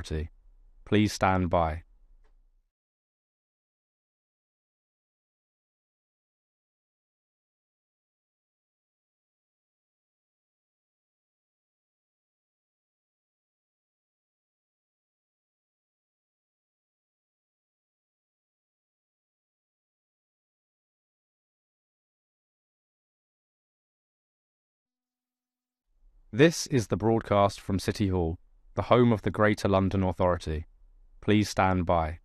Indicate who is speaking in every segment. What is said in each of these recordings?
Speaker 1: Authority. Please stand by. This is the broadcast from City Hall, the home of the Greater London Authority. Please stand by.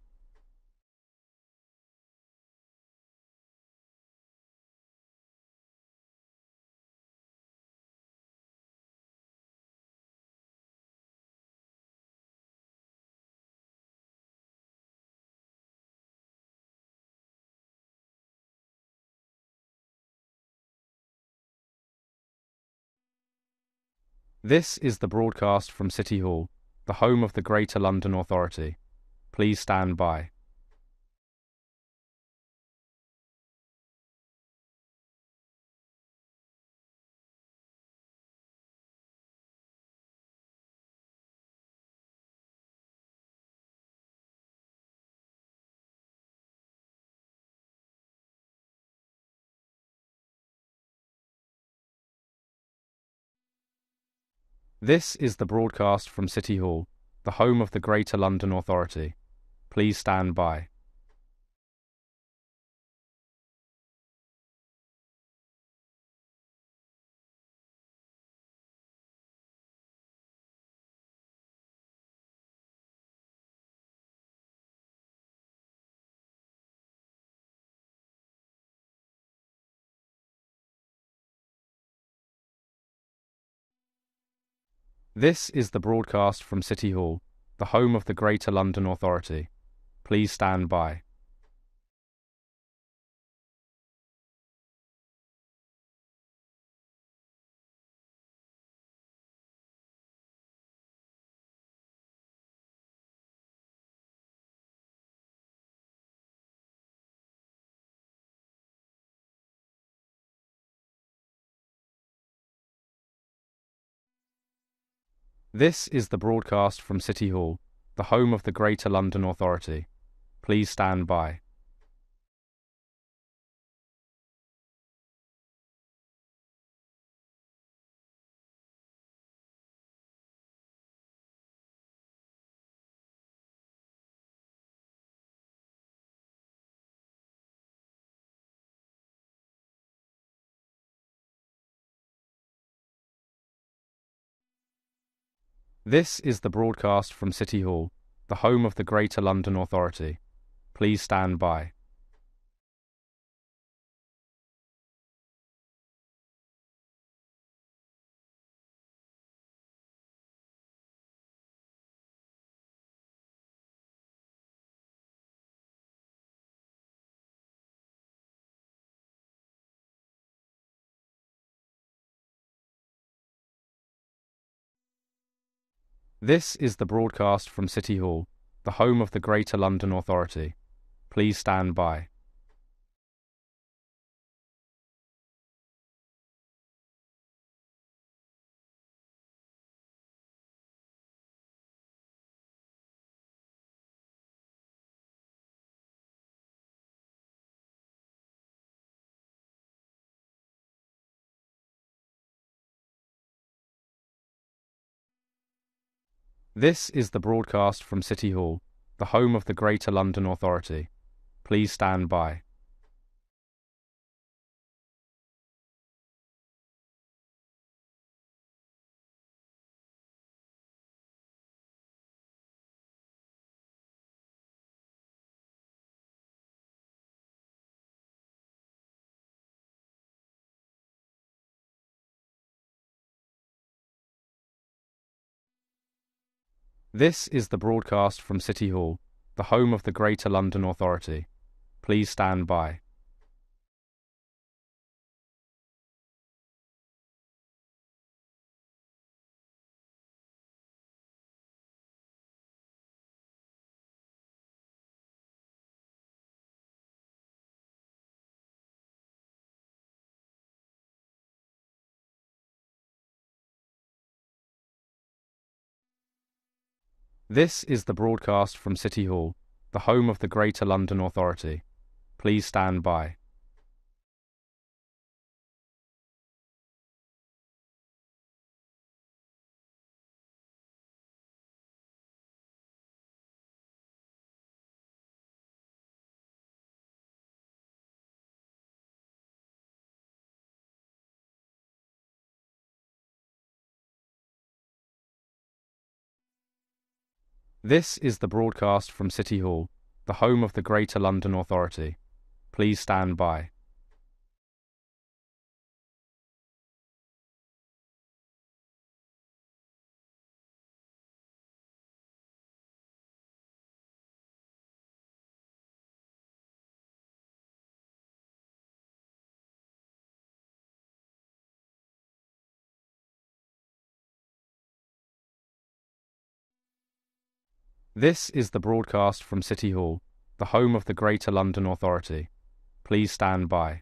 Speaker 1: This is the broadcast from City Hall, the home of the Greater London Authority. Please stand by. This is the broadcast from City Hall, the home of the Greater London Authority. Please stand by. This is the broadcast from City Hall, the home of the Greater London Authority. Please stand by. This is the broadcast from City Hall, the home of the Greater London Authority. Please stand by. This is the broadcast from City Hall, the home of the Greater London Authority. Please stand by. This is the broadcast from City Hall, the home of the Greater London Authority. Please stand by. This is the broadcast from City Hall, the home of the Greater London Authority. Please stand by. This is the broadcast from City Hall, the home of the Greater London Authority. Please stand by. This is the broadcast from City Hall, the home of the Greater London Authority. Please stand by. This is the broadcast from City Hall, the home of the Greater London Authority. Please stand by. This is the broadcast from City Hall, the home of the Greater London Authority. Please stand by.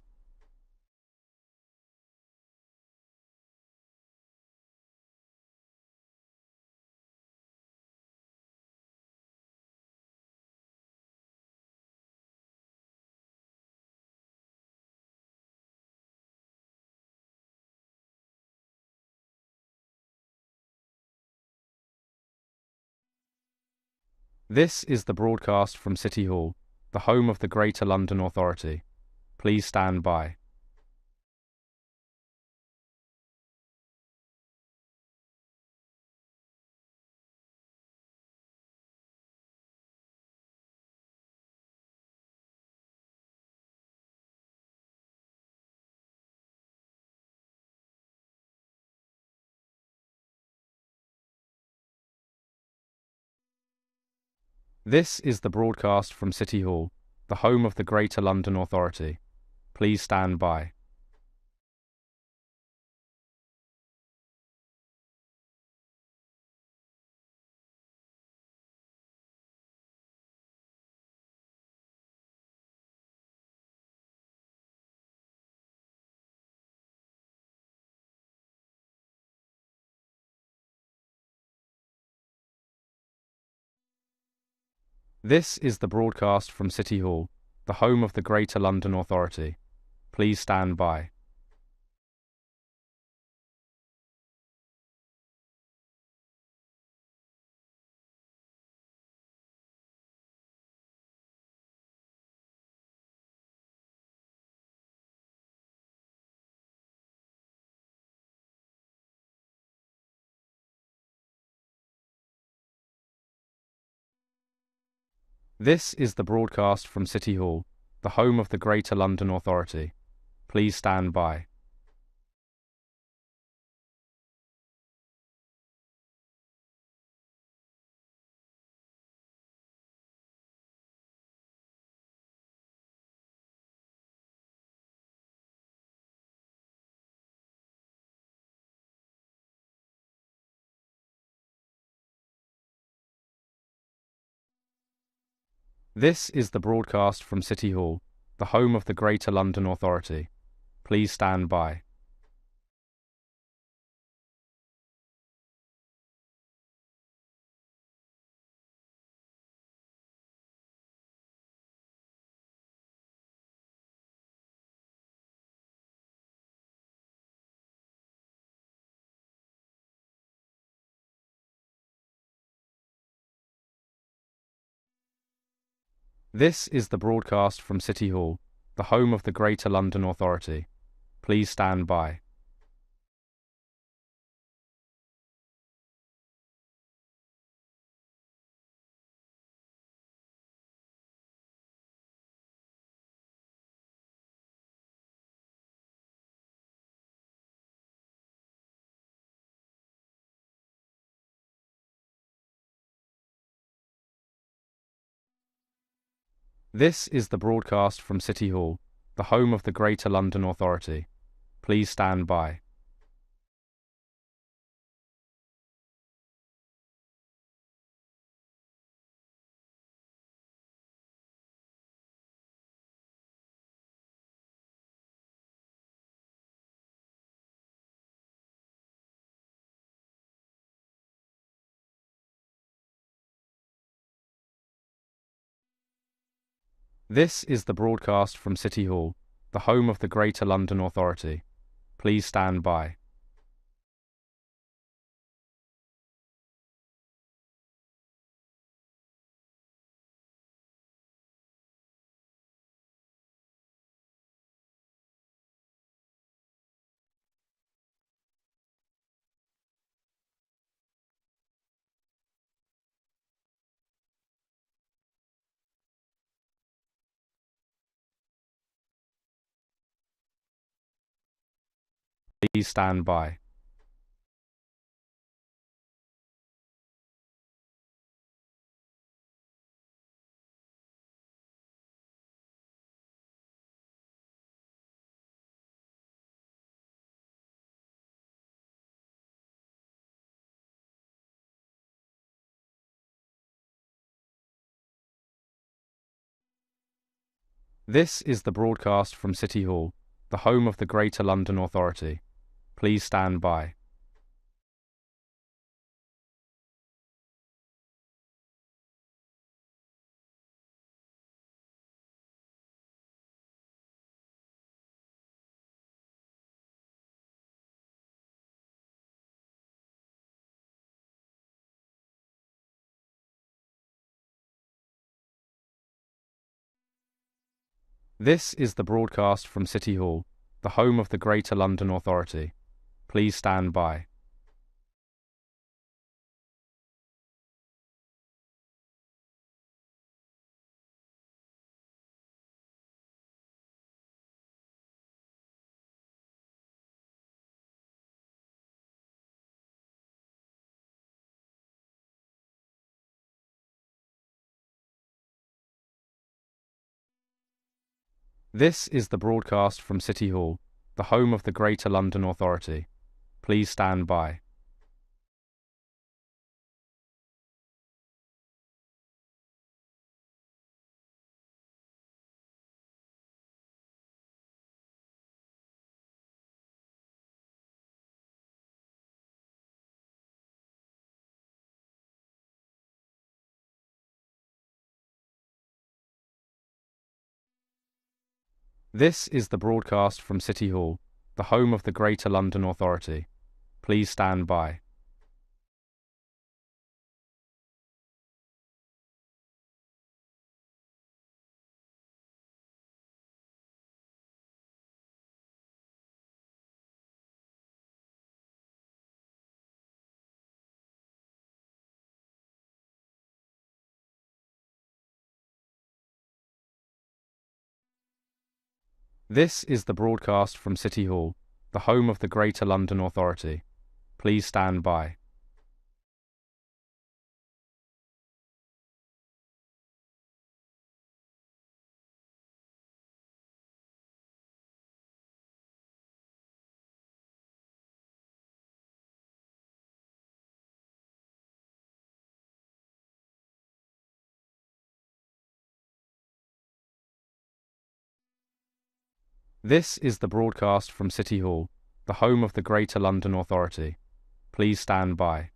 Speaker 1: This is the broadcast from City Hall, the home of the Greater London Authority. Please stand by. This is the broadcast from City Hall, the home of the Greater London Authority. Please stand by. This is the broadcast from City Hall, the home of the Greater London Authority. Please stand by. This is the broadcast from City Hall, the home of the Greater London Authority. Please stand by. This is the broadcast from City Hall, the home of the Greater London Authority. Please stand by. This is the broadcast from City Hall, the home of the Greater London Authority. Please stand by. This is the broadcast from City Hall, the home of the Greater London Authority. Please stand by. This is the broadcast from City Hall, the home of the Greater London Authority. Please stand by. Please stand by. This is the broadcast from City Hall, the home of the Greater London Authority. Please stand by. This is the broadcast from City Hall, the home of the Greater London Authority. Please stand by. This is the broadcast from City Hall, the home of the Greater London Authority. Please stand by. This is the broadcast from City Hall, the home of the Greater London Authority. Please stand by. This is the broadcast from City Hall, the home of the Greater London Authority. Please stand by. This is the broadcast from City Hall, the home of the Greater London Authority. Please stand by.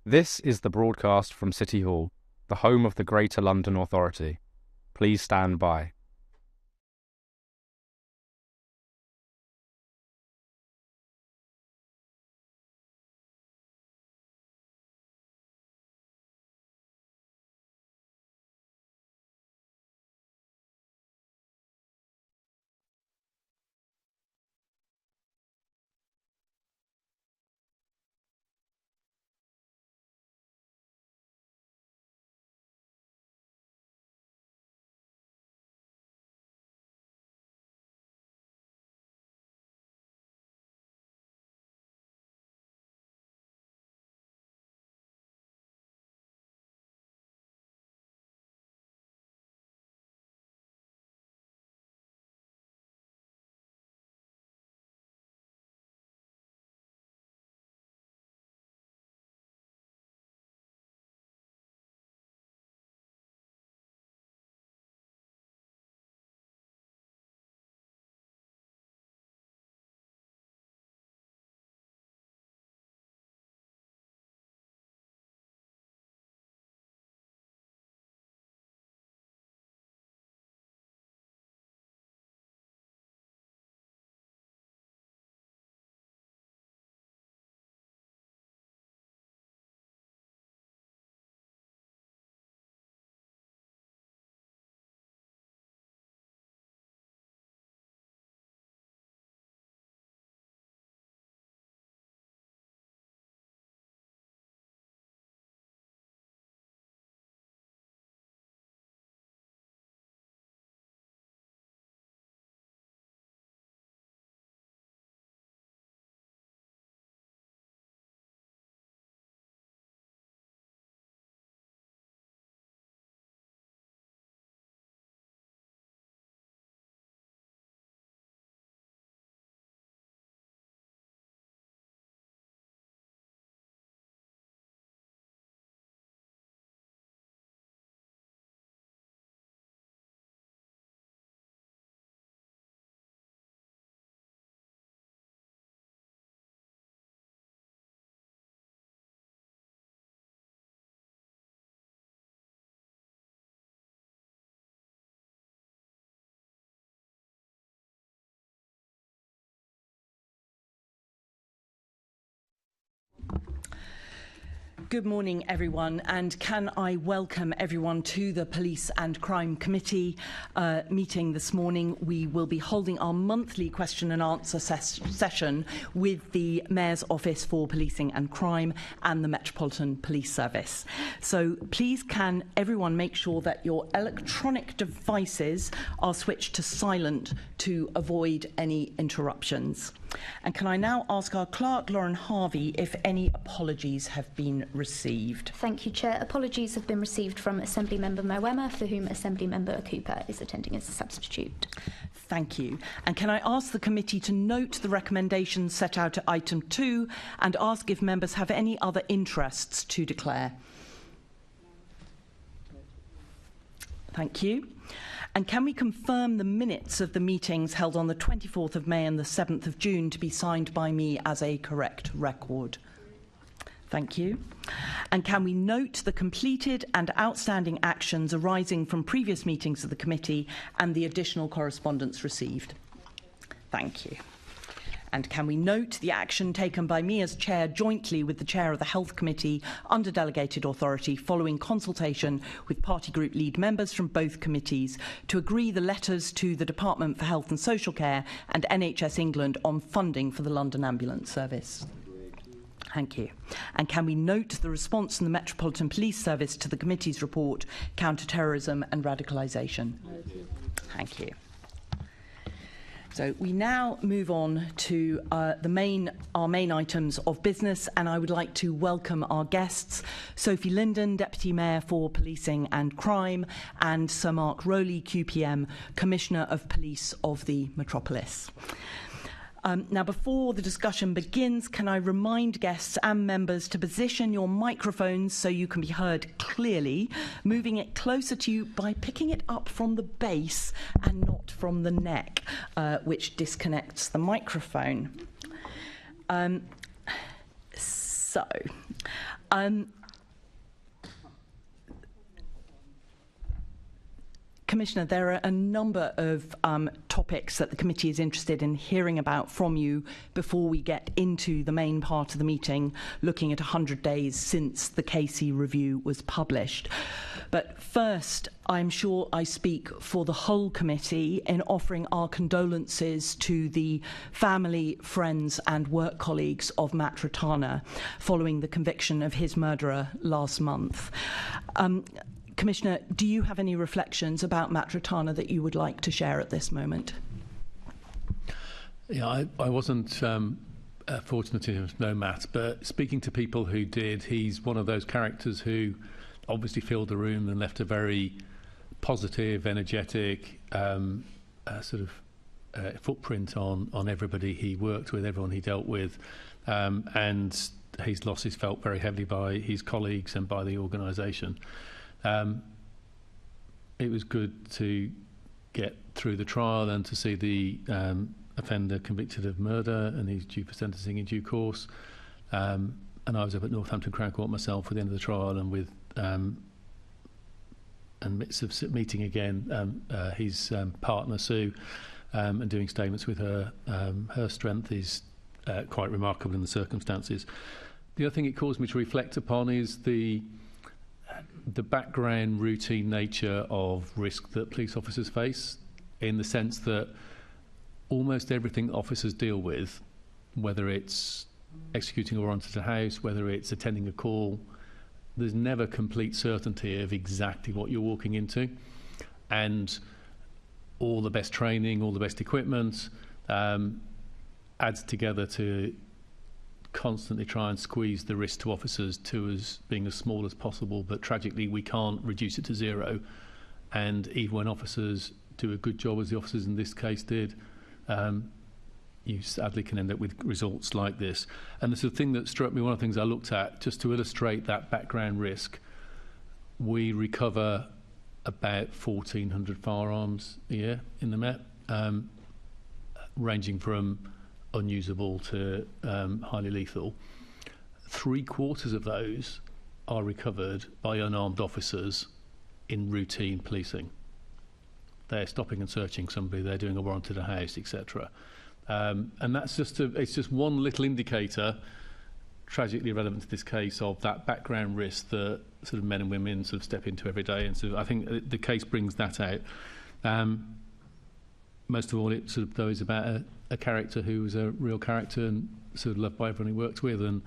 Speaker 1: This is the broadcast from City Hall, the home of the Greater London Authority. Please stand by.
Speaker 2: Good morning, everyone, and can I welcome everyone to the Police and Crime Committee meeting this morning. We will be holding our monthly question and answer session with the Mayor's Office for Policing and Crime and the Metropolitan Police Service. So please can everyone make sure that your electronic devices are switched to silent to avoid any interruptions. And can I now ask our clerk, Lauren Harvey, if any apologies have been received?
Speaker 3: Thank you, Chair. Apologies have been received from Assembly Member Moema, for whom Assembly Member Cooper is attending as a substitute.
Speaker 2: Thank you. And can I ask the committee to note the recommendations set out at item 2 and ask if members have any other interests to declare? Thank you. And can we confirm the minutes of the meetings held on the 24th of May and the 7th of June to be signed by me as a correct record? Thank you. And can we note the completed and outstanding actions arising from previous meetings of the committee and the additional correspondence received? Thank you. And can we note the action taken by me as Chair jointly with the Chair of the Health Committee under delegated authority following consultation with party group lead members from both committees to agree the letters to the Department for Health and Social Care and NHS England on funding for the London Ambulance Service? Thank you. And can we note the response from the Metropolitan Police Service to the committee's report, Counter-Terrorism and Radicalisation? Thank you. So we now move on to our main items of business, and I would like to welcome our guests, Sophie Linden, Deputy Mayor for Policing and Crime, and Sir Mark Rowley, QPM, Commissioner of Police of the Metropolis. Now, before the discussion begins, can I remind guests and members to position your microphones so you can be heard clearly, moving it closer to you by picking it up from the base and not from the neck, which disconnects the microphone. Commissioner, there are a number of topics that the committee is interested in hearing about from you before we get into the main part of the meeting, looking at 100 days since the Casey review was published. But first, I'm sure I speak for the whole committee in offering our condolences to the family, friends and work colleagues of Matt Ratana following the conviction of his murderer last month. Commissioner, do you have any reflections about Matt Ratana that you would like to share at this moment?
Speaker 4: Yeah, I wasn't fortunate to know Matt, but speaking to people who did, he's one of those characters who obviously filled the room and left a very positive, energetic footprint on everybody he worked with, everyone he dealt with, and his loss is felt very heavily by his colleagues and by the organisation. It was good to get through the trial and to see the offender convicted of murder, and he's due for sentencing in due course. And I was up at Northampton Crown Court myself at the end of the trial, and with and midst of meeting again his partner Sue, and doing statements with her. Her strength is quite remarkable in the circumstances. The other thing it caused me to reflect upon is the background routine nature of risk that police officers face, in the sense that almost everything officers deal with, whether it's executing a warrant at a house, whether it's attending a call, there's never complete certainty of exactly what you're walking into, and all the best training, all the best equipment adds together to constantly try and squeeze the risk to officers to as being as small as possible, but tragically we can't reduce it to zero. And even when officers do a good job, as the officers in this case did, you sadly can end up with results like this. And the sort of thing that struck me, one of the things I looked at, just to illustrate that background risk, we recover about 1,400 firearms a year in the Met, ranging from unusable to highly lethal. 3/4 of those are recovered by unarmed officers in routine policing. They're stopping and searching somebody, they're doing a warrant at a house, etc. And that's it's just one little indicator tragically relevant to this case of that background risk that sort of men and women sort of step into every day, and so I think the case brings that out. Most of all, it sort of though is about a character who was a real character and sort of loved by everyone he worked with, and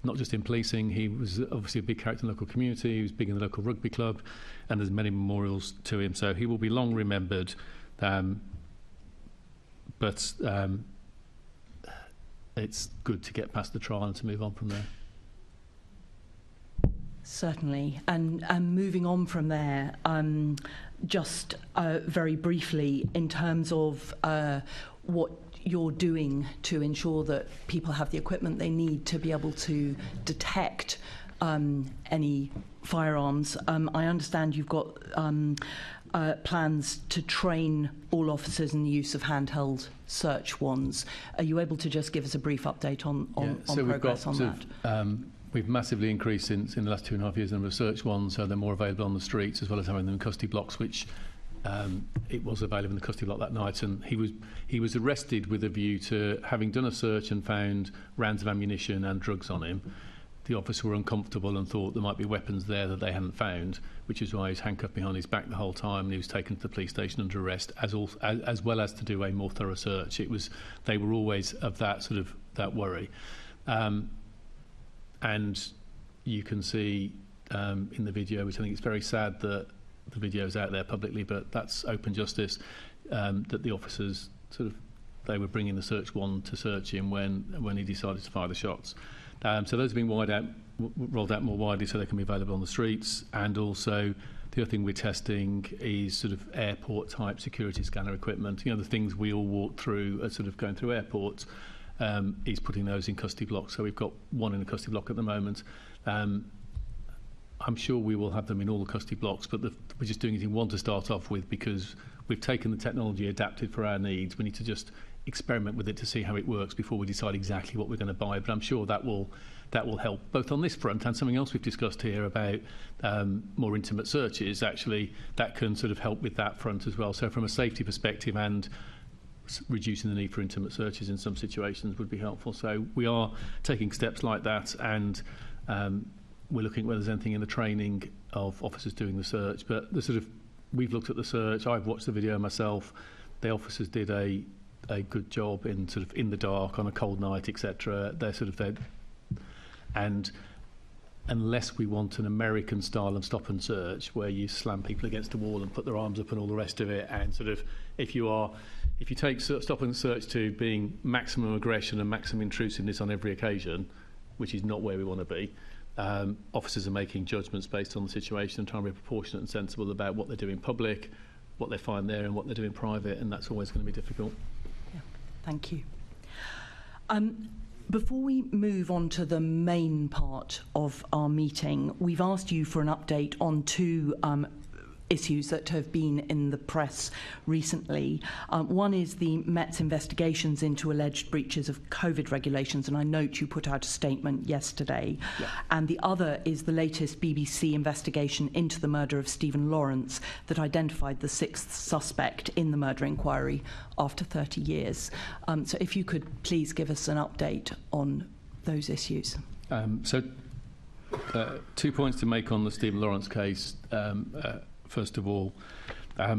Speaker 4: not just in policing. He was obviously a big character in the local community. He was big in the local rugby club, and there's many memorials to him. So he will be long remembered. But it's good to get past the trial and to move on from there.
Speaker 2: Certainly. And moving on from there, just very briefly, in terms of what you're doing to ensure that people have the equipment they need to be able to detect any firearms. I understand you've got plans to train all officers in the use of handheld search wands. Are you able to just give us a brief update on progress on that?
Speaker 4: We've massively increased in the last 2.5 years the number of search wands, so they're more available on the streets, as well as having them in custody blocks, which it was available in the custody block that night. And he was arrested with a view to having done a search and found rounds of ammunition and drugs on him. The officers were uncomfortable and thought there might be weapons there that they hadn't found, which is why he was handcuffed behind his back the whole time, and he was taken to the police station under arrest, as well as to do a more thorough search. They were always of that worry. And you can see in the video, which I think it's very sad that the video is out there publicly, but that's open justice, that the officers they were bringing the search wand to search him when he decided to fire the shots. So those have been rolled out more widely so they can be available on the streets. And also the other thing we're testing is sort of airport type security scanner equipment. The things we all walk through as sort of going through airports. Is putting those in custody blocks. So we've got one in the custody block at the moment. I'm sure we will have them in all the custody blocks, but we're just doing it in one to start off with because we've taken the technology adapted for our needs. We need to just experiment with it to see how it works before we decide exactly what we're going to buy. But I'm sure that will help both on this front and something else we've discussed here about more intimate searches. Actually, that can sort of help with that front as well. So from a safety perspective and reducing the need for intimate searches in some situations would be helpful. So we are taking steps like that, and we're looking at whether there's anything in the training of officers doing the search. But we've looked at the search. I've watched the video myself. The officers did a good job in the dark on a cold night, etc. And unless we want an American style of stop and search where you slam people against a wall and put their arms up and all the rest of it, and if you take stop and search to being maximum aggression and maximum intrusiveness on every occasion, which is not where we want to be, officers are making judgments based on the situation and trying to be proportionate and sensible about what they do in public, what they find there and what they do in private, and that's always going to be difficult.
Speaker 2: Yeah, thank you. Before we move on to the main part of our meeting, we've asked you for an update on two issues that have been in the press recently. One is the Met's investigations into alleged breaches of COVID regulations, and I note you put out a statement yesterday. Yeah. And the other is the latest BBC investigation into the murder of Stephen Lawrence that identified the sixth suspect in the murder inquiry after 30 years. So if you could please give us an update on those issues.
Speaker 4: 2 points to make on the Stephen Lawrence case. First of all, I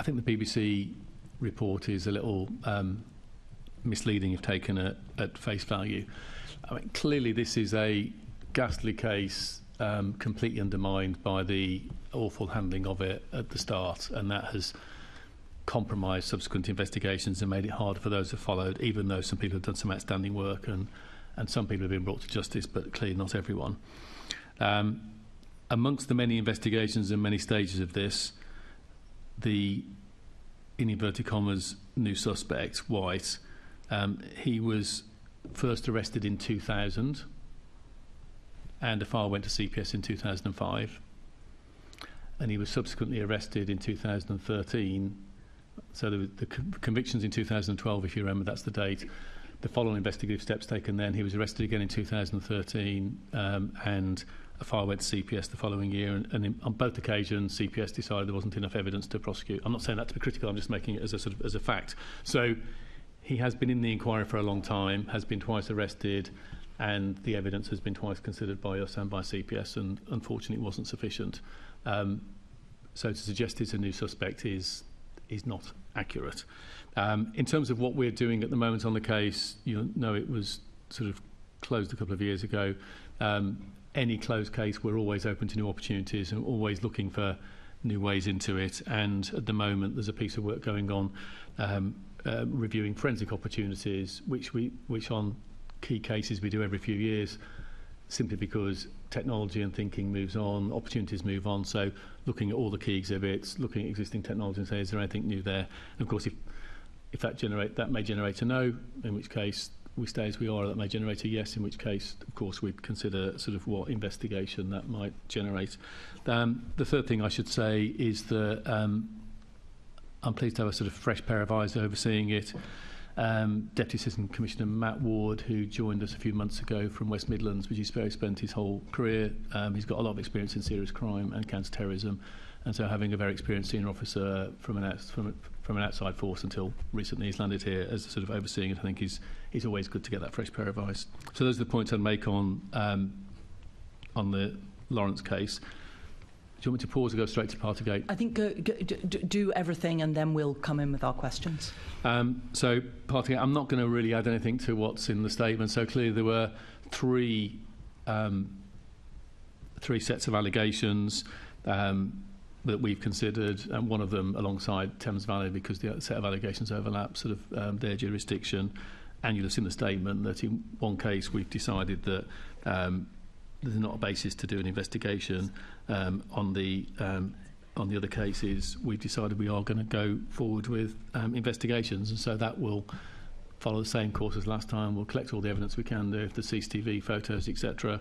Speaker 4: think the BBC report is a little misleading if taken at face value. I mean, clearly this is a ghastly case, completely undermined by the awful handling of it at the start, and that has compromised subsequent investigations and made it harder for those who followed, even though some people have done some outstanding work and some people have been brought to justice, but clearly not everyone. Amongst the many investigations and many stages of this, the, in inverted commas, new suspect, White, he was first arrested in 2000 and a file went to CPS in 2005. And he was subsequently arrested in 2013. So the convictions in 2012, if you remember, that's the date. The following investigative steps taken then, he was arrested again in 2013 and a file went to CPS the following year, and on both occasions CPS decided there wasn't enough evidence to prosecute. I'm not saying that to be critical, I'm just making it as a fact. So he has been in the inquiry for a long time, has been twice arrested, and the evidence has been twice considered by us and by CPS, and unfortunately it wasn't sufficient. So to suggest it's a new suspect is not accurate. In terms of what we're doing at the moment on the case, you know, it was sort of closed a couple of years ago. Any closed case, we're always open to new opportunities and always looking for new ways into it. And at the moment, there's a piece of work going on reviewing forensic opportunities, which on key cases we do every few years, simply because technology and thinking moves on, opportunities move on. So looking at all the key exhibits, looking at existing technology and say, is there anything new there? And of course, if that may generate a no, in which case we stay as we are. That may generate a yes, in which case, of course, we'd consider sort of what investigation that might generate. The third thing I should say is that I'm pleased to have a sort of fresh pair of eyes overseeing it. Deputy Assistant Commissioner Matt Ward, who joined us a few months ago from West Midlands, which he's spent his whole career. He's got a lot of experience in serious crime and counter-terrorism, and so having a very experienced senior officer from an outside force until recently he's landed here as sort of overseeing it, I think is always good to get that fresh pair of eyes. So those are the points I'd make on the Lawrence case. Do you want me to pause or go straight to Partygate?
Speaker 2: I think do everything and then we'll come in with our questions.
Speaker 4: So Partygate, I'm not going to really add anything to what's in the statement. So clearly there were three sets of allegations that we've considered, and one of them alongside Thames Valley, because the set of allegations overlap sort of their jurisdiction. And you'll have seen the statement that in one case we've decided that there's not a basis to do an investigation. On the other cases, we've decided we are going to go forward with investigations, and so that will follow the same course as last time. We'll collect all the evidence we can do, the CCTV photos, etc.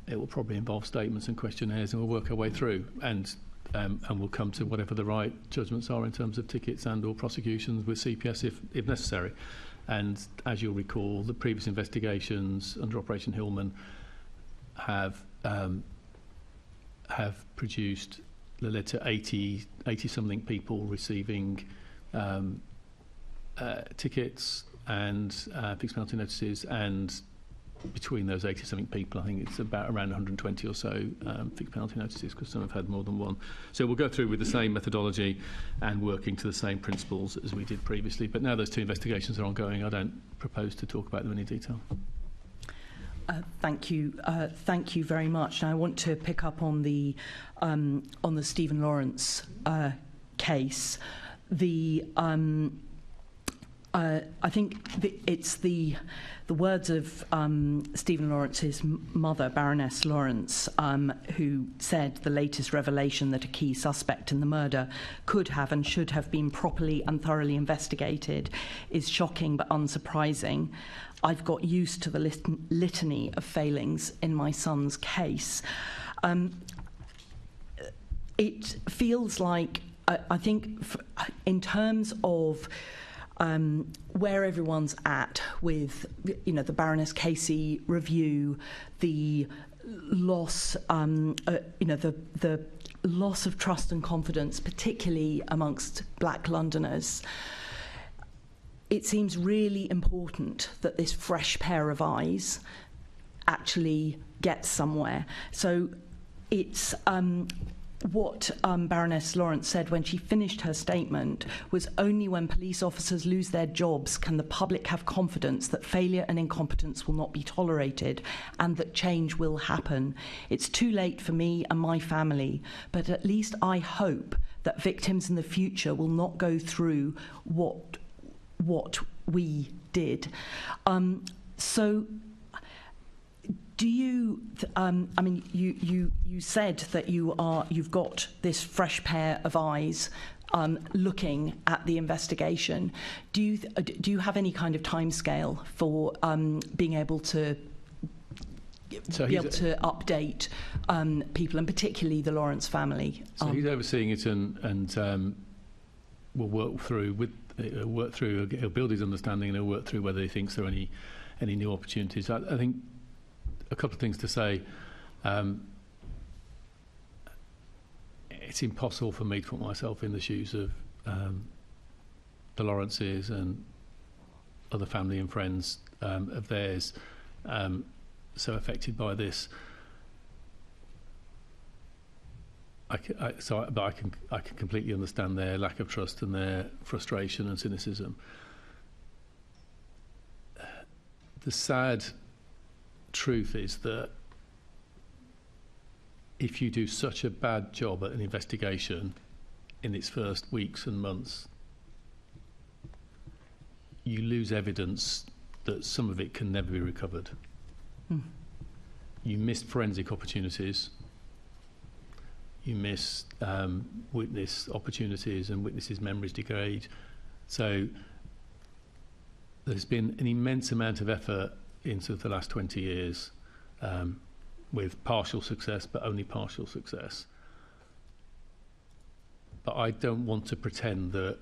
Speaker 4: It will probably involve statements and questionnaires, and we'll work our way through, and we'll come to whatever the right judgments are in terms of tickets and/or prosecutions with CPS if necessary. And as you'll recall, the previous investigations under Operation Hillman have produced, led to 80 something people receiving tickets and fixed penalty notices, and between those 80 something people, I think it's about around 120 or so fixed penalty notices, because some have had more than one. So we'll go through with the same methodology and working to the same principles as we did previously. But now those two investigations are ongoing, I don't propose to talk about them in any detail.
Speaker 2: Thank you very much. Now, I want to pick up on the Stephen Lawrence case. I think it's the words of Stephen Lawrence's mother, Baroness Lawrence, who said the latest revelation that a key suspect in the murder could have and should have been properly and thoroughly investigated is shocking but unsurprising. I've got used to the litany of failings in my son's case. It feels like, I think, in terms of where everyone's at with, the Baroness Casey review, the loss, the loss of trust and confidence, particularly amongst Black Londoners. It seems really important that this fresh pair of eyes actually gets somewhere. So it's what Baroness Lawrence said when she finished her statement was, only when police officers lose their jobs can the public have confidence that failure and incompetence will not be tolerated and that change will happen. It's too late for me and my family, but at least I hope that victims in the future will not go through what we did. So do you, you said that you've got this fresh pair of eyes looking at the investigation. Do you have any kind of timescale for being able to update people, and particularly the Lawrence family?
Speaker 4: So he's overseeing it, and we'll work through. He'll build his understanding, and he'll work through whether he thinks there are any new opportunities. I think a couple of things to say. It's impossible for me to put myself in the shoes of the Lawrences and other family and friends of theirs so affected by this. I can completely understand their lack of trust and their frustration and cynicism. The sad truth is that if you do such a bad job at an investigation in its first weeks and months, you lose evidence that some of it can never be recovered. You miss forensic opportunities. You miss witness opportunities, and witnesses' memories degrade. So there's been an immense amount of effort into the last 20 years with partial success, but only partial success. But I don't want to pretend that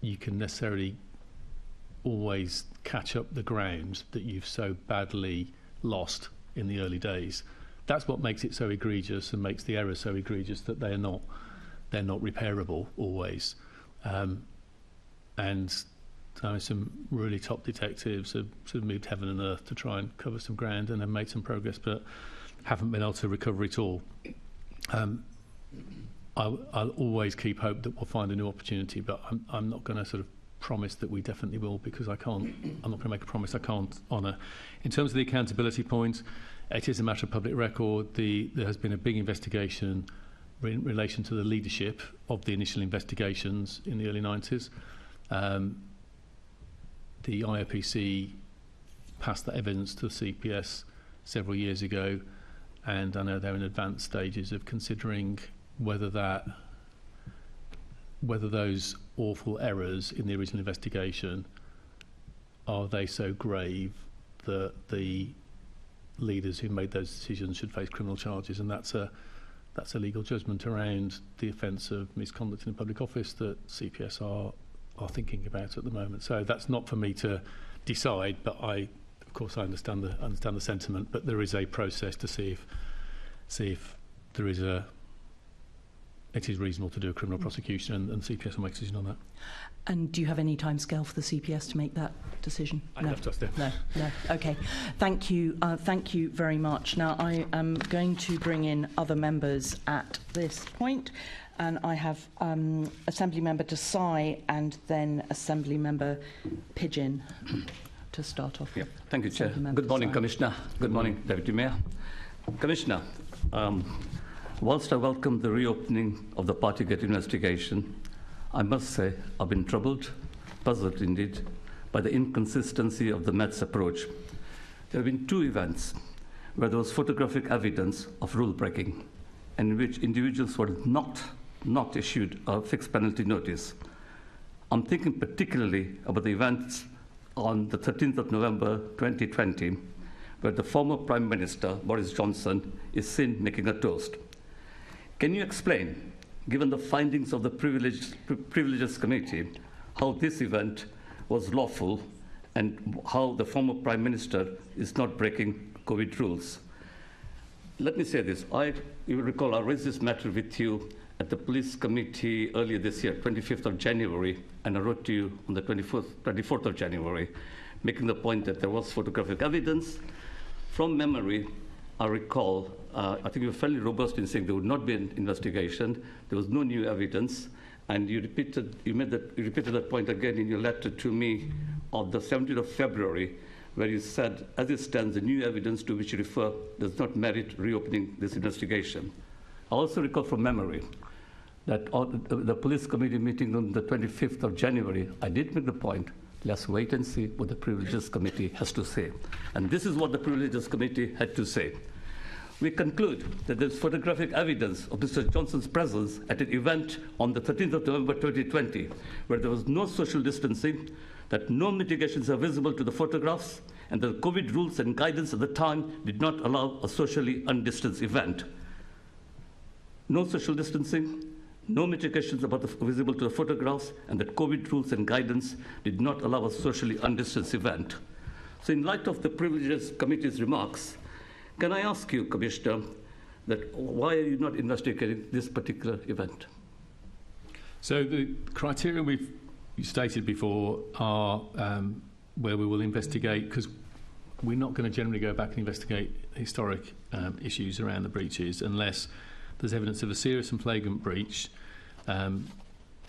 Speaker 4: you can necessarily always catch up the ground that you've so badly lost in the early days. That's what makes it so egregious and makes the errors so egregious, that they're not repairable always. And some really top detectives have sort of moved heaven and earth to try and cover some ground and have made some progress, but haven't been able to recover it all. I'll always keep hope that we'll find a new opportunity, but I'm not going to sort of promise that we definitely will, because I'm not going to make a promise I can't honour. In terms of the accountability point, it is a matter of public record. There has been a big investigation in relation to the leadership of the initial investigations in the early 90s. The IOPC passed that evidence to the CPS several years ago, and I know they're in advanced stages of considering whether those awful errors in the original investigation, are they so grave that the leaders who made those decisions should face criminal charges. And that's a legal judgment around the offence of misconduct in a public office that CPS are thinking about at the moment. So that's not for me to decide, but I understand the sentiment, but there is a process to see if there is it is reasonable to do a criminal prosecution, and CPS will make a decision on that.
Speaker 2: And do you have any timescale for the CPS to make that decision?
Speaker 4: I have just there.
Speaker 2: No. Okay. Thank you. Thank you very much. Now, I am going to bring in other members at this point, and I have Assembly Member Desai and then Assembly Member Pidgeon to start off.
Speaker 5: Yeah. Thank you, Chair. Good morning, Commissioner. Good morning, Deputy Mayor. Commissioner, whilst I welcome the reopening of the Partygate investigation, I must say I've been troubled, puzzled indeed, by the inconsistency of the Met's approach. There have been two events where there was photographic evidence of rule breaking, and in which individuals were not issued a fixed penalty notice. I'm thinking particularly about the events on the 13th of November 2020, where the former Prime Minister, Boris Johnson, is seen making a toast. Can you explain, given the findings of the Privileges Committee, how this event was lawful and how the former Prime Minister is not breaking COVID rules? Let me say this. You will recall I raised this matter with you at the Police Committee earlier this year, 25th of January, and I wrote to you on the 24th of January, making the point that there was photographic evidence. From memory, I recall, I think you were fairly robust in saying there would not be an investigation, there was no new evidence, and you repeated that point again in your letter to me on the 17th of February, where you said, as it stands, the new evidence to which you refer does not merit reopening this investigation. I also recall from memory that on the Police Committee meeting on the 25th of January, I did make the point, let's wait and see what the Privileges Committee has to say. And this is what the Privileges Committee had to say. We conclude that there is photographic evidence of Mr. Johnson's presence at an event on the 13th of November 2020, where there was no social distancing, that no mitigations are visible to the photographs, and that the COVID rules and guidance at the time did not allow a socially undistanced event. No social distancing, no mitigations visible to the photographs, and that COVID rules and guidance did not allow a socially undistanced event. So in light of the Privileges Committee's remarks, can I ask you, Commissioner, that why are you not investigating this particular event?
Speaker 4: So the criteria we've stated before are where we will investigate, because we're not going to generally go back and investigate historic issues around the breaches unless there's evidence of a serious and flagrant breach.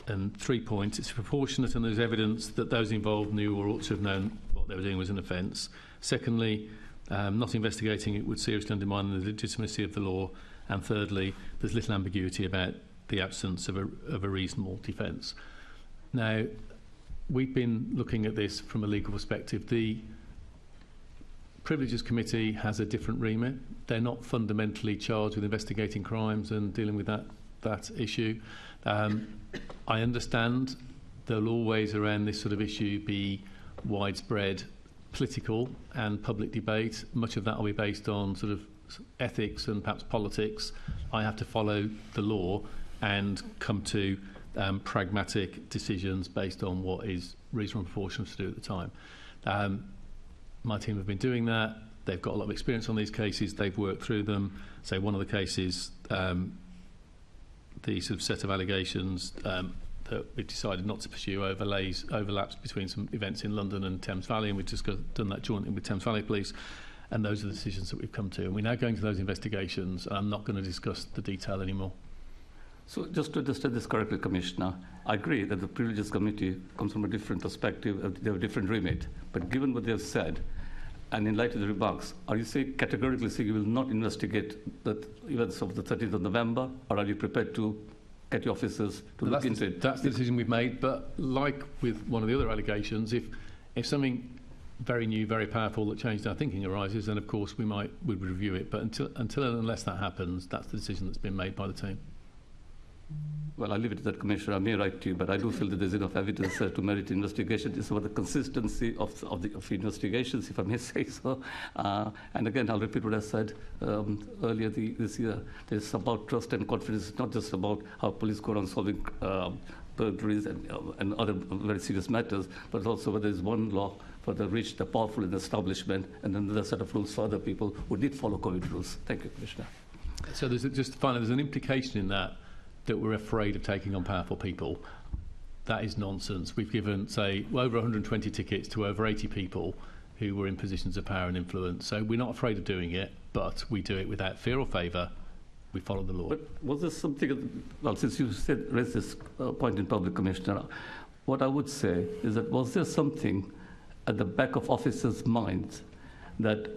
Speaker 4: And 3 points, it's proportionate and there's evidence that those involved knew or ought to have known what they were doing was an offence. Secondly, not investigating it would seriously undermine the legitimacy of the law. And thirdly, there's little ambiguity about the absence of a reasonable defence. Now, we've been looking at this from a legal perspective. The Privileges Committee has a different remit. They're not fundamentally charged with investigating crimes and dealing with that issue. I understand there'll always around this sort of issue be widespread political and public debate. Much of that will be based on sort of ethics and perhaps politics. I have to follow the law and come to pragmatic decisions based on what is reasonable and proportionate to do at the time. My team have been doing that. They've got a lot of experience on these cases. They've worked through them. So one of the cases, the sort of set of allegations that we've decided not to pursue overlaps between some events in London and Thames Valley, and we've just done that jointly with Thames Valley Police, and those are the decisions that we've come to. And we're now going to those investigations, and I'm not going to discuss the detail anymore.
Speaker 5: So just to understand this correctly, Commissioner, I agree that the Privileges Committee comes from a different perspective, they have a different remit. But given what they have said, and in light of the remarks, are you categorically saying you will not investigate the events of the 30th of November, or are you prepared to get your officers to look into it?
Speaker 4: That's the decision we've made, but like with one of the other allegations, if something very new, very powerful that changed our thinking arises, then of course we would review it. But until and unless that happens, that's the decision that's been made by the team.
Speaker 5: Well, I leave it to that, Commissioner. I may write to you, but I do feel that there's enough evidence to merit investigation. It's about the consistency of investigations, if I may say so. And again, I'll repeat what I said earlier this year. It's about trust and confidence. It's not just about how police go on solving burglaries and other very serious matters, but also whether there's one law for the rich, the powerful in the establishment, and another set of rules for other people who did follow COVID rules. Thank you, Commissioner.
Speaker 4: So there's an implication in that we're afraid of taking on powerful people. That is nonsense. We've given, say, over 120 tickets to over 80 people who were in positions of power and influence. So we're not afraid of doing it, but we do it without fear or favour. We follow the law.
Speaker 5: But was there something, well, since you raised this point in public, Commissioner, what I would say is that was there something at the back of officers' minds that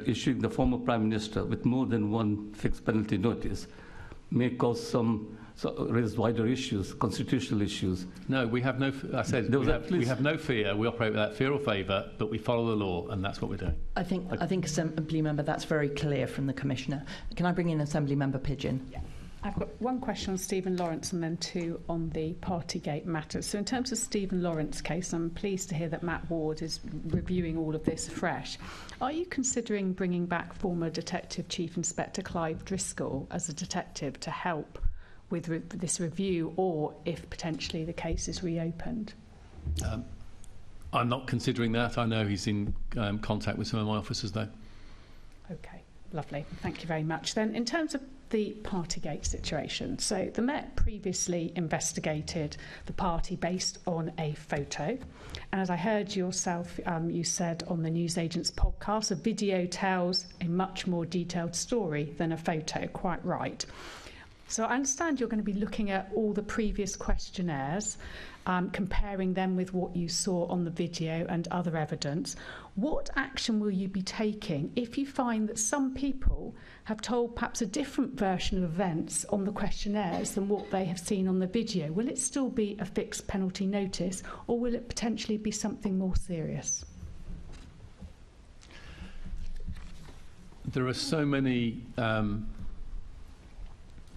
Speaker 5: issuing the former Prime Minister with more than one fixed penalty notice may cause raise wider issues, constitutional issues?
Speaker 4: No, we have no. I said we have no fear. We operate without fear or favour, but we follow the law, and that's what we're doing.
Speaker 2: I think Assembly Member, that's very clear from the Commissioner. Can I bring in Assembly Member Pigeon?
Speaker 6: Yeah. I've got one question on Stephen Lawrence and then two on the Partygate matters. So in terms of Stephen Lawrence's case, I'm pleased to hear that Matt Ward is reviewing all of this afresh. Are you considering bringing back former Detective Chief Inspector Clive Driscoll as a detective to help with this review, or if potentially the case is reopened?
Speaker 4: I'm not considering that. I know he's in contact with some of my officers, though.
Speaker 6: OK, lovely. Thank you very much. Then, in terms of the Partygate situation, so the Met previously investigated the party based on a photo, and as I heard yourself, you said on the Newsagents podcast, a video tells a much more detailed story than a photo. Quite right. So I understand you're going to be looking at all the previous questionnaires, comparing them with what you saw on the video and other evidence. What action will you be taking if you find that some people have told perhaps a different version of events on the questionnaires than what they have seen on the video? Will it still be a fixed penalty notice, or will it potentially be something more serious?
Speaker 4: There are so many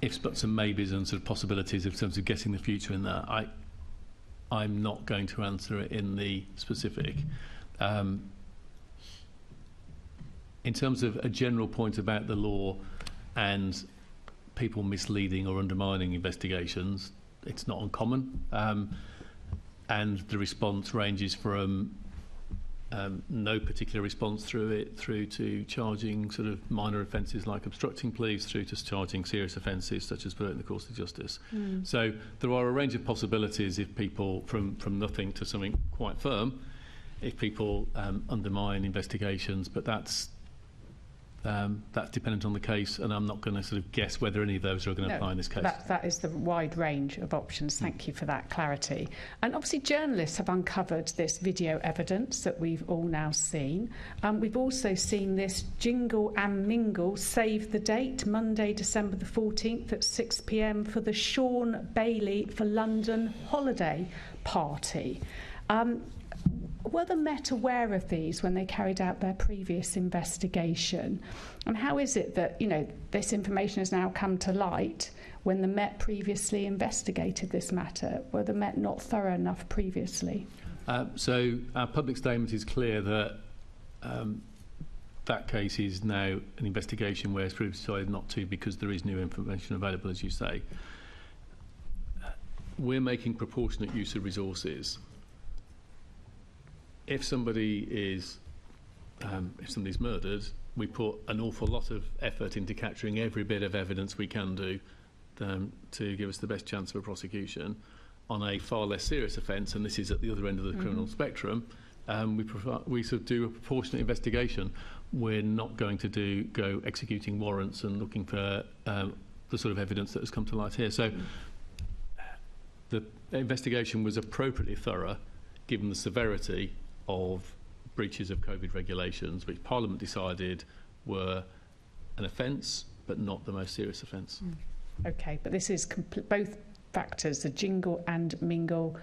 Speaker 4: ifs, buts and maybes and sort of possibilities in terms of getting the future in that. I'm not going to answer it in the specific. In terms of a general point about the law and people misleading or undermining investigations, it's not uncommon. And the response ranges from no particular response through to charging sort of minor offences like obstructing police, through to charging serious offences such as perverting the course of justice. So there are a range of possibilities if people from nothing to something quite firm, if people undermine investigations, but that's dependent on the case, and I'm not going to sort of guess whether any of those are going to apply in this case.
Speaker 6: That is the wide range of options. Thank you for that clarity. And obviously journalists have uncovered this video evidence that we've all now seen. We've also seen this jingle and mingle, save the date, Monday, December the 14th at 6 p.m. for the Sean Bailey for London holiday party. Were the Met aware of these when they carried out their previous investigation? And how is it that, this information has now come to light when the Met previously investigated this matter? Were the Met not thorough enough previously?
Speaker 4: So our public statement is clear that that case is now an investigation where it's previously decided not to because there is new information available, as you say. We're making proportionate use of resources. If somebody's murdered, we put an awful lot of effort into capturing every bit of evidence we can do to give us the best chance of a prosecution. On a far less serious offence, and this is at the other end of the criminal spectrum, we sort of do a proportionate investigation. We're not going to go executing warrants and looking for the sort of evidence that has come to light here. So the investigation was appropriately thorough, given the severity of breaches of COVID regulations, which Parliament decided were an offence, but not the most serious offence.
Speaker 6: OK, but this is both factors, the jingle and mingle,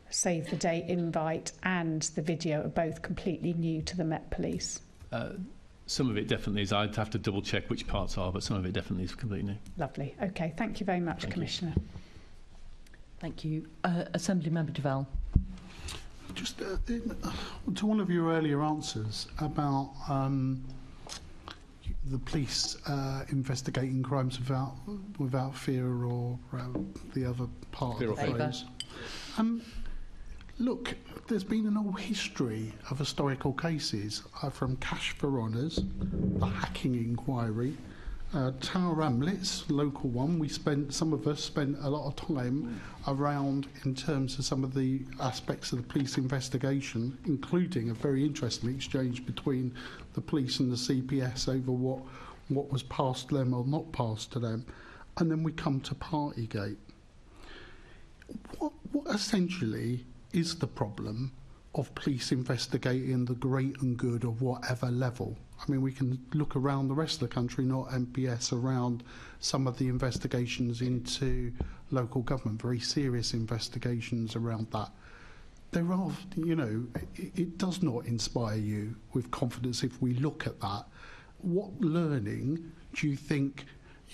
Speaker 6: save the day invite and the video, are both completely new to the Met Police.
Speaker 4: Some of it definitely is. I'd have to double check which parts are, but some of it definitely is completely new.
Speaker 6: Lovely. OK, thank you very much, Commissioner.
Speaker 2: Thank you. Assembly Member Duval.
Speaker 7: Just to one of your earlier answers about the police investigating crimes without fear, or the other part
Speaker 4: fear
Speaker 7: of the phrase. Look, there's been an whole history of historical cases from Cash for Honours, the hacking inquiry, Tower Hamlets, local one. Some of us spent a lot of time around in terms of some of the aspects of the police investigation, including a very interesting exchange between the police and the CPS over what was passed to them or not passed to them. And then we come to Partygate. What essentially is the problem of police investigating the great and good of whatever level? I mean, we can look around the rest of the country, not MPS, around some of the investigations into local government, very serious investigations around that. There are, it does not inspire you with confidence if we look at that. What learning do you think,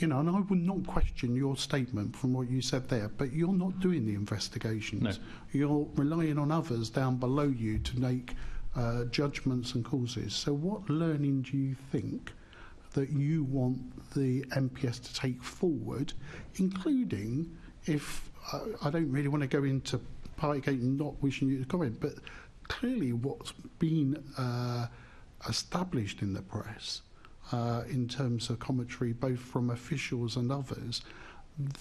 Speaker 7: and I would not question your statement from what you said there, but you're not doing the investigations.
Speaker 4: No.
Speaker 7: You're relying on others down below you to make judgments and causes. So what learning do you think that you want the MPS to take forward, including if, I don't really want to go into Partygate and not wishing you to comment, but clearly what's been established in the press in terms of commentary, both from officials and others,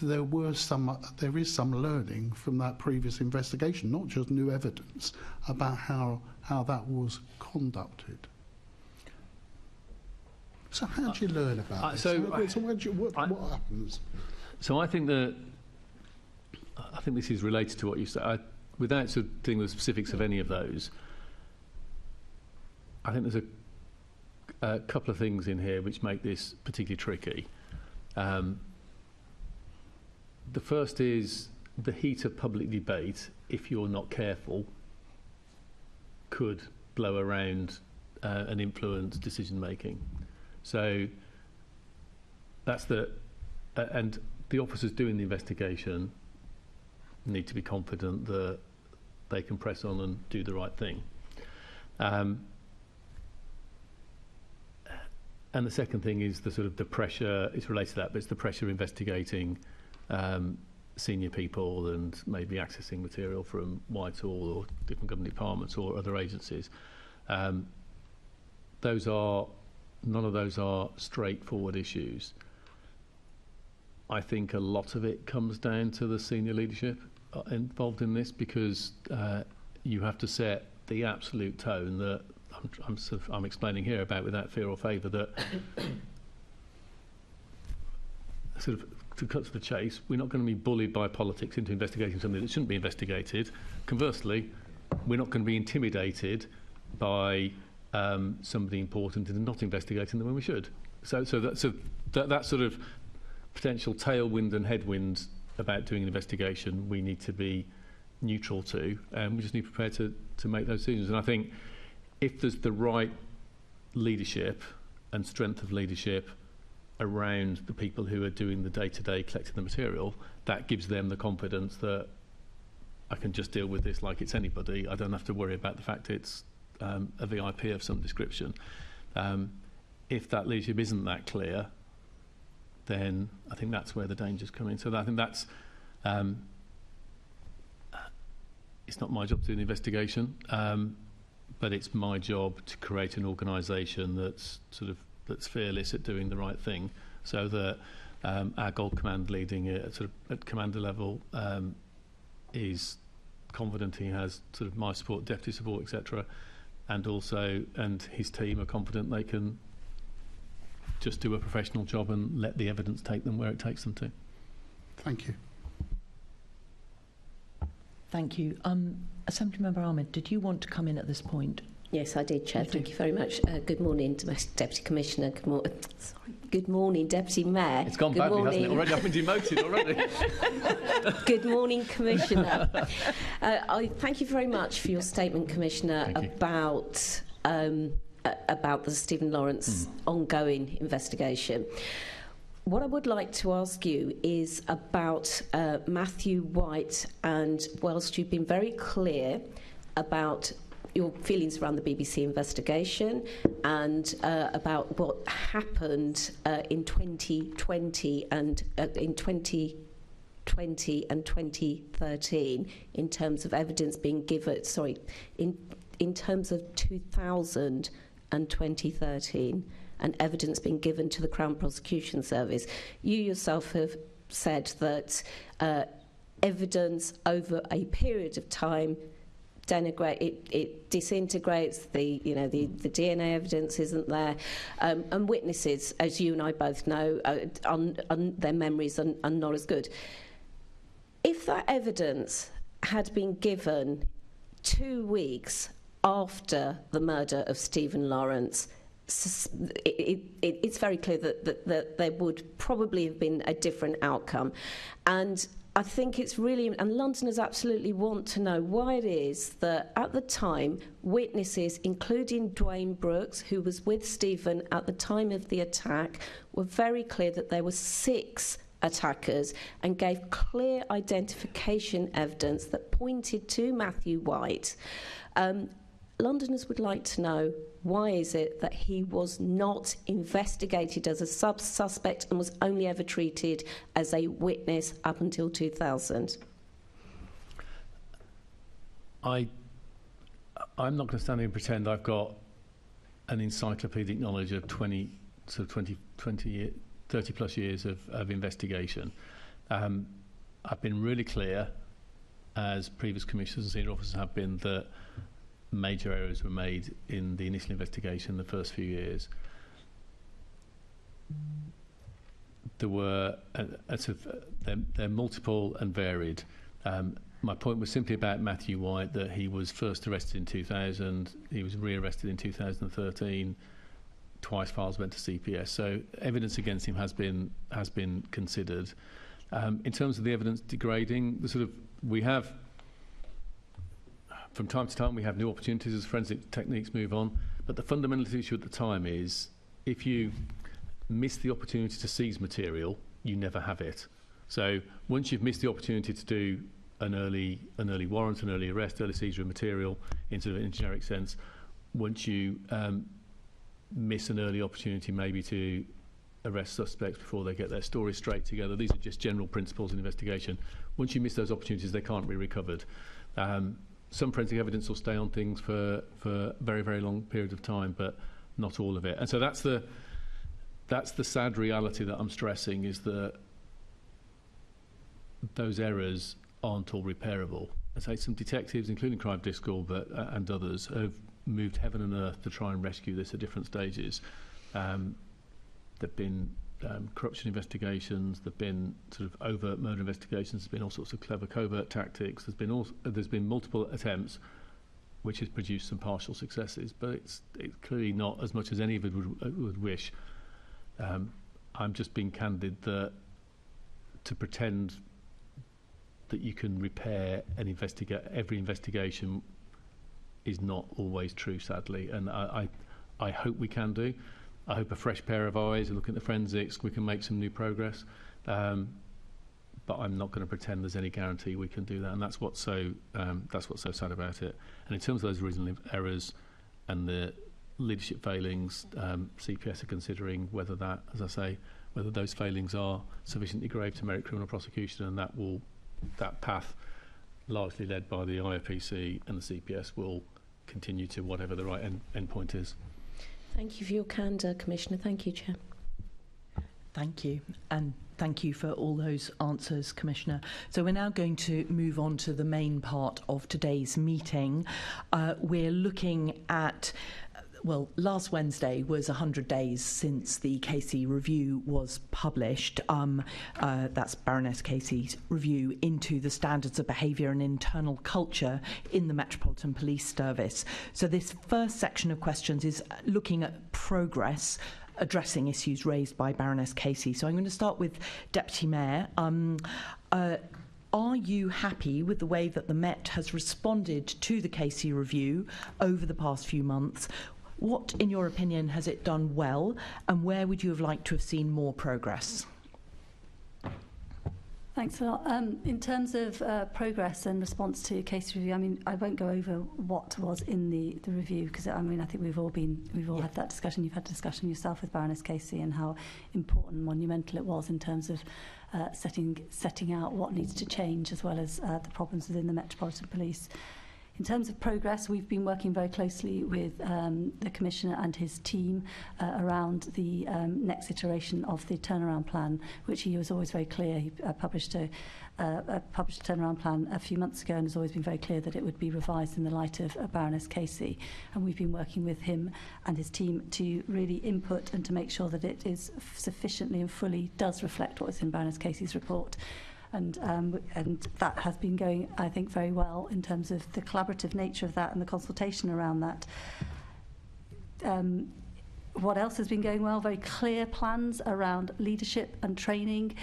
Speaker 7: there is some learning from that previous investigation, not just new evidence about how that was conducted. So how do you learn about this? What happens?
Speaker 4: So I think this is related to what you said. Without sort of dealing with the specifics of any of those, I think there's a couple of things in here which make this particularly tricky. The first is the heat of public debate, if you're not careful, could blow around and influence decision making. So that's and the officers doing the investigation need to be confident that they can press on and do the right thing. And the second thing is the pressure. It's related to that, but it's the pressure investigating senior people and maybe accessing material from Whitehall or different government departments or other agencies. None of those are straightforward issues. I think a lot of it comes down to the senior leadership involved in this, because you have to set the absolute tone that I'm explaining here about without fear or favour, that sort of, to cut to the chase, we're not going to be bullied by politics into investigating something that shouldn't be investigated. Conversely, we're not going to be intimidated by somebody important into not investigating them when we should. So that sort of potential tailwind and headwind about doing an investigation, we need to be neutral to, and we just need to be prepared to make those decisions. And I think if there's the right leadership and strength of leadership around the people who are doing the day-to-day collecting the material, that gives them the confidence that I can just deal with this like it's anybody. I don't have to worry about the fact it's a VIP of some description. If that leadership isn't that clear, then I think that's where the dangers come in. So I think that's it's not my job to do an investigation, but it's my job to create an organisation that's fearless at doing the right thing, so that our Gold Command leading it at commander level is confident he has sort of my support, deputy support, etc., and his team are confident they can just do a professional job and let the evidence take them where it takes them to.
Speaker 7: Thank you.
Speaker 2: Thank you. Assemblymember Ahmed, did you want to come in at this point?
Speaker 8: Yes, I did, Chair. Thank you very much. Good morning, Deputy Commissioner. Good morning, Deputy Mayor.
Speaker 4: It's gone badly, hasn't it? Already, I've been demoted already.
Speaker 8: Good morning, Commissioner. I thank you very much for your statement, Commissioner, about the Stephen Lawrence ongoing investigation. What I would like to ask you is about Matthew White, and whilst you've been very clear about your feelings around the BBC investigation and about what happened in 2020 and in 2020 and 2013 in terms of evidence being given, in terms of 2000 and 2013 and evidence being given to the Crown Prosecution Service. You yourself have said that evidence over a period of time it disintegrates, the DNA evidence isn't there, and witnesses, as you and I both know, their memories are not as good. If that evidence had been given 2 weeks after the murder of Stephen Lawrence, it's very clear that there would probably have been a different outcome. And I think it's really, and Londoners absolutely want to know why it is that at the time, witnesses, including Dwayne Brooks, who was with Stephen at the time of the attack, were very clear that there were 6 attackers and gave clear identification evidence that pointed to Matthew White. Londoners would like to know, why is it that he was not investigated as a suspect and was only ever treated as a witness up until 2000?
Speaker 4: I'm not going to stand here and pretend I've got an encyclopedic knowledge of 30 plus years of investigation. I've been really clear, as previous commissioners and senior officers have been, that major errors were made in the initial investigation the first few years. There were they're multiple and varied. My point was simply about Matthew White, that he was first arrested in 2000, he was re-arrested in 2013, twice files went to CPS, so evidence against him has been considered. In terms of the evidence degrading, we have, from time to time, we have new opportunities as forensic techniques move on, but the fundamental issue at the time is, if you miss the opportunity to seize material, you never have it. So once you've missed the opportunity to do an early warrant, an early arrest, early seizure of material in a generic sense, once you miss an early opportunity maybe to arrest suspects before they get their story straight together, these are just general principles in investigation. Once you miss those opportunities, they can't be recovered. Some forensic evidence will stay on things for very, very long periods of time, but not all of it. And so that's the sad reality that I'm stressing, is that those errors aren't all repairable. say some detectives, including Crime Discal, and others, have moved heaven and earth to try and rescue this at different stages. There've been corruption investigations. There've been sort of overt murder investigations. There's been all sorts of clever covert tactics. There's been multiple attempts, which has produced some partial successes, but it's clearly not as much as any of it would wish. I'm just being candid that to pretend that you can repair and investigate every investigation is not always true, sadly, and I hope we can do. I hope a fresh pair of eyes, looking at the forensics, we can make some new progress. But I'm not going to pretend there's any guarantee we can do that, and that's what's so sad about it. And in terms of those original errors and the leadership failings, CPS are considering whether that, as I say, whether those failings are sufficiently grave to merit criminal prosecution, and that path, largely led by the IFPC and the CPS, will continue to whatever the right end point is.
Speaker 8: Thank you for your candour, Commissioner. Thank you, Chair.
Speaker 2: Thank you, and thank you for all those answers, Commissioner. So we're now going to move on to the main part of today's meeting. We're looking at, well, last Wednesday was 100 days since the Casey review was published. That's Baroness Casey's review into the standards of behaviour and internal culture in the Metropolitan Police Service. So this first section of questions is looking at progress addressing issues raised by Baroness Casey. So I'm going to start with Deputy Mayor. Are you happy with the way that the Met has responded to the Casey review over the past few months? What, in your opinion, has it done well, and where would you have liked to have seen more progress?
Speaker 9: Thanks a lot. In terms of progress and response to case review, I mean, I won't go over what was in the review, because I mean, I think we've all had that discussion. You've had a discussion yourself with Baroness Casey and how important and monumental it was in terms of setting out what needs to change, as well as the problems within the Metropolitan Police. In terms of progress, we've been working very closely with the Commissioner and his team around the next iteration of the turnaround plan, which he was always very clear. He published a turnaround plan a few months ago and has always been very clear that it would be revised in the light of Baroness Casey. And we've been working with him and his team to really input and to make sure that it is sufficiently and fully does reflect what was in Baroness Casey's report. And that has been going, I think, very well in terms of the collaborative nature of that and the consultation around that. What else has been going well? Very clear plans around leadership and training.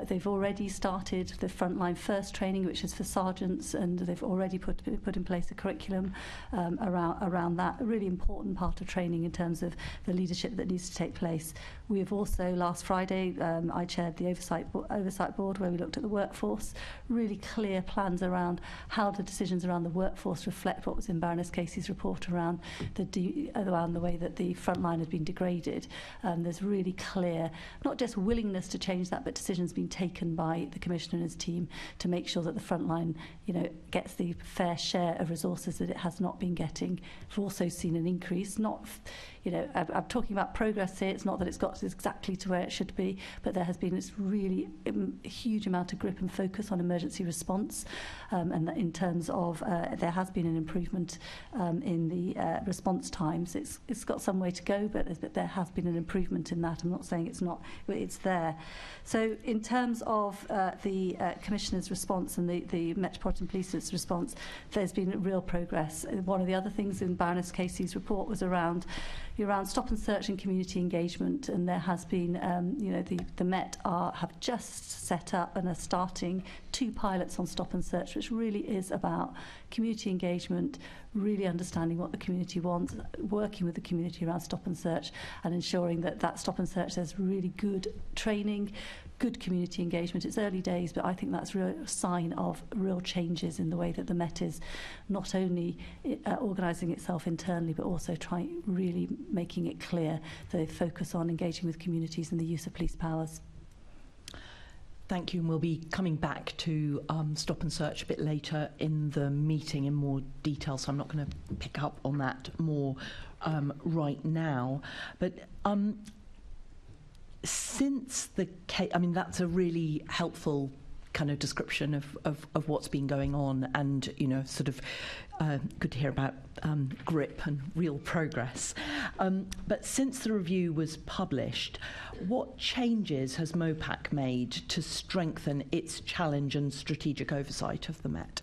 Speaker 9: They've already started the frontline first training, which is for sergeants, and they've already put in place a curriculum around that. A really important part of training in terms of the leadership that needs to take place. We have also, last Friday, I chaired the oversight board where we looked at the workforce. Really clear plans around how the decisions around the workforce reflect what was in Baroness Casey's report around the way that the frontline had been degraded. There's really clear, not just willingness to change that, but decisions being taken by the Commissioner and his team to make sure that the frontline, gets the fair share of resources that it has not been getting. We've also seen an increase, I'm talking about progress here. It's not that it's got exactly to where it should be, but there has been this really huge amount of grip and focus on emergency response, and that in terms of there has been an improvement in the response times. It's got some way to go, but there has been an improvement in that. I'm not saying it's not, but it's there. So in terms of the Commissioner's response and the Metropolitan Police's response, there's been real progress. One of the other things in Baroness Casey's report was around stop and search and community engagement, and there has been, the Met have just set up and are starting 2 pilots on stop and search, which really is about community engagement, really understanding what the community wants, working with the community around stop and search, and ensuring that stop and search there's really good training, good community engagement. It's early days, but I think that's a real sign of real changes in the way that the Met is not only organising itself internally, but also really making it clear that they focus on engaging with communities and the use of police powers.
Speaker 2: Thank you, and we'll be coming back to stop and search a bit later in the meeting in more detail, so I'm not going to pick up on that more right now. But since the case, that's a really helpful kind of description of what's been going on, and sort of good to hear about grip and real progress. But since the review was published, what changes has MOPAC made to strengthen its challenge and strategic oversight of the Met?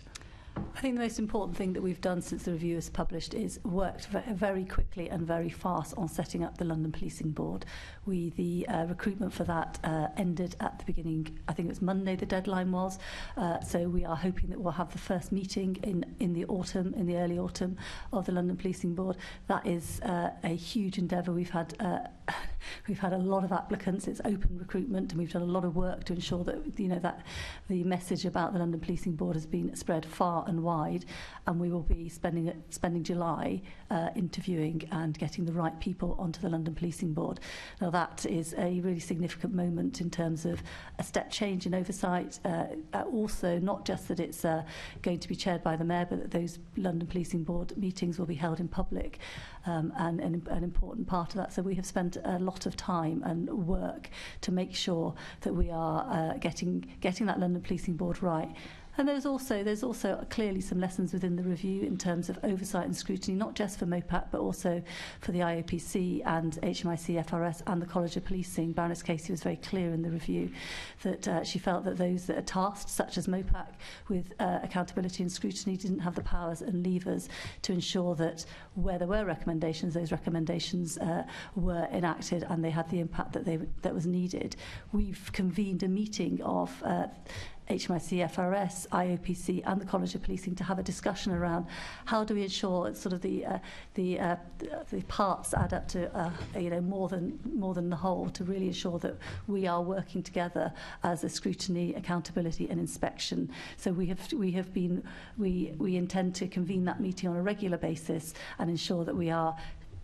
Speaker 9: I think the most important thing that we've done since the review is published is worked very quickly and very fast on setting up the London Policing Board. The recruitment for that ended at the beginning, I think it was Monday the deadline was, so we are hoping that we'll have the first meeting in the autumn, in the early autumn of the London Policing Board. That is a huge endeavour. We've had a lot of applicants. It's open recruitment, and we've done a lot of work to ensure that that the message about the London Policing Board has been spread far and wide, and we will be spending July interviewing and getting the right people onto the London Policing Board. Now that is a really significant moment in terms of a step change in oversight. Also, not just that it's going to be chaired by the Mayor, but that those London Policing Board meetings will be held in public, and an important part of that. So we have spent a lot of time and work to make sure that we are getting that London Policing Board right. And there's also clearly some lessons within the review in terms of oversight and scrutiny, not just for MOPAC, but also for the IOPC and HMIC FRS and the College of Policing. Baroness Casey was very clear in the review that she felt that those that are tasked, such as MOPAC, with accountability and scrutiny didn't have the powers and levers to ensure that where there were recommendations, those recommendations were enacted and they had the impact that was needed. We've convened a meeting of HMIC, FRS, IOPC and the College of Policing to have a discussion around how do we ensure sort of the parts add up to more than the whole, to really ensure that we are working together as a scrutiny, accountability and inspection. So we intend to convene that meeting on a regular basis and ensure that we are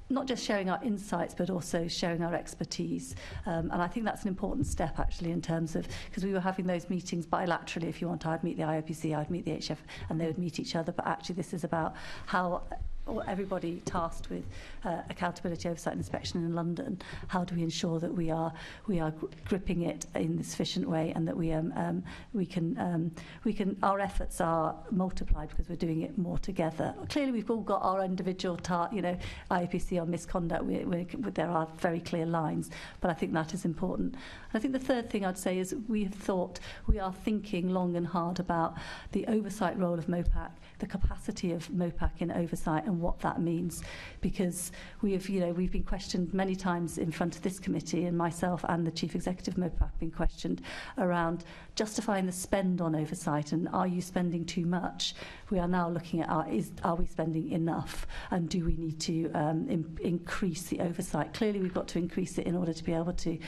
Speaker 9: not just sharing our insights, but also sharing our expertise. And I think that's an important step, actually, in terms of, because we were having those meetings bilaterally. If you want, I'd meet the IOPC, I'd meet the HF, and they would meet each other. But actually, this is about how everybody tasked with accountability, oversight and inspection in London, how do we ensure that we are gripping it in a sufficient way, and that we can our efforts are multiplied because we're doing it more together. Clearly, we've all got our individual IOPC on misconduct. There are very clear lines, but I think that is important. And I think the third thing I'd say is we are thinking long and hard about the oversight role of MOPAC, the capacity of MOPAC in oversight, and what that means, because we've been questioned many times in front of this committee, and myself and the Chief Executive of MOPAC have been questioned around justifying the spend on oversight, and are you spending too much? We are now looking at are we spending enough, and do we need to increase the oversight? Clearly we've got to increase it in order to be able to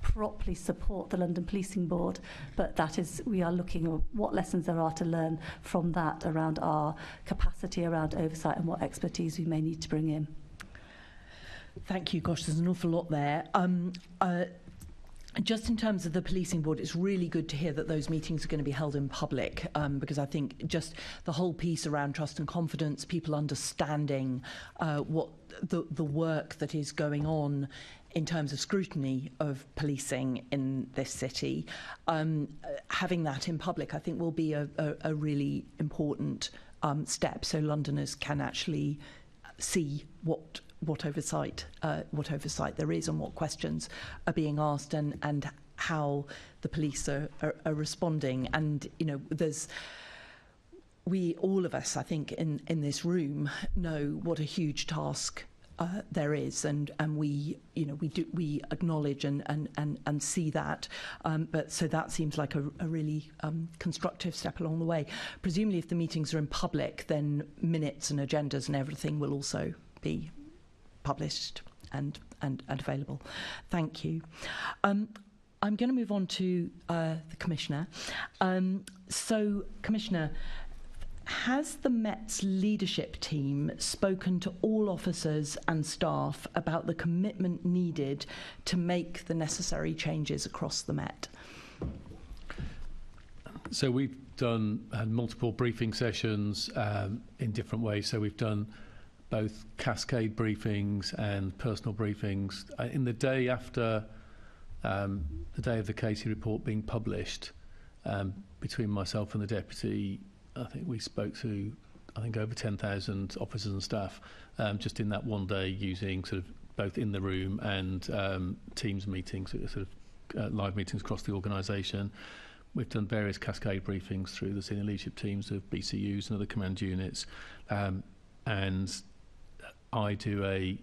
Speaker 9: properly support the London Policing Board, but we are looking at what lessons there are to learn from that around our capacity around oversight and what expertise we may need to bring in.
Speaker 2: Thank you. Gosh, there's an awful lot there. Just in terms of the policing board, it's really good to hear that those meetings are going to be held in public, because I think just the whole piece around trust and confidence, people understanding what the work that is going on in terms of scrutiny of policing in this city, having that in public, I think, will be a really important step, so Londoners can actually see what oversight there is, and what questions are being asked, and how the police are responding. And all of us, I think, in this room know what a huge task there is, and we acknowledge and see that, but so that seems like a really constructive step along the way. Presumably, if the meetings are in public, then minutes and agendas and everything will also be published and available. Thank you. I'm going to move on to the Commissioner. So, Commissioner, has the Met's leadership team spoken to all officers and staff about the commitment needed to make the necessary changes across the Met?
Speaker 4: So we've had multiple briefing sessions in different ways. So we've done both cascade briefings and personal briefings. In the day after the day of the Casey report being published, Between myself and the deputy, I think we spoke to over 10,000 officers and staff just in that one day, using sort of both in the room and Teams meetings, sort of live meetings across the organisation. We've done various cascade briefings through the senior leadership teams of BCUs and other command units, and I do a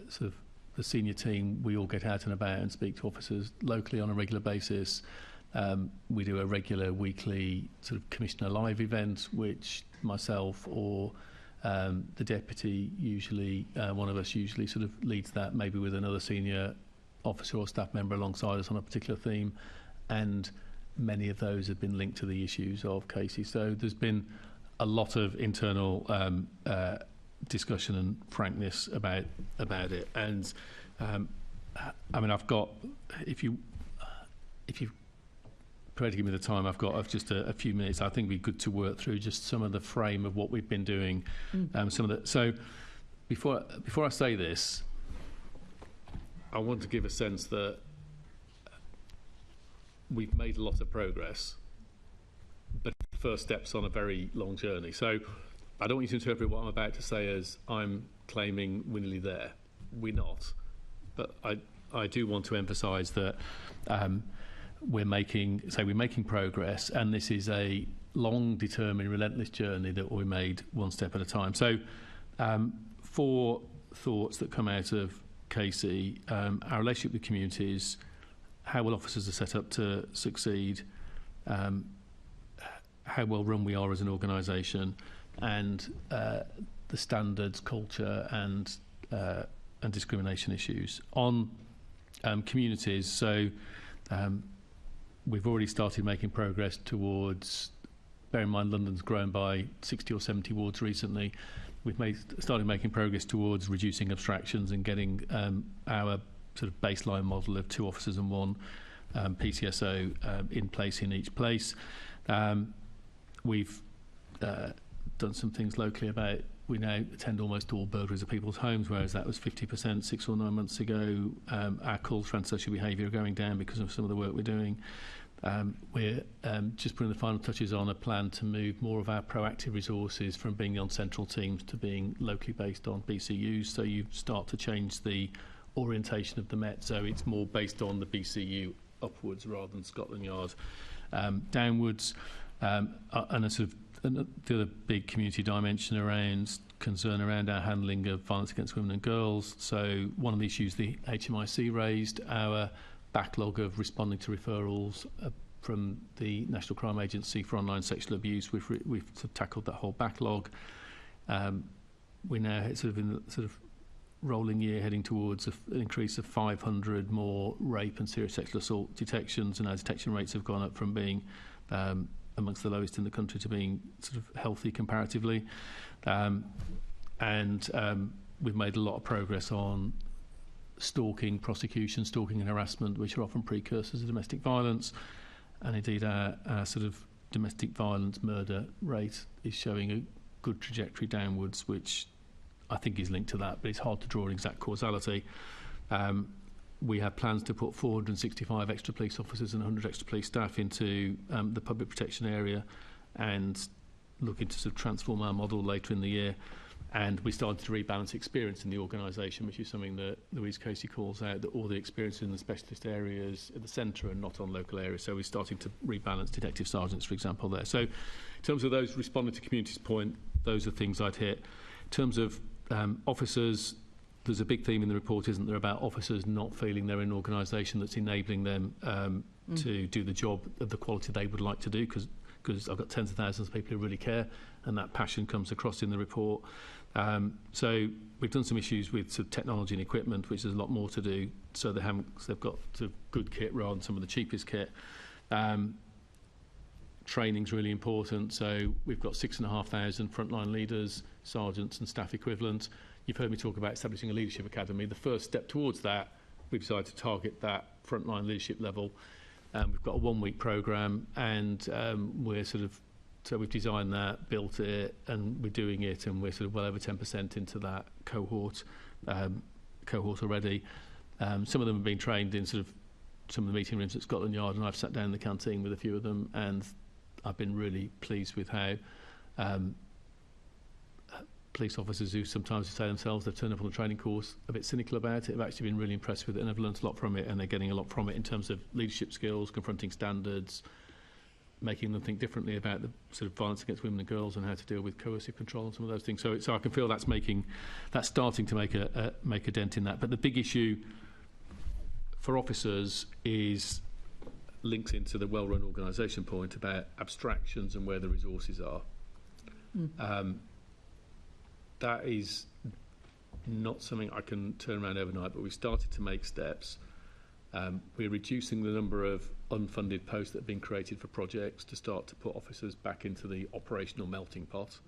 Speaker 4: sort of the senior team. We all get out and about and speak to officers locally on a regular basis. We do a regular weekly sort of Commissioner Live event, which myself or the deputy, usually one of us usually sort of leads that, maybe with another senior officer or staff member alongside us on a particular theme, and many of those have been linked to the issues of Casey. So there's been a lot of internal discussion and frankness about it. And I mean, I've got, if you prepared to give me the time, I've got just a few minutes. I think it'd be good to work through just some of the frame of what we've been doing. So before I say this, I want to give a sense that we've made a lot of progress, but the first step's on a very long journey. So I don't want you to interpret what I'm about to say as I'm claiming we're nearly there. We're not. But I do want to emphasise that we're making progress, and this is a long, determined, relentless journey that we made one step at a time. So 4 thoughts that come out of Casey: our relationship with communities, how well officers are set up to succeed, how well run we are as an organisation, and the standards, culture and discrimination issues. On communities, so we've already started making progress towards, bear in mind London's grown by 60 or 70 wards recently, we've started making progress towards reducing abstractions and getting our sort of baseline model of 2 officers and 1 PCSO in place in each place. We've done some things locally about, we now attend almost all burglaries of people's homes, whereas that was 50% 6 or 9 months ago. Our calls for antisocial behaviour are going down because of some of the work we're doing. We're just putting the final touches on a plan to move more of our proactive resources from being on central teams to being locally based on BCUs. So you start to change the orientation of the Met, so it's more based on the BCU upwards rather than Scotland Yard downwards. And a sort of the other big community dimension around concern around our handling of violence against women and girls. So one of the issues the HMIC raised, our backlog of responding to referrals from the National Crime Agency for online sexual abuse. We've sort of tackled that whole backlog. We're now sort of in the sort of rolling year heading towards an increase of 500 more rape and serious sexual assault detections, and our detection rates have gone up from being amongst the lowest in the country to being sort of healthy comparatively. And we've made a lot of progress on stalking, prosecution, stalking and harassment, which are often precursors of domestic violence. And indeed our sort of domestic violence murder rate is showing a good trajectory downwards, which I think is linked to that, but it's hard to draw an exact causality. We have plans to put 465 extra police officers and 100 extra police staff into the public protection area and looking to sort of transform our model later in the year. And we started to rebalance experience in the organisation, which is something that Louise Casey calls out, that all the experience in the specialist areas at the centre and not on local areas. So we're starting to rebalance detective sergeants, for example, there. So in terms of those responding to community's point, those are things I'd hit. In terms of officers, there's a big theme in the report, isn't there, about officers not feeling they're in an organisation that's enabling them to do the job of the quality they would like to do, because I've got tens of thousands of people who really care, and that passion comes across in the report. So we've done some issues with sort of technology and equipment, which there's a lot more to do, so they've got sort of good kit rather than some of the cheapest kit. Training's really important, so we've got 6,500 frontline leaders, sergeants and staff equivalent. You've heard me talk about establishing a leadership academy. The first step towards that, we've decided to target that frontline leadership level. We've got a 1-week programme, and so we've designed that, built it, and we're doing it, and we're sort of well over 10% into that cohort already. Some of them have been trained in sort of some of the meeting rooms at Scotland Yard, and I've sat down in the canteen with a few of them, and I've been really pleased with how police officers who sometimes say themselves they've turned up on the training course a bit cynical about it have actually been really impressed with it, and have learnt a lot from it, and they're getting a lot from it in terms of leadership skills, confronting standards, making them think differently about the sort of violence against women and girls and how to deal with coercive control and some of those things. So I can feel that's starting to make a dent in that. But the big issue for officers is links into the well-run organisation point about abstractions and where the resources are. That is not something I can turn around overnight, but we've started to make steps. We're reducing the number of unfunded posts that have been created for projects to start to put officers back into the operational melting pot.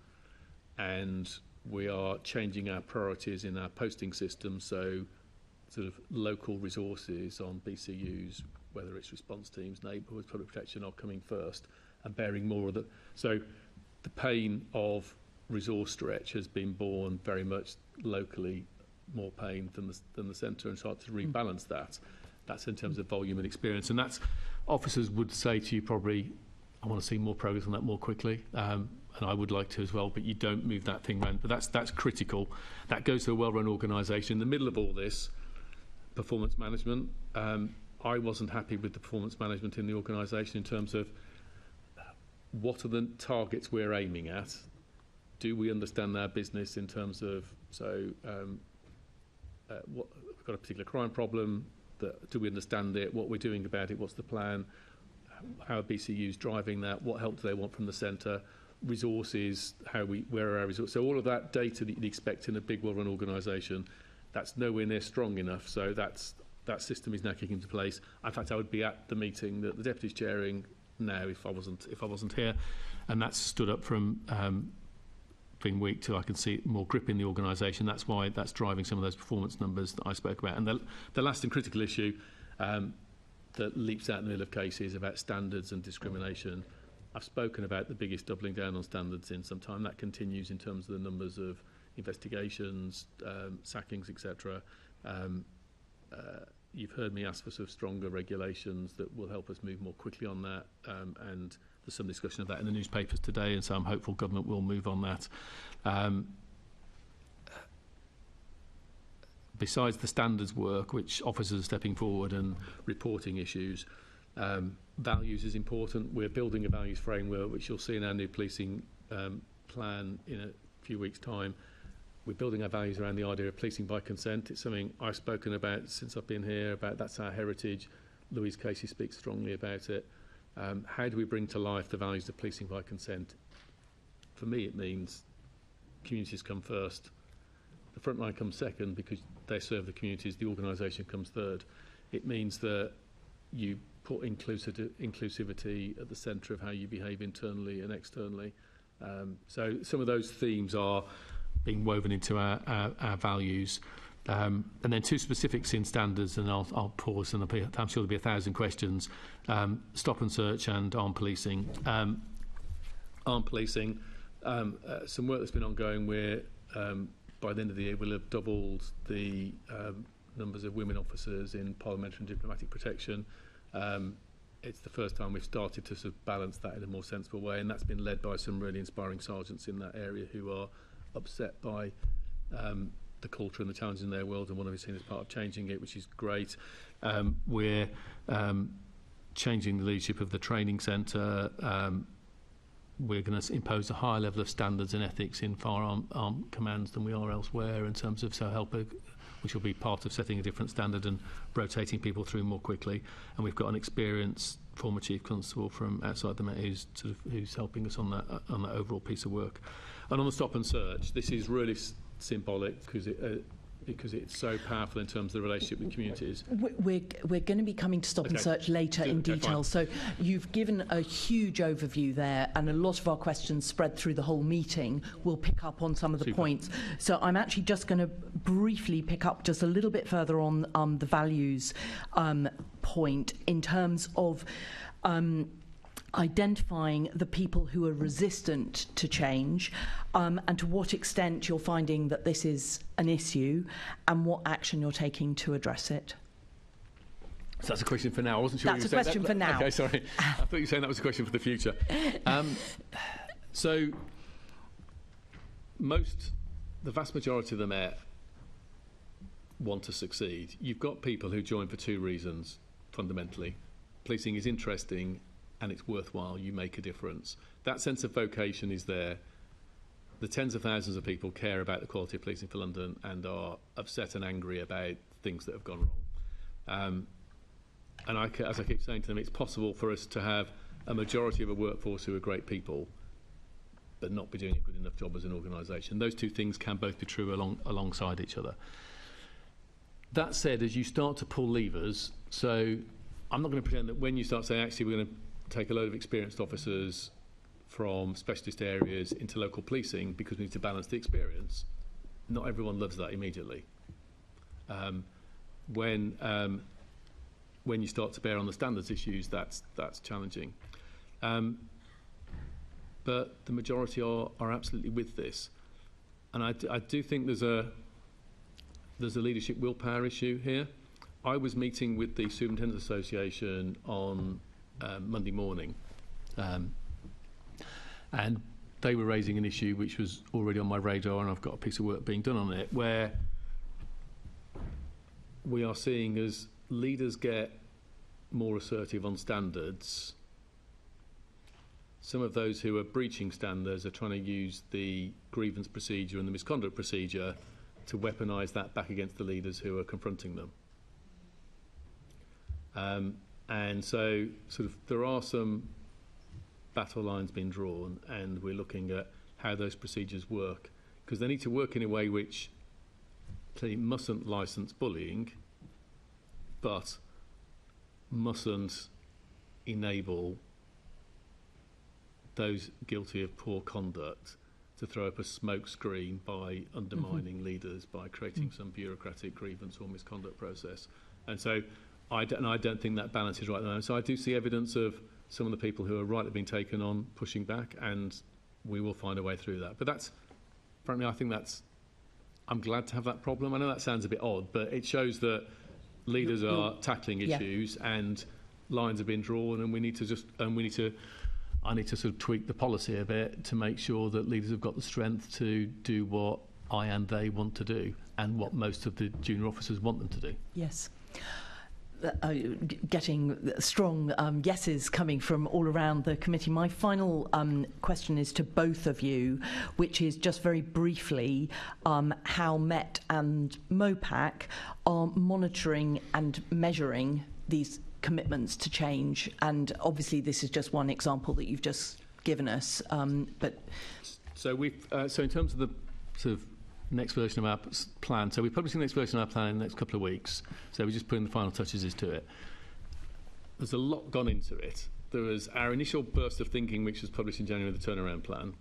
Speaker 4: And we are changing our priorities in our posting system, so sort of local resources on BCUs, whether it's response teams, neighbourhoods, public protection, are coming first and bearing more of the... So the pain of resource stretch has been borne very much locally, more pain than the centre, and start to rebalance that. That's in terms of volume and experience. And that's, officers would say to you probably, I want to see more progress on that more quickly. And I would like to as well, but you don't move that thing around. But that's critical. That goes to a well-run organisation. In the middle of all this, performance management. I wasn't happy with the performance management in the organisation in terms of what are the targets we're aiming at. Do we understand our business in terms of, we've got a particular crime problem, do we understand it, what we're doing about it, what's the plan, how are BCUs driving that, what help do they want from the centre, resources, where are our resources. So all of that data that you'd expect in a big well-run organisation, that's nowhere near strong enough, so that system is now kicking into place. In fact, I would be at the meeting that the Deputy's chairing now if I wasn't here, and that's stood up from being weak to I can see more grip in the organisation. That's why that's driving some of those performance numbers that I spoke about. And the last and critical issue that leaps out in the middle of cases about standards and discrimination. I've spoken about the biggest doubling down on standards in some time. That continues in terms of the numbers of investigations, sackings, etc. You've heard me ask for sort of stronger regulations that will help us move more quickly on that, and there's some discussion of that in the newspapers today, and so I'm hopeful government will move on that. Besides the standards work, which officers are stepping forward and reporting issues, values is important. We're building a values framework, which you'll see in our new policing plan in a few weeks' time. We're building our values around the idea of policing by consent. It's something I've spoken about since I've been here, about that's our heritage. Louise Casey speaks strongly about it. How do we bring to life the values of policing by consent? For me, it means communities come first. The front line comes second because they serve the communities. The organisation comes third. It means that you put inclusivity at the centre of how you behave internally and externally. So some of those themes are being woven into our values. And then two specifics in standards, and I'll pause, and I'm sure there'll be 1,000 questions. Stop and search and armed policing. Armed policing, some work that's been ongoing where by the end of the year we'll have doubled the numbers of women officers in parliamentary and diplomatic protection. It's the first time we've started to sort of balance that in a more sensible way, and that's been led by some really inspiring sergeants in that area who are upset by the culture and the challenges in their world, and want to be seen as part of changing it, which is great. We're changing the leadership of the training centre. We're going to impose a higher level of standards and ethics in firearm commands than we are elsewhere in terms of which will be part of setting a different standard and rotating people through more quickly. And we've got an experienced former chief constable from outside the Met who's helping us on that overall piece of work. And on the stop and search, this is really symbolic because it's so powerful in terms of the relationship with communities.
Speaker 2: We're going to be coming to stop and search later in detail. So you've given a huge overview there, and a lot of our questions spread through the whole meeting. We'll pick up on some of the points. So I'm actually just going to briefly pick up just a little bit further on the values point in terms of identifying the people who are resistant to change, and to what extent you're finding that this is an issue and what action you're taking to address it.
Speaker 4: So that's a question for now. I wasn't sure.
Speaker 2: That's a question for now.
Speaker 4: Okay, sorry. I thought you were saying that was a question for the future. So the vast majority of the Met want to succeed. You've got people who join for two reasons, fundamentally. Policing is interesting and it's worthwhile. You make a difference. That sense of vocation is there. The tens of thousands of people care about the quality of policing for London and are upset and angry about things that have gone wrong. And as I keep saying to them, it's possible for us to have a majority of a workforce who are great people, but not be doing a good enough job as an organisation. Those two things can both be true alongside each other. That said, as you start to pull levers, so I'm not going to pretend that when you start saying, actually, we're going to take a load of experienced officers from specialist areas into local policing because we need to balance the experience, not everyone loves that immediately. When you start to bear on the standards issues, that's challenging. But the majority are absolutely with this. And I do think there's a leadership willpower issue here. I was meeting with the Superintendents Association on Monday morning, and they were raising an issue which was already on my radar, and I've got a piece of work being done on it, where we are seeing as leaders get more assertive on standards, some of those who are breaching standards are trying to use the grievance procedure and the misconduct procedure to weaponise that back against the leaders who are confronting them. And so sort of there are some battle lines being drawn, and we're looking at how those procedures work, because they need to work in a way which clearly mustn't licence bullying, but mustn't enable those guilty of poor conduct to throw up a smoke screen by undermining leaders, by creating some bureaucratic grievance or misconduct process. And so I don't think that balance is right at the moment. So I do see evidence of some of the people who are rightly being taken on pushing back, and we will find a way through that. But that's, frankly, I think that's, I'm glad to have that problem. I know that sounds a bit odd, but it shows that leaders are tackling issues and lines have been drawn, and I need to sort of tweak the policy a bit to make sure that leaders have got the strength to do what I and they want to do, and what most of the junior officers want them to do.
Speaker 2: Yes. Getting strong yeses coming from all around the committee. My final question is to both of you, which is just very briefly how Met and MOPAC are monitoring and measuring these commitments to change. And obviously this is just one example that you've just given us. But
Speaker 4: so in terms of the sort of next version of our plan, so we're publishing the next version of our plan in the next couple of weeks, so we're just putting the final touches to it. There's a lot gone into it. There was our initial burst of thinking, which was published in January, the turnaround plan.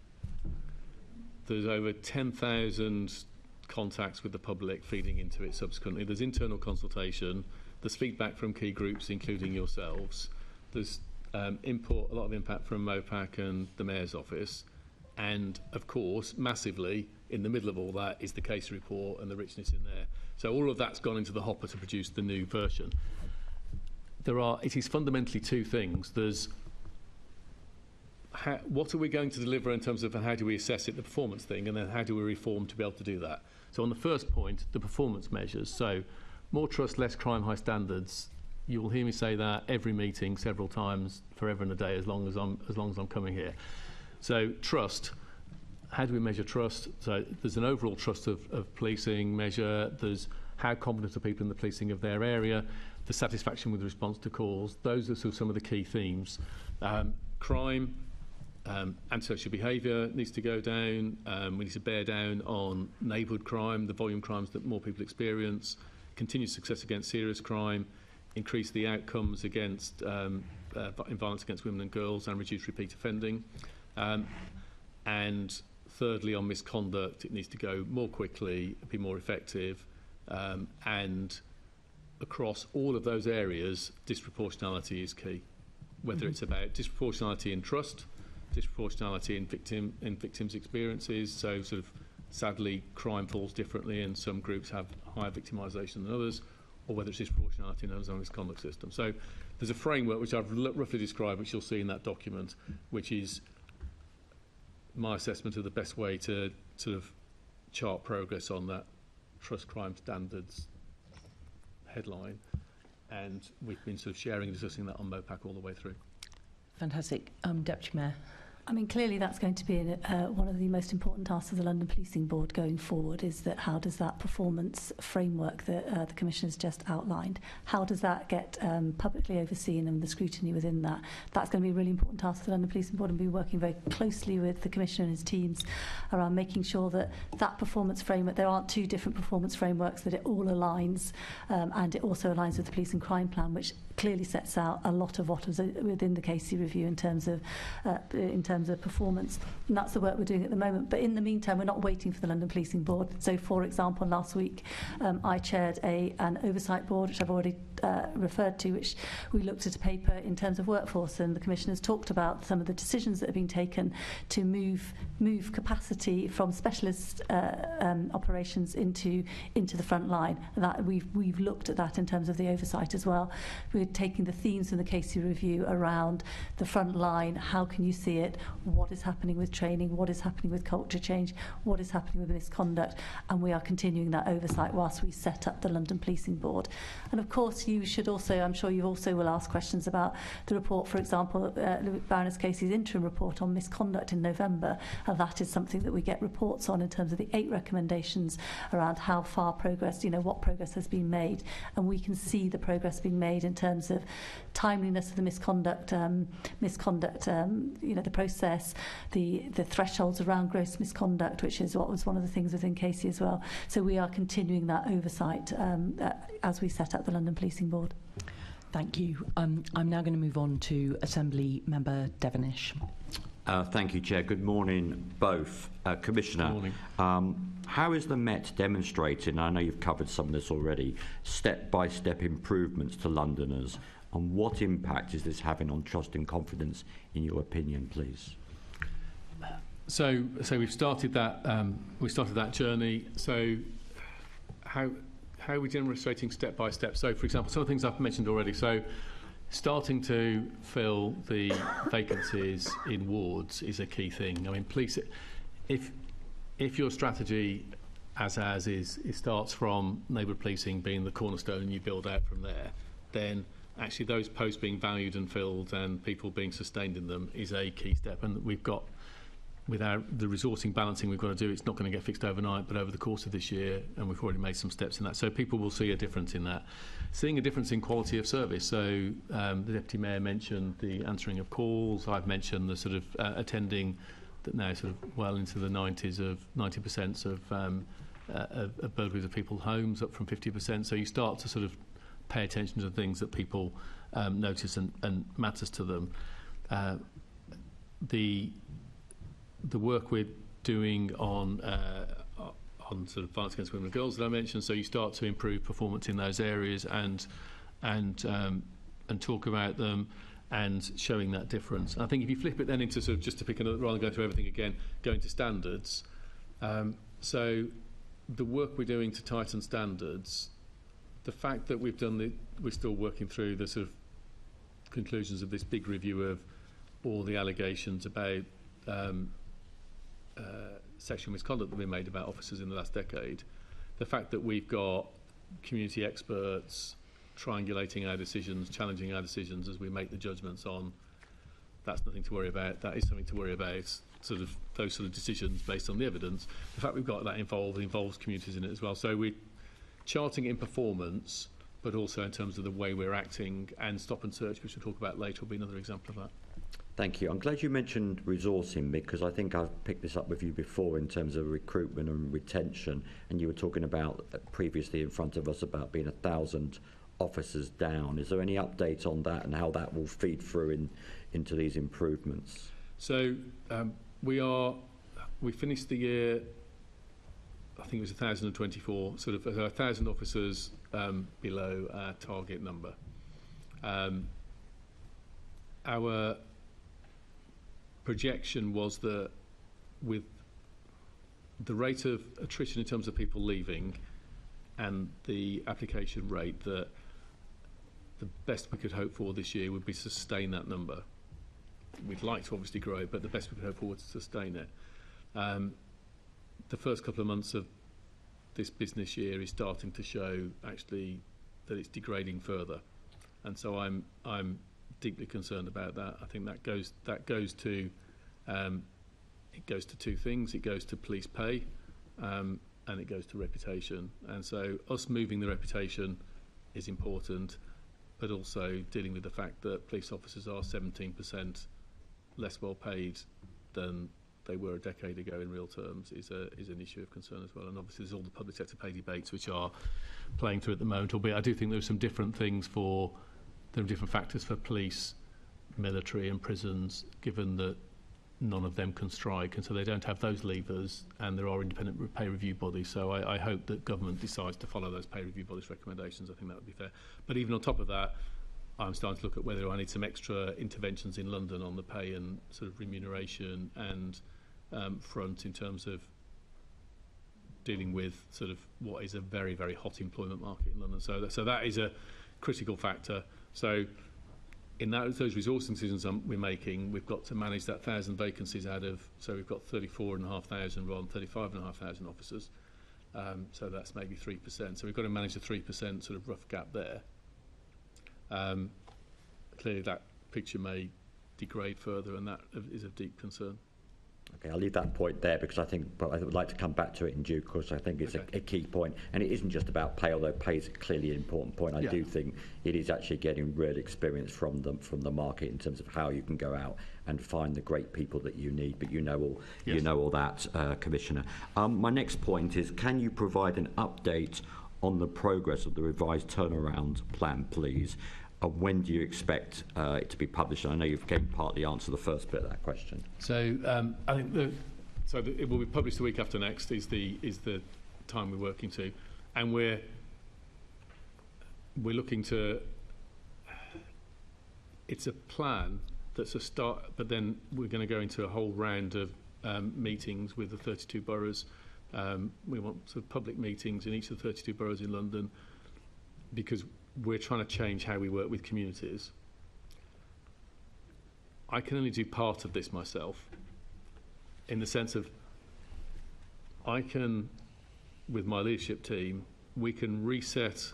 Speaker 4: There's over 10,000 contacts with the public feeding into it subsequently. There's internal consultation. There's feedback from key groups, including yourselves. There's a lot of impact from MOPAC and the Mayor's Office. And, of course, massively, in the middle of all that is the case report and the richness in there. So all of that's gone into the hopper to produce the new version. It is fundamentally two things. There's what are we going to deliver in terms of how do we assess it, the performance thing, and then how do we reform to be able to do that. So on the first point, the performance measures. So more trust, less crime, high standards. You will hear me say that every meeting several times, forever and a day, as long as I'm coming here. So trust. How do we measure trust? So there's an overall trust of policing measure. There's how confident are people in the policing of their area, the satisfaction with response to calls. Those are sort of some of the key themes. Crime, antisocial behaviour needs to go down. We need to bear down on neighbourhood crime, the volume crimes that more people experience, continued success against serious crime, increase the outcomes against in violence against women and girls, and reduce repeat offending. And thirdly, on misconduct, it needs to go more quickly, be more effective, and across all of those areas, disproportionality is key. Whether it's about disproportionality in trust, disproportionality in victims' experiences, so sort of sadly crime falls differently and some groups have higher victimisation than others, or whether it's disproportionality known as our misconduct system. So there's a framework which I've roughly described, which you'll see in that document, which is my assessment of the best way to sort of chart progress on that trust crime standards headline. And we've been sort of sharing and discussing that on MOPAC all the way through.
Speaker 2: Fantastic. Deputy Mayor.
Speaker 9: I mean, clearly that's going to be one of the most important tasks of the London Policing Board going forward, is that how does that performance framework that the Commissioner's just outlined, how does that get publicly overseen and the scrutiny within that? That's going to be a really important task for the London Policing Board, and we'll be working very closely with the Commissioner and his teams around making sure that that performance framework, there aren't two different performance frameworks, that it all aligns, and it also aligns with the Police and Crime Plan, which clearly sets out a lot of what was within the Casey review in terms of performance, and that's the work we're doing at the moment. But in the meantime, we're not waiting for the London Policing Board. So, for example, last week I chaired an oversight board, which I've already referred to, which we looked at a paper in terms of workforce, and the Commissioner's talked about some of the decisions that have been taken to move capacity from specialist operations into the front line. That we've looked at that in terms of the oversight as well. We're taking the themes from the Casey review around the front line. How can you see it? What is happening with training? What is happening with culture change? What is happening with misconduct? And we are continuing that oversight whilst we set up the London Policing Board. And of course, you should also, I'm sure you also will ask questions about the report, for example, Baroness Casey's interim report on misconduct in November. And that is something that we get reports on in terms of the 8 recommendations around how far progress, what progress has been made. And we can see the progress being made in terms of timeliness of the misconduct, the process, the thresholds around gross misconduct, which is what was one of the things within Casey as well. So we are continuing that oversight as we set up the London Policing Board.
Speaker 2: Thank you. I'm now going to move on to Assembly Member Devonish.
Speaker 10: Thank you, Chair. Good morning, both. Commissioner,
Speaker 4: good morning.
Speaker 10: How is the Met demonstrating, I know you've covered some of this already, step-by-step improvements to Londoners, and what impact is this having on trust and confidence, in your opinion, please?
Speaker 4: So we've started that journey. So how are we demonstrating step by step? So, for example, some of the things I've mentioned already. So starting to fill the vacancies in wards is a key thing. I mean, police, if your strategy as is, it starts from neighbourhood policing being the cornerstone and you build out from there, then actually those posts being valued and filled and people being sustained in them is a key step. And we've got, without the resourcing balancing we've got to do, it's not going to get fixed overnight, but over the course of this year, and we've already made some steps in that. So people will see a difference in that. Seeing a difference in quality of service. So the Deputy Mayor mentioned the answering of calls. I've mentioned the sort of attending that now sort of well into the 90% of burglaries of people's homes, up from 50%. So you start to sort of pay attention to things that people notice and matters to them. The work we're doing on sort of violence against women and girls that I mentioned, so you start to improve performance in those areas and talk about them and showing that difference. I think if you flip it then into sort of, just to pick another, rather than go through everything again, going to standards. So the work we're doing to tighten standards, the fact that we're still working through the sort of conclusions of this big review of all the allegations about sexual misconduct that have been made about officers in the last decade, the fact that we've got community experts triangulating our decisions, challenging our decisions as we make the judgments on, that's nothing to worry about. That is something to worry about, sort of those sort of decisions based on the evidence. The fact we've got that involves communities in it as well. So we're charting in performance, but also in terms of the way we're acting, and stop and search, which we'll talk about later, will be another example of that.
Speaker 10: Thank you. I'm glad you mentioned resourcing, because I think I've picked this up with you before in terms of recruitment and retention, and you were talking about previously in front of us about being 1,000 officers down. Is there any update on that and how that will feed through into these improvements?
Speaker 4: So we finished the year, I think it was 1,024, sort of 1,000 officers below our target number. Our projection was that with the rate of attrition in terms of people leaving and the application rate, that the best we could hope for this year would be sustain that number. We'd like to obviously grow, but the best we could hope for was to sustain it. The first couple of months of this business year is starting to show actually that it's degrading further, and so I'm deeply concerned about that. I think that goes to it goes to two things. It goes to police pay, and it goes to reputation. And so us moving the reputation is important, but also dealing with the fact that police officers are 17% less well paid than they were a decade ago in real terms is an issue of concern as well. And obviously there's all the public sector pay debates which are playing through at the moment, albeit I do think there are some different things there are different factors for police, military and prisons, given that none of them can strike, and so they don't have those levers, and there are independent pay review bodies. So I hope that government decides to follow those pay review bodies' recommendations. I think that would be fair. But even on top of that, I'm starting to look at whether I need some extra interventions in London on the pay and sort of remuneration and front in terms of dealing with sort of what is a very, very hot employment market in London. So that is a critical factor. So in those resourcing decisions we're making, we've got to manage that 1,000 vacancies out of, so we've got 34,500 rather than 35,500 officers. So that's maybe 3%. So we've got to manage the 3% sort of rough gap there. Clearly that picture may degrade further, and that is of deep concern.
Speaker 10: Okay, I'll leave that point there because I would like to come back to it in due course. I think it's a key point, and it isn't just about pay, although pay is clearly an important point. I do think it is actually getting real experience from the market in terms of how you can go out and find the great people that you need. But you know all that, Commissioner. My next point is: can you provide an update on the progress of the revised turnaround plan, please? When do you expect it to be published? I know you've partly answered the first bit of that question.
Speaker 4: So I think it will be published the week after next is the time we're working to, and we're looking to. It's a plan that's a start, but then we're going to go into a whole round of meetings with the 32 boroughs. We want sort of public meetings in each of the 32 boroughs in London, because we're trying to change how we work with communities. I can only do part of this myself, in the sense of I can, with my leadership team, we can reset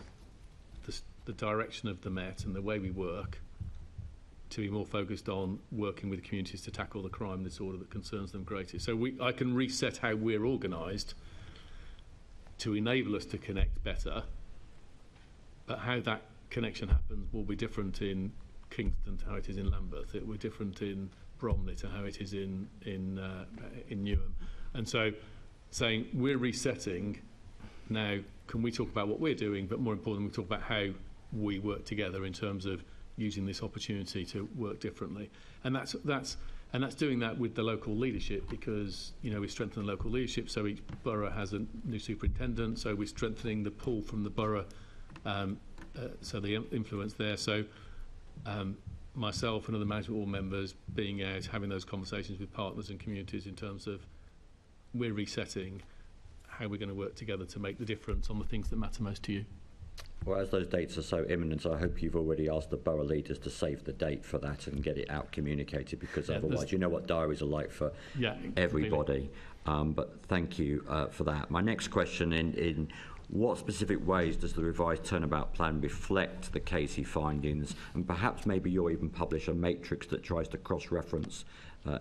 Speaker 4: the direction of the Met and the way we work to be more focused on working with communities to tackle the crime and disorder that concerns them greatest. So I can reset how we're organised to enable us to connect better. But how that connection happens will be different in Kingston to how it is in Lambeth. It will be different in Bromley to how it is in Newham. And so saying we're resetting now, can we talk about what we're doing, but more importantly, we talk about how we work together in terms of using this opportunity to work differently. And that's doing that with the local leadership, because we strengthen the local leadership, so each borough has a new superintendent, so we're strengthening the pull from the borough. So the influence there. So myself and other management board members being out, having those conversations with partners and communities in terms of we're resetting how we're going to work together to make the difference on the things that matter most to you.
Speaker 10: Well, as those dates are so imminent, I hope you've already asked the borough leaders to save the date for that and get it out communicated, because otherwise you know what diaries are like for everybody. But thank you for that. My next question in what specific ways does the revised turnabout plan reflect the Casey findings? And perhaps maybe you'll even publish a matrix that tries to cross-reference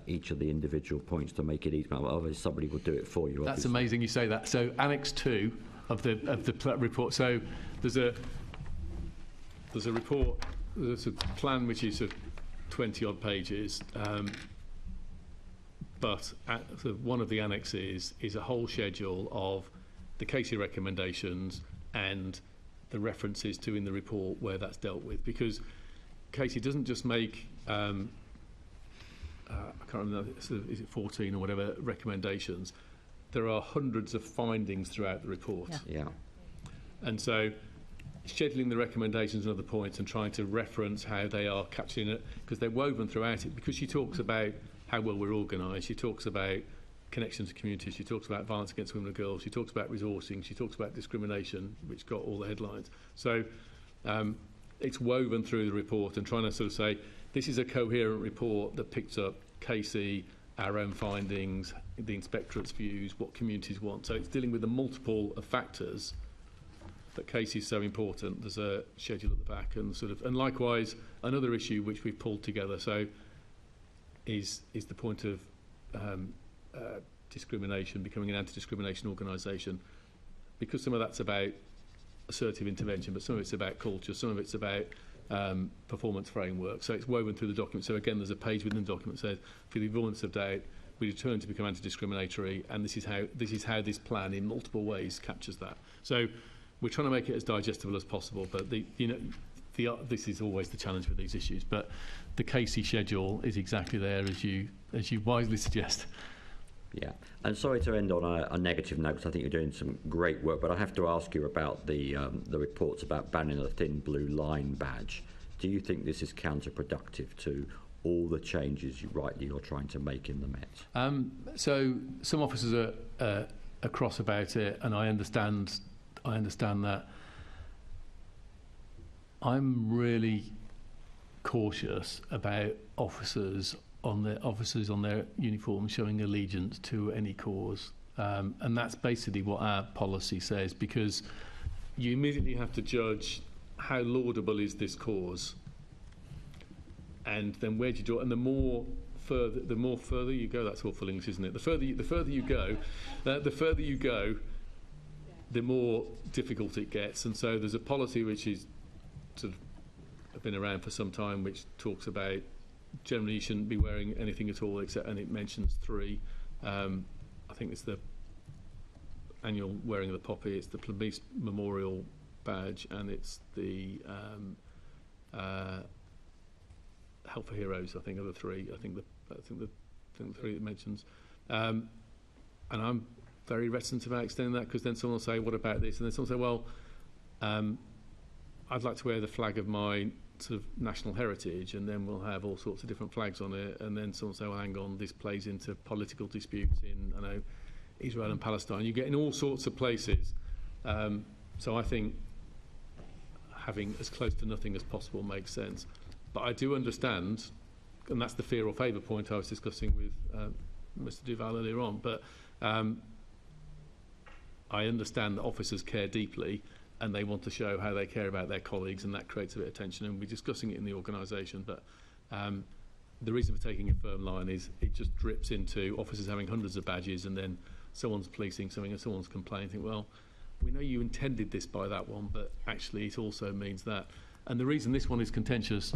Speaker 10: each of the individual points to make it easier. Obviously, somebody will do it for you.
Speaker 4: That's amazing you say that. So Annex 2 of the report. So there's a report, there's a plan which is 20-odd pages, but one of the annexes is a whole schedule of the Casey recommendations and the references to in the report where that's dealt with, because Casey doesn't just make I can't remember, is it 14 or whatever recommendations. There are hundreds of findings throughout the report.
Speaker 10: Yeah.
Speaker 4: And so scheduling the recommendations and other points and trying to reference how they are capturing it, because they're woven throughout it, because she talks about how well we're organised, she talks about connection to community. She talks about violence against women and girls. She talks about resourcing. She talks about discrimination, which got all the headlines. So it's woven through the report and trying to sort of say, this is a coherent report that picks up Casey, our own findings, the inspectorate's views, what communities want. So it's dealing with the multiple of factors that Casey is so important. There's a schedule at the back, and likewise another issue which we've pulled together. So is the point of discrimination becoming an anti-discrimination organisation, because some of that's about assertive intervention, but some of it's about culture, some of it's about performance framework. So it's woven through the document. So again, there's a page within the document that says, for the avoidance of doubt, we determine to become anti-discriminatory, and this is how this plan in multiple ways captures that. So we're trying to make it as digestible as possible, but this is always the challenge with these issues. But the Casey schedule is exactly there as you wisely suggest.
Speaker 10: Yeah, and sorry to end on a negative note, because I think you're doing some great work, but I have to ask you about the reports about banning a thin blue line badge. Do you think this is counterproductive to all the changes you're trying to make in the Met?
Speaker 4: So some officers are cross about it, and I understand that. I'm really cautious about officers on their uniform showing allegiance to any cause, and that's basically what our policy says, because you immediately have to judge how laudable is this cause, and then where do you draw? And the more further you go, that's awful English, isn't it? The further you go, the more difficult it gets. And so there's a policy which is sort of been around for some time, which talks about generally you shouldn't be wearing anything at all, except, and it mentions three. I think it's the annual wearing of the poppy, it's the police memorial badge, and it's the Help for Heroes, I think, are the three. I think the three it mentions. And I'm very reticent about extending that, because then someone will say, what about this? And then someone will say, well, I'd like to wear the flag of my sort of national heritage, and then we'll have all sorts of different flags on it, and then someone will say, well, hang on, this plays into political disputes in, I know, Israel and Palestine. You get in all sorts of places. So I think having as close to nothing as possible makes sense. But I do understand, and that's the fear or favour point I was discussing with Mr Duval earlier on, but I understand that officers care deeply, and they want to show how they care about their colleagues, and that creates a bit of tension, and we're discussing it in the organisation. But the reason for taking a firm line is it just drips into officers having hundreds of badges, and then someone's policing something and someone's complaining, well, we know you intended this by that one, but actually it also means that. And the reason this one is contentious,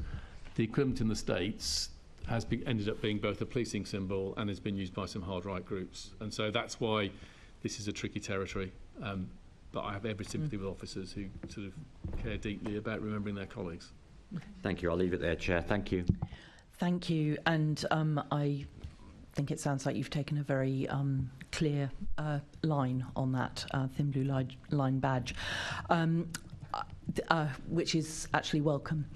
Speaker 4: the equivalent in the States has ended up being both a policing symbol and has been used by some hard right groups. And so that's why this is a tricky territory. But I have every sympathy with officers who sort of care deeply about remembering their colleagues.
Speaker 10: Thank you. I'll leave it there, Chair. Thank you.
Speaker 2: Thank you. And I think it sounds like you've taken a very clear line on that thin blue line badge, which is actually welcome.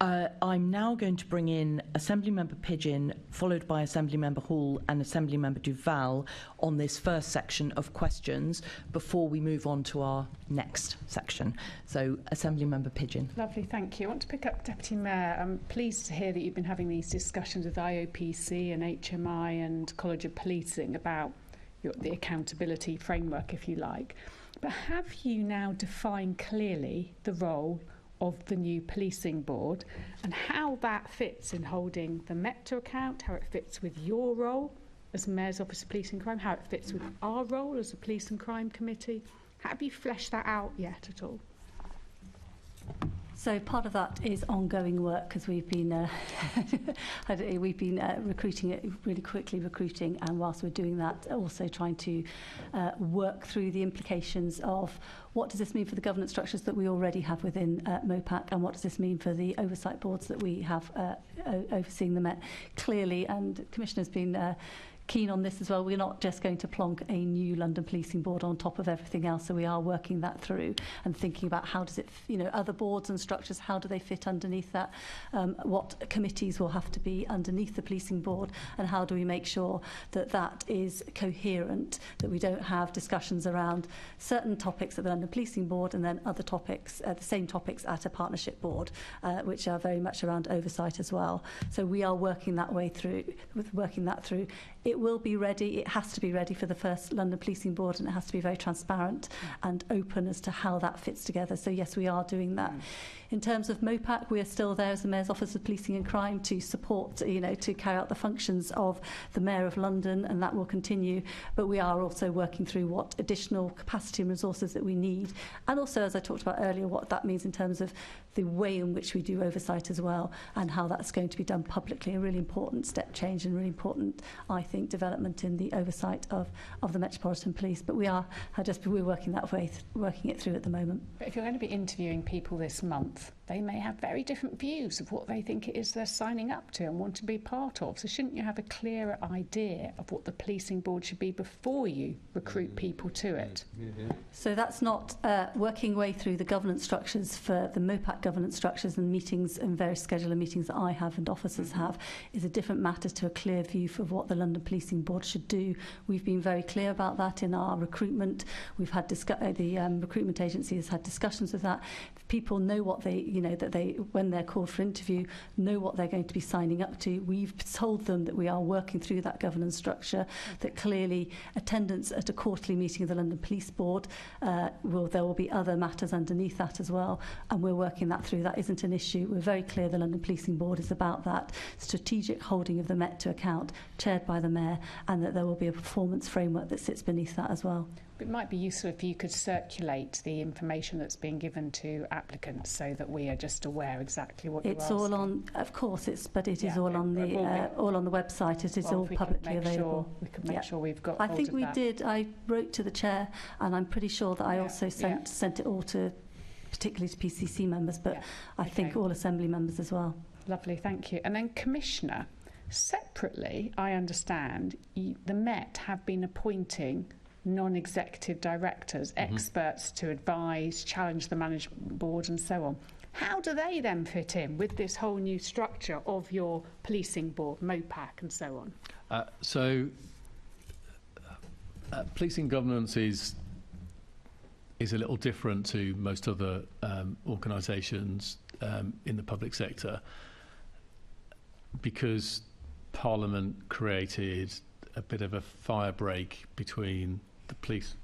Speaker 2: I'm now going to bring in Assemblymember Pidgeon, followed by Assemblymember Hall and Assemblymember Duval on this first section of questions before we move on to our next section. So, Assemblymember Pidgeon.
Speaker 6: Lovely, thank you. I want to pick up Deputy Mayor. I'm pleased to hear that you've been having these discussions with IOPC and HMI and College of Policing about the accountability framework, if you like. But have you now defined clearly the role of the new policing board and how that fits in holding the Met to account, how it fits with your role as Mayor's Office of Police and Crime, how it fits with our role as a Police and Crime Committee? Have you fleshed that out yet at all?
Speaker 9: So part of that is ongoing work, because we've been recruiting it really quickly, and whilst we're doing that, also trying to work through the implications of what does this mean for the governance structures that we already have within MOPAC, and what does this mean for the oversight boards that we have overseeing the Met. Clearly, and the Commissioner's been keen on this as well. We're not just going to plonk a new London Policing Board on top of everything else, so we are working that through and thinking about how does it, other boards and structures, how do they fit underneath that, what committees will have to be underneath the Policing Board, and how do we make sure that that is coherent, that we don't have discussions around certain topics at the London Policing Board and then other topics, the same topics at a partnership board, which are very much around oversight as well. So we are working that through. It will be ready, it has to be ready for the first London Policing Board, and it has to be very transparent and open as to how that fits together. So yes, we are doing that. In terms of MOPAC, we are still there as the Mayor's Office of Policing and Crime to support, to carry out the functions of the Mayor of London, and that will continue. But we are also working through what additional capacity and resources that we need. And also, as I talked about earlier, what that means in terms of the way in which we do oversight as well, and how that's going to be done publicly. A really important step change and really important, I think, development in the oversight of the Metropolitan Police. But we're working that way, working it through at the moment.
Speaker 6: But if you're going to be interviewing people this month, they may have very different views of what they think it is they're signing up to and want to be part of. So shouldn't you have a clearer idea of what the policing board should be before you recruit people to it?
Speaker 9: So that's not working way through the governance structures for the MOPAC governance structures and meetings and various scheduler meetings that I have and officers have is a different matter to a clear view for what the London Policing Board should do. We've been very clear about that in our recruitment. We've had the recruitment agency has had discussions with that. People know what they, that they, when they're called for interview, know what they're going to be signing up to. We've told them that we are working through that governance structure, that clearly attendance at a quarterly meeting of the London Police Board, there will be other matters underneath that as well, and we're working that through. That isn't an issue. We're very clear the London Policing Board is about that strategic holding of the Met to account, chaired by the Mayor, and that there will be a performance framework that sits beneath that as well.
Speaker 6: It might be useful if you could circulate the information that's being given to applicants so that we are just aware exactly what
Speaker 9: it's
Speaker 6: you're
Speaker 9: all
Speaker 6: asking.
Speaker 9: on, of course, it is all on the website. It is all publicly available.
Speaker 6: We can make sure we've got.
Speaker 9: I think we did. I wrote to the chair, and I'm pretty sure that I also sent it all to, particularly to PCC members, but I think all Assembly members as well.
Speaker 6: Lovely, thank you. And then Commissioner, separately, I understand the Met have been appointing non-executive directors, experts to advise, challenge the management board and so on. How do they then fit in with this whole new structure of your policing board, MOPAC and so on?
Speaker 4: Policing governance is a little different to most other organisations in the public sector, because Parliament created a bit of a fire break between the police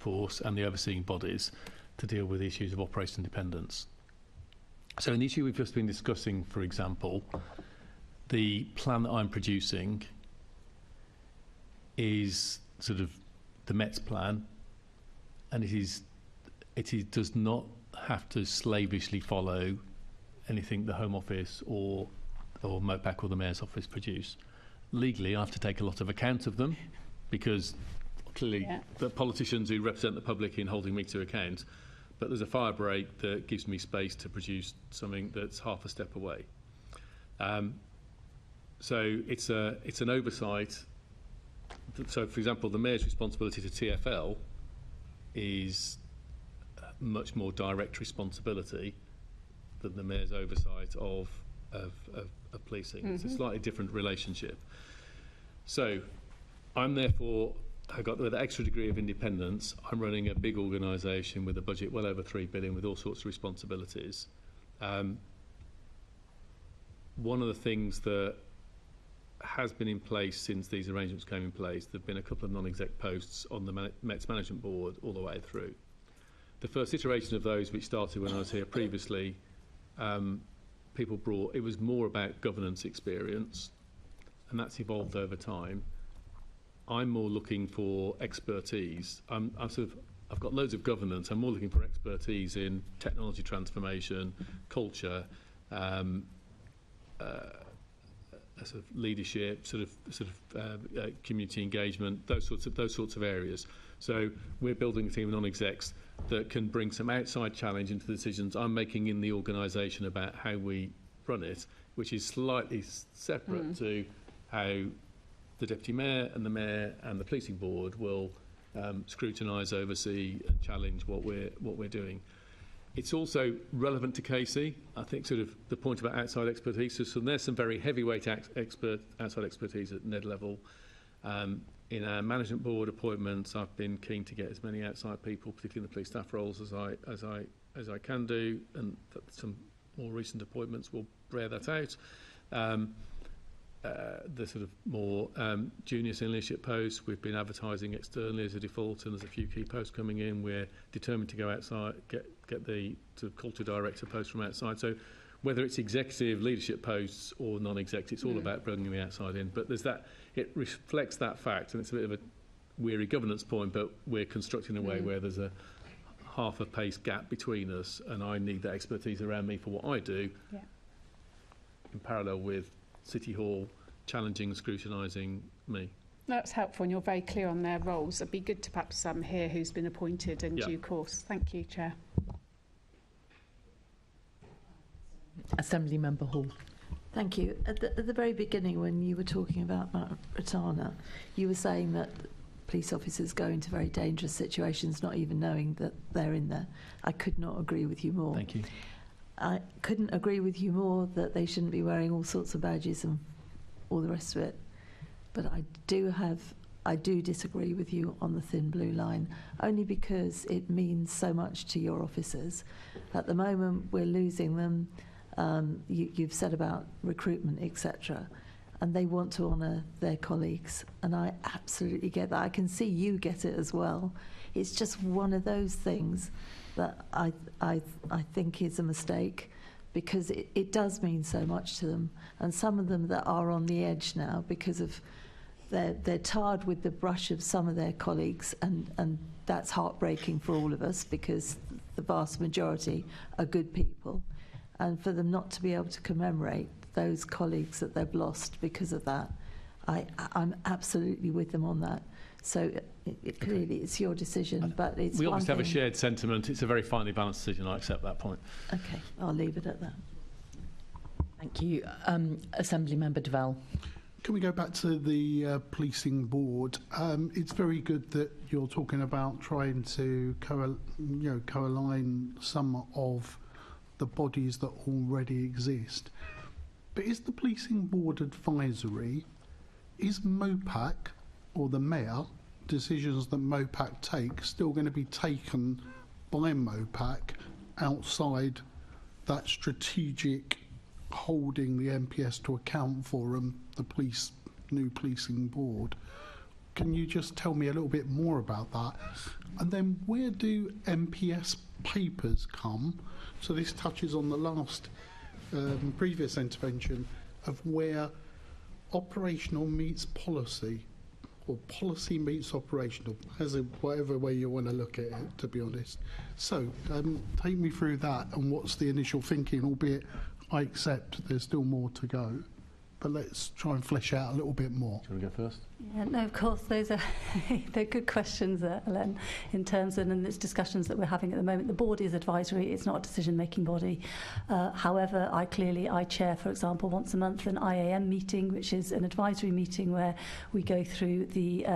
Speaker 4: force and the overseeing bodies to deal with issues of operational independence. So an issue we've just been discussing, for example, the plan that I'm producing is sort of the Met's plan, and it does not have to slavishly follow anything the Home Office or MOPAC or the Mayor's Office produce. Legally, I have to take a lot of account of them, because clearly the politicians who represent the public in holding me to account, but there's a fire break that gives me space to produce something that's half a step away. So it's an oversight. So, for example, the Mayor's responsibility to TfL is much more direct responsibility than the Mayor's oversight of policing. It's a slightly different relationship. So I'm therefore, I got with an extra degree of independence. I'm running a big organisation with a budget well over $3 billion with all sorts of responsibilities. One of the things that has been in place since these arrangements came in place, there have been a couple of non-exec posts on the Met's management board all the way through. The first iteration of those, which started when I was here previously, people brought, it was more about governance experience, and that's evolved over time. I'm more looking for expertise. I've got loads of governance. I'm more looking for expertise in technology transformation, culture, sort of leadership, sort of community engagement, those sorts of areas. So we're building a team of non-execs that can bring some outside challenge into the decisions I'm making in the organisation about how we run it, which is slightly separate to how the Deputy Mayor and the Mayor and the Policing Board will scrutinise, oversee and challenge what we're doing. It's also relevant to Casey. I think sort of the point about outside expertise. So there's some very heavyweight outside expertise at NED level. In our management board appointments, I've been keen to get as many outside people, particularly in the police staff roles, as I can do, and some more recent appointments will bear that out. The sort of more junior senior leadership posts, we've been advertising externally as a default, and there's a few key posts coming in. We're determined to go outside, get the sort of culture director post from outside. So whether it's executive leadership posts or non-executive, it's all about bringing the outside in. But there's that, it reflects that fact, and it's a bit of a weary governance point, but we're constructing a way where there's a half a pace gap between us, and I need that expertise around me for what I do, in parallel with City Hall challenging and scrutinising me.
Speaker 6: That's helpful, and you're very clear on their roles. It'd be good to perhaps hear who's been appointed in due course. Thank you, Chair.
Speaker 2: Assembly Member Hall.
Speaker 11: Thank you. At the very beginning, when you were talking about Ratana, you were saying that police officers go into very dangerous situations not even knowing that they're in there. I could not agree with you more.
Speaker 4: Thank you.
Speaker 11: I couldn't agree with you more that they shouldn't be wearing all sorts of badges and all the rest of it. But I do disagree with you on the thin blue line, only because it means so much to your officers. At the moment, we're losing them. You've said about recruitment, etc., and they want to honour their colleagues, and I absolutely get that. I can see you get it as well. It's just one of those things that I think is a mistake, because it does mean so much to them, and some of them that are on the edge now because of they're tarred with the brush of some of their colleagues, and that's heartbreaking for all of us, because the vast majority are good people, and for them not to be able to commemorate those colleagues that they've lost because of that, I'm absolutely with them on that. So clearly it's your decision, but it's
Speaker 4: we
Speaker 11: one
Speaker 4: obviously have a
Speaker 11: thing.
Speaker 4: shared sentiment. It's a very finely balanced decision. I accept that point.
Speaker 11: Okay, I'll leave it at that.
Speaker 2: Thank you. Assembly Member Deval.
Speaker 7: Can we go back to the policing board? It's very good that you're talking about trying to co-align some of the bodies that already exist. But is the policing board advisory? Is MOPAC or the mayor, decisions that MOPAC take, still going to be taken by MOPAC outside that strategic holding the MPS to account for the new policing board? Can you just tell me a little bit more about that? And then where do MPS papers come? So this touches on the last previous intervention of where operational meets policy, or policy meets operational, whatever way you want to look at it, to be honest. So take me through that, and what's the initial thinking, albeit I accept there's still more to go, but let's try and flesh out a little bit more.
Speaker 4: Do you want to go first?
Speaker 9: Yeah, no, of course, those are they're good questions, Ellen, in terms of and it's discussions that we're having at the moment. The board is advisory; it's not a decision-making body. However, I chair, for example, once a month an IAM meeting, which is an advisory meeting where we go through the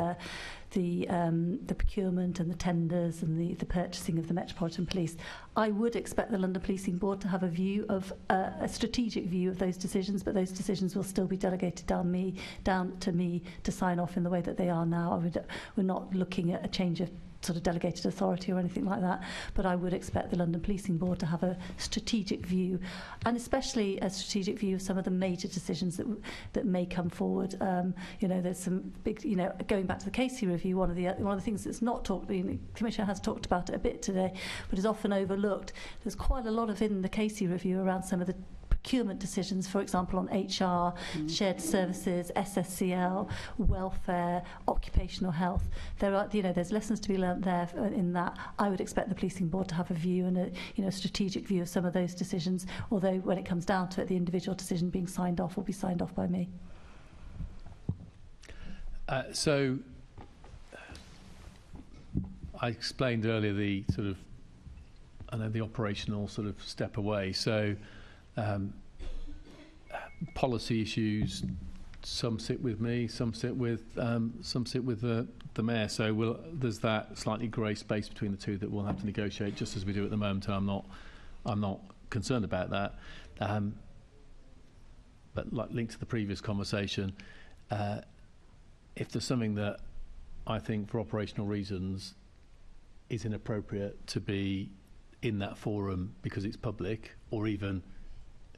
Speaker 9: procurement and the tenders and the purchasing of the Metropolitan Police. I would expect the London Policing Board to have a view of a strategic view of those decisions, but those decisions will still be delegated down to me to sign off in the way that they are now. We're not looking at a change of sort of delegated authority or anything like that, but I would expect the London Policing Board to have a strategic view, and especially a strategic view of some of the major decisions that may come forward. There's some big, going back to the Casey review, one of the things that's not talked, the Commissioner has talked about it a bit today, but is often overlooked. There's quite a lot of in the Casey review around some of the procurement decisions, for example, on HR, shared services, SSCL, welfare, occupational health. There's lessons to be learnt there in that. I would expect the policing board to have a view and a strategic view of some of those decisions, although when it comes down to it, the individual decision being signed off will be signed off by me.
Speaker 4: So I explained earlier the operational sort of step away. So policy issues, some sit with me, some sit with the mayor. So there's that slightly grey space between the two that we'll have to negotiate, just as we do at the moment. I'm not concerned about that. But like linked to the previous conversation, if there's something that I think for operational reasons is inappropriate to be in that forum because it's public, or even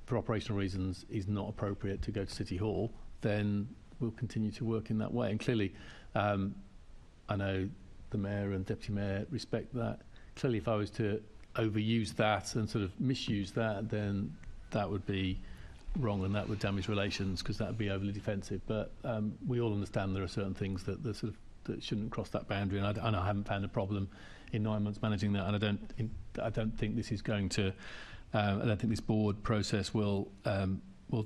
Speaker 4: for operational reasons is not appropriate to go to City Hall, then we'll continue to work in that way. And clearly, I know the Mayor and Deputy Mayor respect that. Clearly, if I was to overuse that and sort of misuse that, then that would be wrong and that would damage relations, because that would be overly defensive. But we all understand there are certain things that that shouldn't cross that boundary, and I haven't found a problem in 9 months managing that, and I don't think this is going to. I don't think this board process will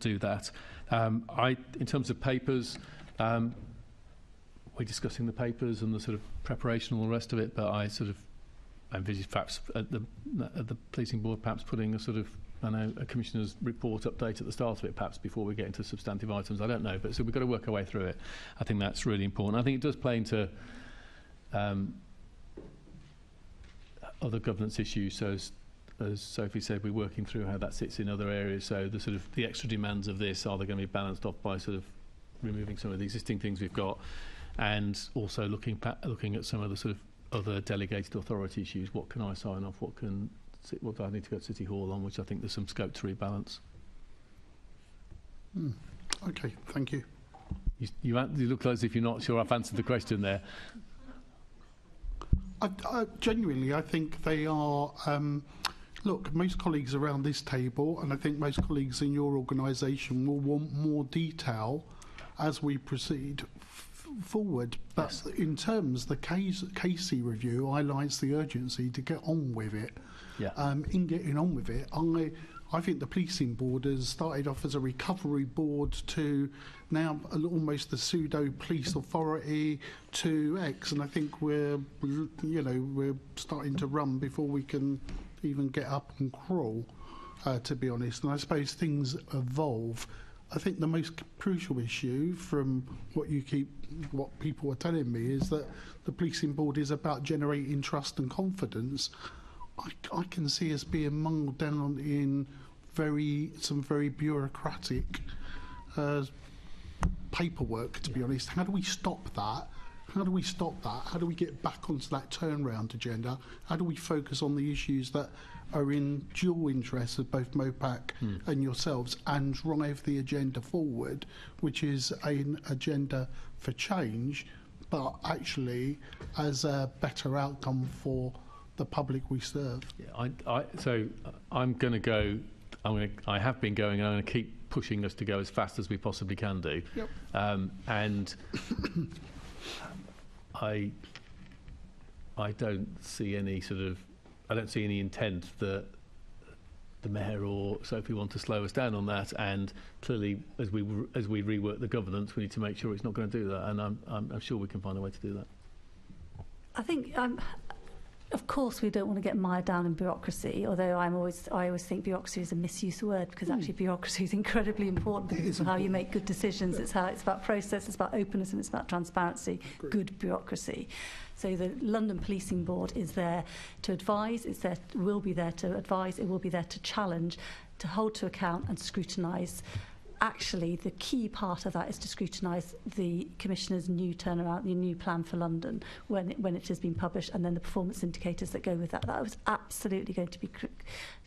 Speaker 4: do that. In terms of papers, we're discussing the papers and the sort of preparation and all the rest of it, but I envisage perhaps at the policing board perhaps putting a sort of, a commissioner's report update at the start of it, perhaps before we get into substantive items. I don't know, but so we've got to work our way through it. I think that's really important. I think it does play into other governance issues. So as Sophie said, we're working through how that sits in other areas. So the extra demands of this, are they going to be balanced off by sort of removing some of the existing things we've got, and also looking at some of the sort of other delegated authority issues. What can I sign off? What do I need to go to City Hall on? Which I think there's some scope to rebalance.
Speaker 7: Okay, thank you.
Speaker 4: You look as if you're not sure I've answered the question there.
Speaker 7: Genuinely, I think they are. Look, most colleagues around this table, and I think most colleagues in your organisation, will want more detail as we proceed forward. But yes, in terms, the Casey review highlights the urgency to get on with it. Yeah. In getting on with it, I think the policing board has started off as a recovery board to now almost the pseudo police authority to X, and I think we're starting to run before we can even get up and crawl, to be honest. And I suppose things evolve. I think the most crucial issue from what people are telling me is that the policing board is about generating trust and confidence. I can see us being mungled down in some very bureaucratic paperwork, to be honest. How do we stop that? How do we get back onto that turnaround agenda? How do we focus on the issues that are in dual interest of both MOPAC and yourselves, and drive the agenda forward, which is an agenda for change, but actually as a better outcome for the public we serve?
Speaker 4: Yeah, so I'm going to go. I have been going, and I'm going to keep pushing us to go as fast as we possibly can do. Yep. And I don't see any intent that the Mayor or Sophie want to slow us down on that. And clearly, as we rework the governance, we need to make sure it's not going to do that. And I'm sure we can find a way to do that.
Speaker 9: I think. Of course, we don't want to get mired down in bureaucracy, although I always think bureaucracy is a misused word, because actually bureaucracy is incredibly important because of how you make good decisions. It's about process, it's about openness, and it's about transparency. Good bureaucracy. So the London Policing Board is there to advise, will be there to advise, it will be there to challenge, to hold to account and scrutinise. Actually, the key part of that is to scrutinise the Commissioner's new turnaround, the new plan for London, when it has been published, and then the performance indicators that go with that. That was absolutely going to be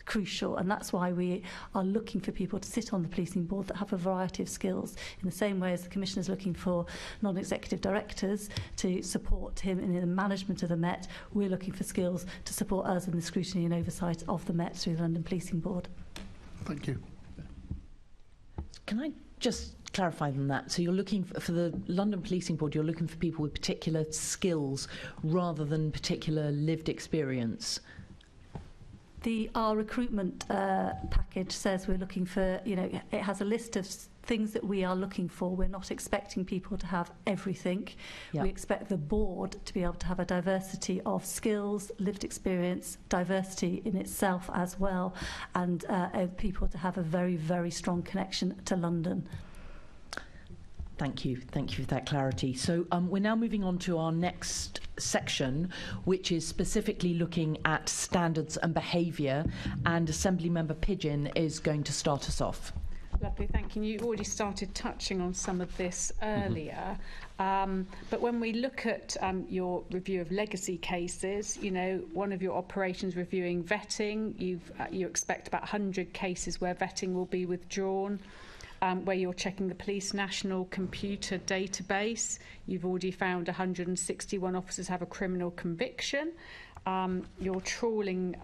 Speaker 9: crucial, and that's why we are looking for people to sit on the policing board that have a variety of skills, in the same way as the Commissioner's looking for non-executive directors to support him in the management of the Met. We're looking for skills to support us in the scrutiny and oversight of the Met through the London Policing Board.
Speaker 7: Thank you.
Speaker 2: Can I just clarify on that? So you're looking for the London Policing Board, you're looking for people with particular skills rather than particular lived experience?
Speaker 9: Our recruitment package says we're looking for, it has a list of things that we are looking for. We're not expecting people to have everything. Yep. We expect the board to be able to have a diversity of skills, lived experience, diversity in itself as well, and people to have a very, very strong connection to London.
Speaker 2: Thank you for that clarity. So we're now moving on to our next section, which is specifically looking at standards and behaviour, and Assemblymember Pidgeon is going to start us off.
Speaker 6: Lovely, thank you. You already started touching on some of this earlier, but when we look at your review of legacy cases, you know, one of your operations reviewing vetting, you expect about 100 cases where vetting will be withdrawn. Where you're checking the police national computer database, you've already found 161 officers have a criminal conviction. You're trawling,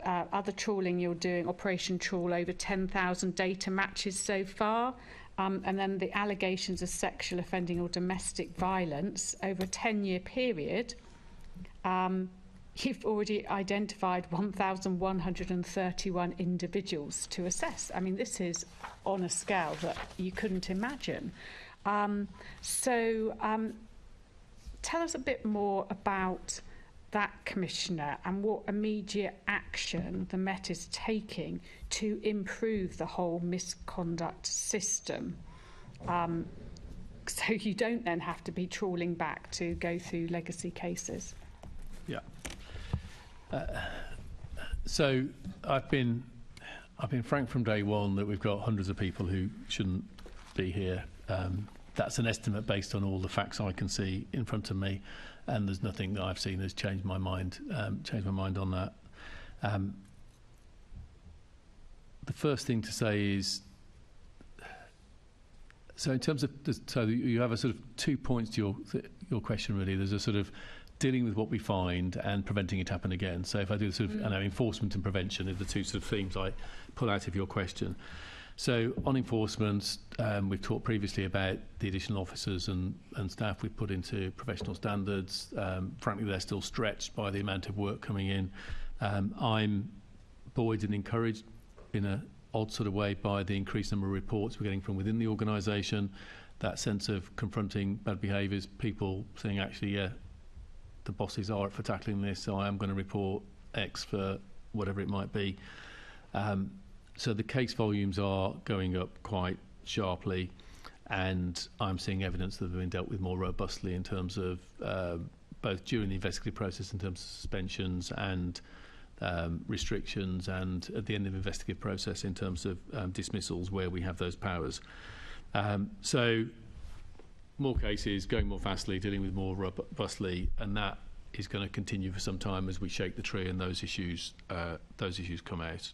Speaker 6: other trawling you're doing, Operation Trawl, over 10,000 data matches so far. And then the allegations of sexual offending or domestic violence over a 10-year period. You've already identified 1,131 individuals to assess. I mean, this is on a scale that you couldn't imagine. So tell us a bit more about that, Commissioner, and what immediate action the Met is taking to improve the whole misconduct system. So you don't then have to be trawling back to go through legacy cases.
Speaker 4: Yeah. So I've been frank from day one that we've got hundreds of people who shouldn't be here. That's an estimate based on all the facts I can see in front of me, and there's nothing that I've seen that's changed my mind on that. The first thing to say is, so in terms of, so you have a sort of 2 points to your question really. There's a sort of dealing with what we find and preventing it happen again. So if I do the sort of enforcement and prevention are the two sort of themes I pull out of your question. So on enforcement, we've talked previously about the additional officers and staff we've put into professional standards. Frankly, they're still stretched by the amount of work coming in. I'm buoyed and encouraged in an odd sort of way by the increased number of reports we're getting from within the organisation, that sense of confronting bad behaviours, people saying, actually, yeah, the bosses are up for tackling this, so I am going to report X for whatever it might be. So the case volumes are going up quite sharply, and I'm seeing evidence that they've been dealt with more robustly in terms of both during the investigative process in terms of suspensions and restrictions, and at the end of the investigative process in terms of dismissals where we have those powers. So more cases, going more fastly, dealing with more robustly, and that is going to continue for some time as we shake the tree and those issues come out.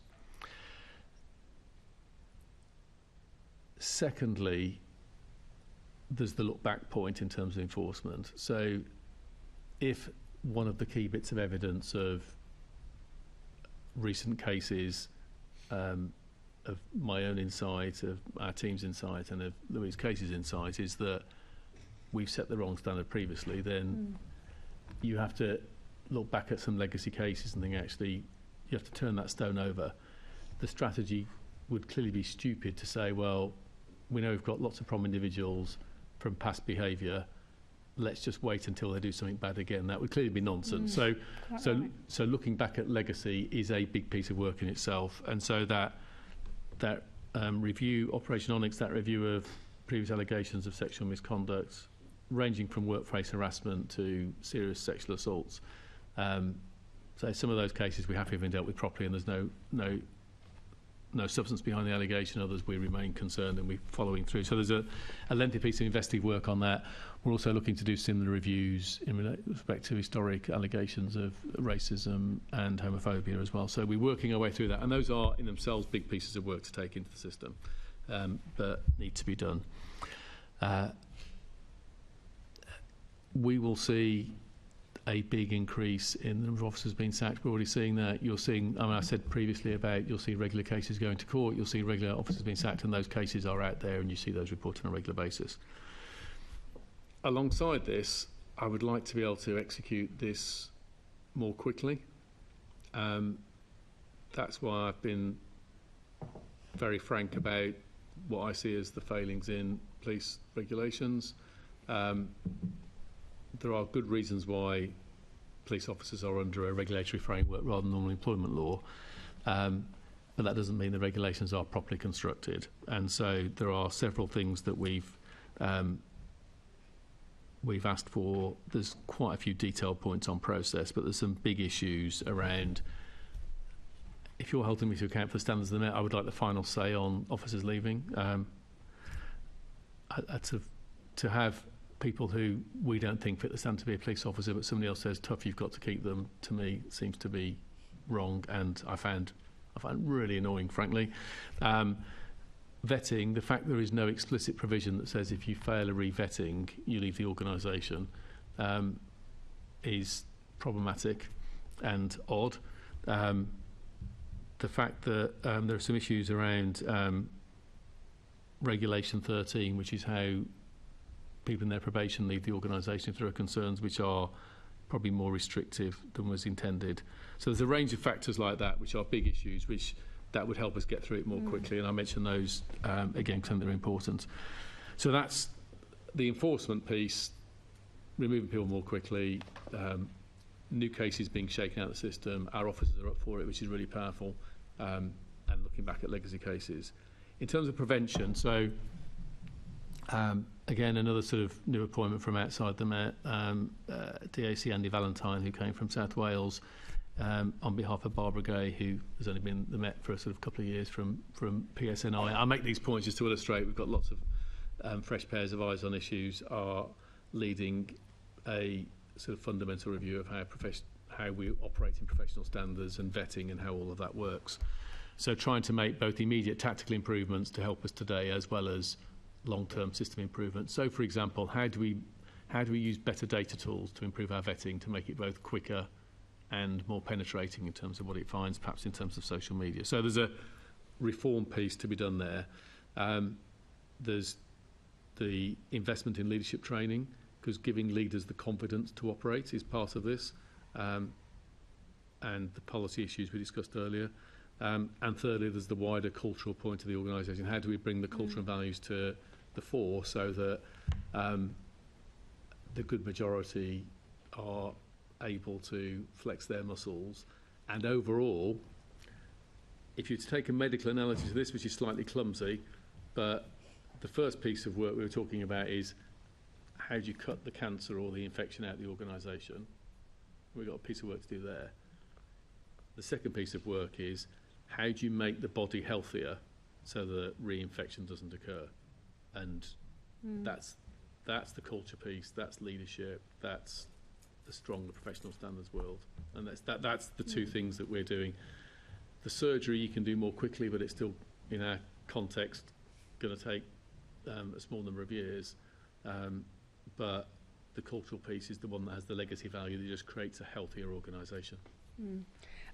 Speaker 4: Secondly, there's the look back point in terms of enforcement. So if one of the key bits of evidence of recent cases, of my own insight, of our team's insight, and of Louise Casey's insight is that we've set the wrong standard previously, then you have to look back at some legacy cases and think, actually, you have to turn that stone over. The strategy would clearly be stupid to say, well, we know we've got lots of problem individuals from past behaviour, let's just wait until they do something bad again. That would clearly be nonsense. So looking back at legacy is a big piece of work in itself, and so that review, Operation Onyx, that review of previous allegations of sexual misconduct, ranging from workplace harassment to serious sexual assaults. So some of those cases we have been dealt with properly, and there's no substance behind the allegation. Others we remain concerned and we're following through. So there's a lengthy piece of investigative work on that. We're also looking to do similar reviews in respect to historic allegations of racism and homophobia as well. So we're working our way through that, and those are in themselves big pieces of work to take into the system, but need to be done. We will see a big increase in the number of officers being sacked. We're already seeing that. You're seeing, I mean, I said previously about you'll see regular cases going to court, you'll see regular officers being sacked, and those cases are out there and you see those reported on a regular basis. Alongside this, I would like to be able to execute this more quickly. That's why I've been very frank about what I see as the failings in police regulations. There are good reasons why police officers are under a regulatory framework rather than normal employment law, but that doesn't mean the regulations are properly constructed. And so there are several things that we've we've asked for, there's quite a few detailed points on process, but there's some big issues around, if you're holding me to account for the standards of the Met, I would like the final say on officers leaving. To have people who we don't think fit the standard to be a police officer, but somebody else says, tough, you've got to keep them, to me seems to be wrong, and I find really annoying, frankly. Vetting, the fact there is no explicit provision that says if you fail a re-vetting, you leave the organisation, is problematic and odd. The fact that there are some issues around Regulation 13, which is how people in their probation leave the organisation if there are concerns which are probably more restrictive than was intended. So there's a range of factors like that which are big issues which that would help us get through it more quickly, and I mention those again because I think they're important. So that's the enforcement piece, removing people more quickly, new cases being shaken out of the system, our officers are up for it, which is really powerful, and looking back at legacy cases. In terms of prevention, so again, another sort of new appointment from outside the Met, DAC Andy Valentine, who came from South Wales, on behalf of Barbara Gay, who has only been the Met for a sort of couple of years from PSNI. I make these points just to illustrate we've got lots of fresh pairs of eyes on issues, are leading a sort of fundamental review of how we operate in professional standards and vetting and how all of that works. So trying to make both immediate tactical improvements to help us today as well as long-term system improvements. So, for example, how do we use better data tools to improve our vetting to make it both quicker and more penetrating in terms of what it finds, perhaps in terms of social media. So there's a reform piece to be done there. There's the investment in leadership training, because giving leaders the confidence to operate is part of this, and the policy issues we discussed earlier. And thirdly, there's the wider cultural point of the organisation. How do we bring the culture and values to the fore so that the good majority are able to flex their muscles? And overall, if you take a medical analysis of this, which is slightly clumsy, but the first piece of work we were talking about is how do you cut the cancer or the infection out of the organisation? We've got a piece of work to do there. The second piece of work is how do you make the body healthier so that reinfection doesn't occur? And that's the culture piece, that's leadership, that's the stronger professional standards world. And that's the two things that we're doing. The surgery you can do more quickly, but it's still, in our context, going to take a small number of years. But the cultural piece is the one that has the legacy value that just creates a healthier organisation.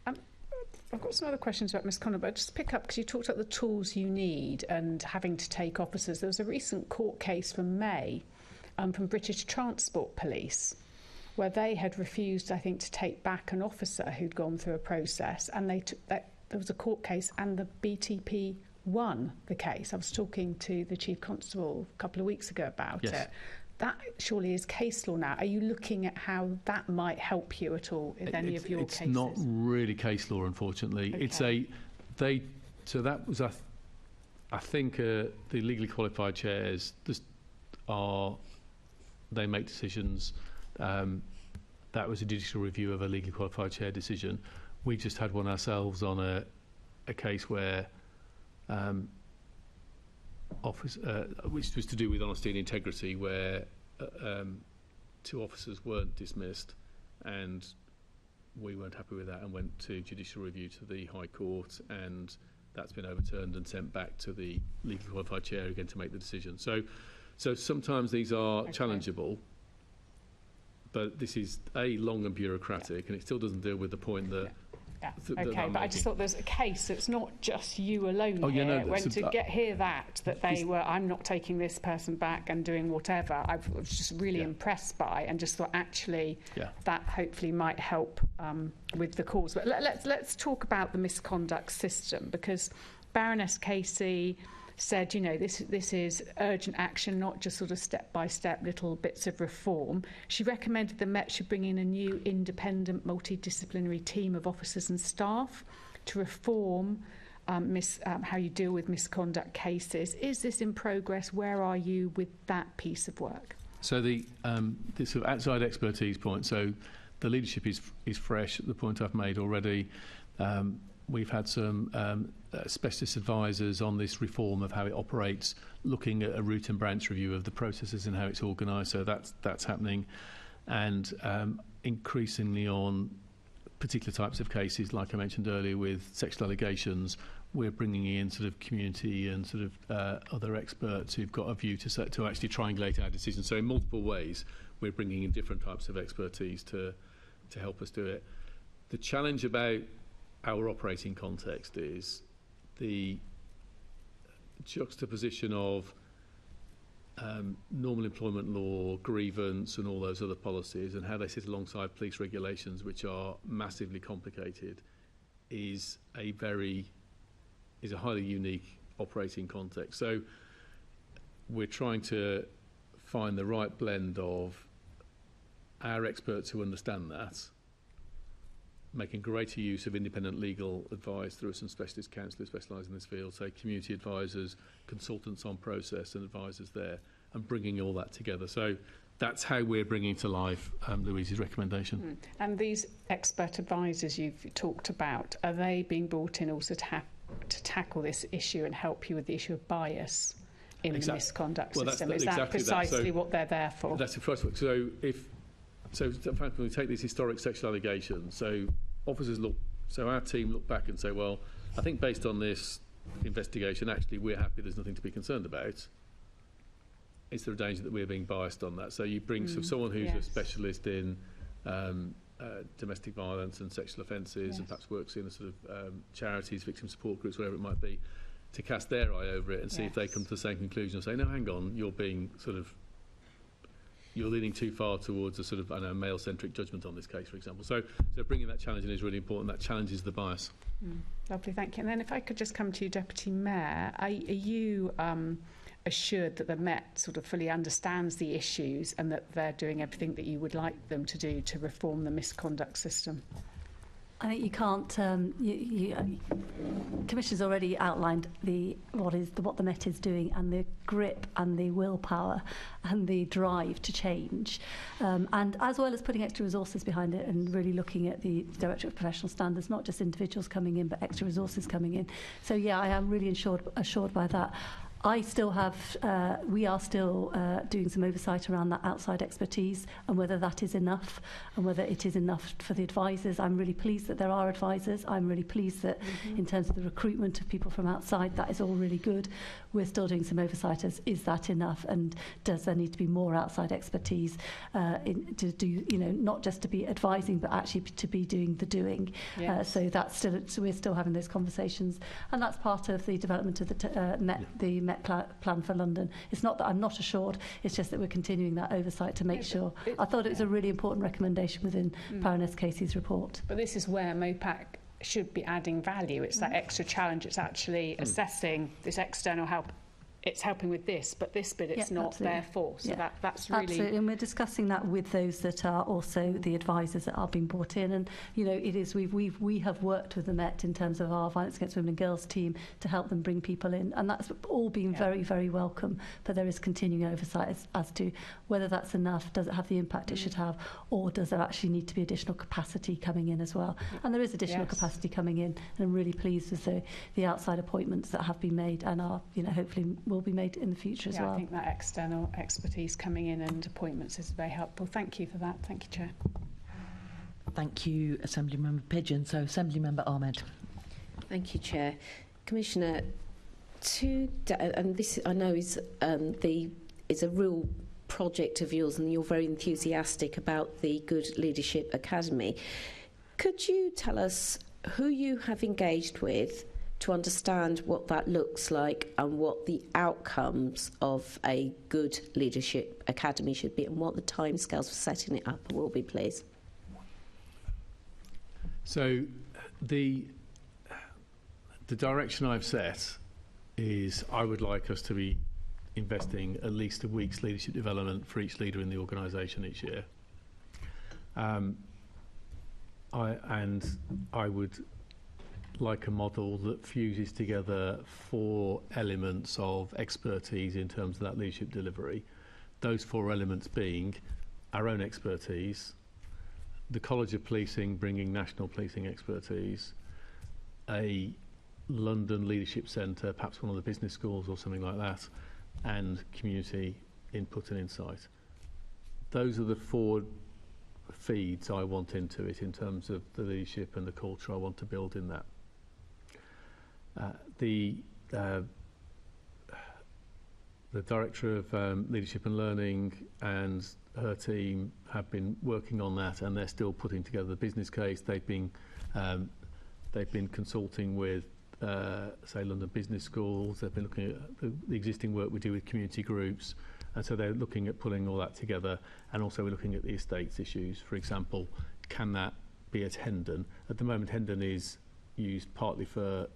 Speaker 6: I've got some other questions about misconduct, but just pick up because you talked about the tools you need and having to take officers. There was a recent court case from May from British Transport Police where they had refused, I think, to take back an officer who'd gone through a process, and they took that. There was a court case and the BTP won the case. I was talking to the Chief Constable a couple of weeks ago about it. That surely is case law now. Are you looking at how that might help you at all in any of your cases?
Speaker 4: It's not really case law, unfortunately.
Speaker 6: Okay.
Speaker 4: So that was, I think, the legally qualified chairs they make decisions. That was a judicial review of a legally qualified chair decision. We just had one ourselves on a case where which was to do with honesty and integrity, where two officers weren't dismissed, and we weren't happy with that and went to judicial review to the High Court, and that's been overturned and sent back to the legally qualified chair again to make the decision. So sometimes these are challengeable, but this is long and bureaucratic, and it still doesn't deal with the point that.
Speaker 6: Okay, but I just thought there's a case, so it's not just you alone hear that they were, I'm not taking this person back and doing whatever, I was just really impressed by, and just thought actually that hopefully might help with the cause. But let's talk about the misconduct system, because Baroness Casey said, this is urgent action, not just sort of step-by-step little bits of reform. She recommended the Met should bring in a new independent multidisciplinary team of officers and staff to reform how you deal with misconduct cases. Is this in progress? Where are you with that piece of work?
Speaker 4: So the sort of outside expertise point, so the leadership is fresh at the point I've made already. We've had some specialist advisors on this reform of how it operates, looking at a root and branch review of the processes and how it's organised, so that's happening. And increasingly on particular types of cases, like I mentioned earlier with sexual allegations, we're bringing in sort of community and sort of other experts who've got a view to actually triangulate our decisions. So in multiple ways, we're bringing in different types of expertise to help us do it. The challenge about our operating context is the juxtaposition of normal employment law, grievance and all those other policies and how they sit alongside police regulations, which are massively complicated, is a highly unique operating context. So we're trying to find the right blend of our experts who understand that, making greater use of independent legal advice through some specialist counsellors specialising in this field, say community advisors, consultants on process and advisors there, and bringing all that together. So that's how we're bringing to life Louise's recommendation.
Speaker 6: And these expert advisors you've talked about, are they being brought in also to tackle this issue and help you with the issue of bias in the misconduct system? Is that precisely what they're there for?
Speaker 4: That's precisely. So frankly, we take these historic sexual allegations. So our team look back and say, well, I think based on this investigation, actually, we're happy there's nothing to be concerned about. Is there a danger that we're being biased on that? So you bring someone who's a specialist in domestic violence and sexual offences and perhaps works in a sort of charities, victim support groups, whatever it might be, to cast their eye over it and see if they come to the same conclusion and say, no, hang on, you're leaning too far towards a sort of male-centric judgment on this case, for example. So bringing that challenge in is really important. That challenges the bias.
Speaker 6: Lovely, thank you. And then if I could just come to you, Deputy Mayor, are you assured that the Met sort of fully understands the issues and that they're doing everything that you would like them to do to reform the misconduct system?
Speaker 9: I think you can't. Commissioner's already outlined what the Met is doing, and the grip and the willpower and the drive to change, and as well as putting extra resources behind it and really looking at the Directorate of Professional Standards, not just individuals coming in, but extra resources coming in. So yeah, I am really assured by that. We are still doing some oversight around that outside expertise and whether that is enough and whether it is enough for the advisors. I'm really pleased that there are advisors. I'm really pleased that in terms of the recruitment of people from outside, that is all really good. We're still doing some oversight as is that enough, and does there need to be more outside expertise to do, not just to be advising, but actually to be doing the doing. Yes. So we're still having those conversations, and that's part of the development of the Met plan for London. It's not that I'm not assured, it's just that we're continuing that oversight to make sure. I thought it was a really important recommendation within Baroness Casey's report.
Speaker 6: But this is where MOPAC should be adding value. It's that extra challenge. It's actually assessing this external help. It's helping with this, but this bit it's not there for. So that's really...
Speaker 9: Absolutely, and we're discussing that with those that are also the advisors that are being brought in. And, it is, we have worked with the Met in terms of our Violence Against Women and Girls team to help them bring people in. And that's all been very, very welcome. But there is continuing oversight as to whether that's enough, does it have the impact it should have, or does there actually need to be additional capacity coming in as well? And there is additional capacity coming in, and I'm really pleased with the outside appointments that have been made and are, hopefully will be made in the future as well.
Speaker 6: I think that external expertise coming in and appointments is very helpful. Thank you for that. Thank you, Chair.
Speaker 2: Thank you, Assemblymember Pigeon. So, Assemblymember Ahmed.
Speaker 8: Thank you, Chair. Commissioner, and this I know is a real project of yours, and you're very enthusiastic about the Good Leadership Academy. Could you tell us who you have engaged with to understand what that looks like and what the outcomes of a Good Leadership Academy should be, and what the timescales for setting it up will be, please?
Speaker 4: So the direction I've set is I would like us to be investing at least a week's leadership development for each leader in the organisation each year. I would like a model that fuses together 4 elements of expertise in terms of that leadership delivery. Those 4 elements being our own expertise, the College of Policing bringing national policing expertise, a London leadership centre, perhaps one of the business schools or something like that, and community input and insight. Those are the 4 feeds I want into it in terms of the leadership and the culture I want to build in that. The Director of Leadership and Learning and her team have been working on that, and they're still putting together the business case. They've been consulting with say London business schools. They've been looking at the existing work we do with community groups, and so they're looking at pulling all that together. And also we're looking at the estates issues. For example, can that be at Hendon? At the moment, Hendon is used partly for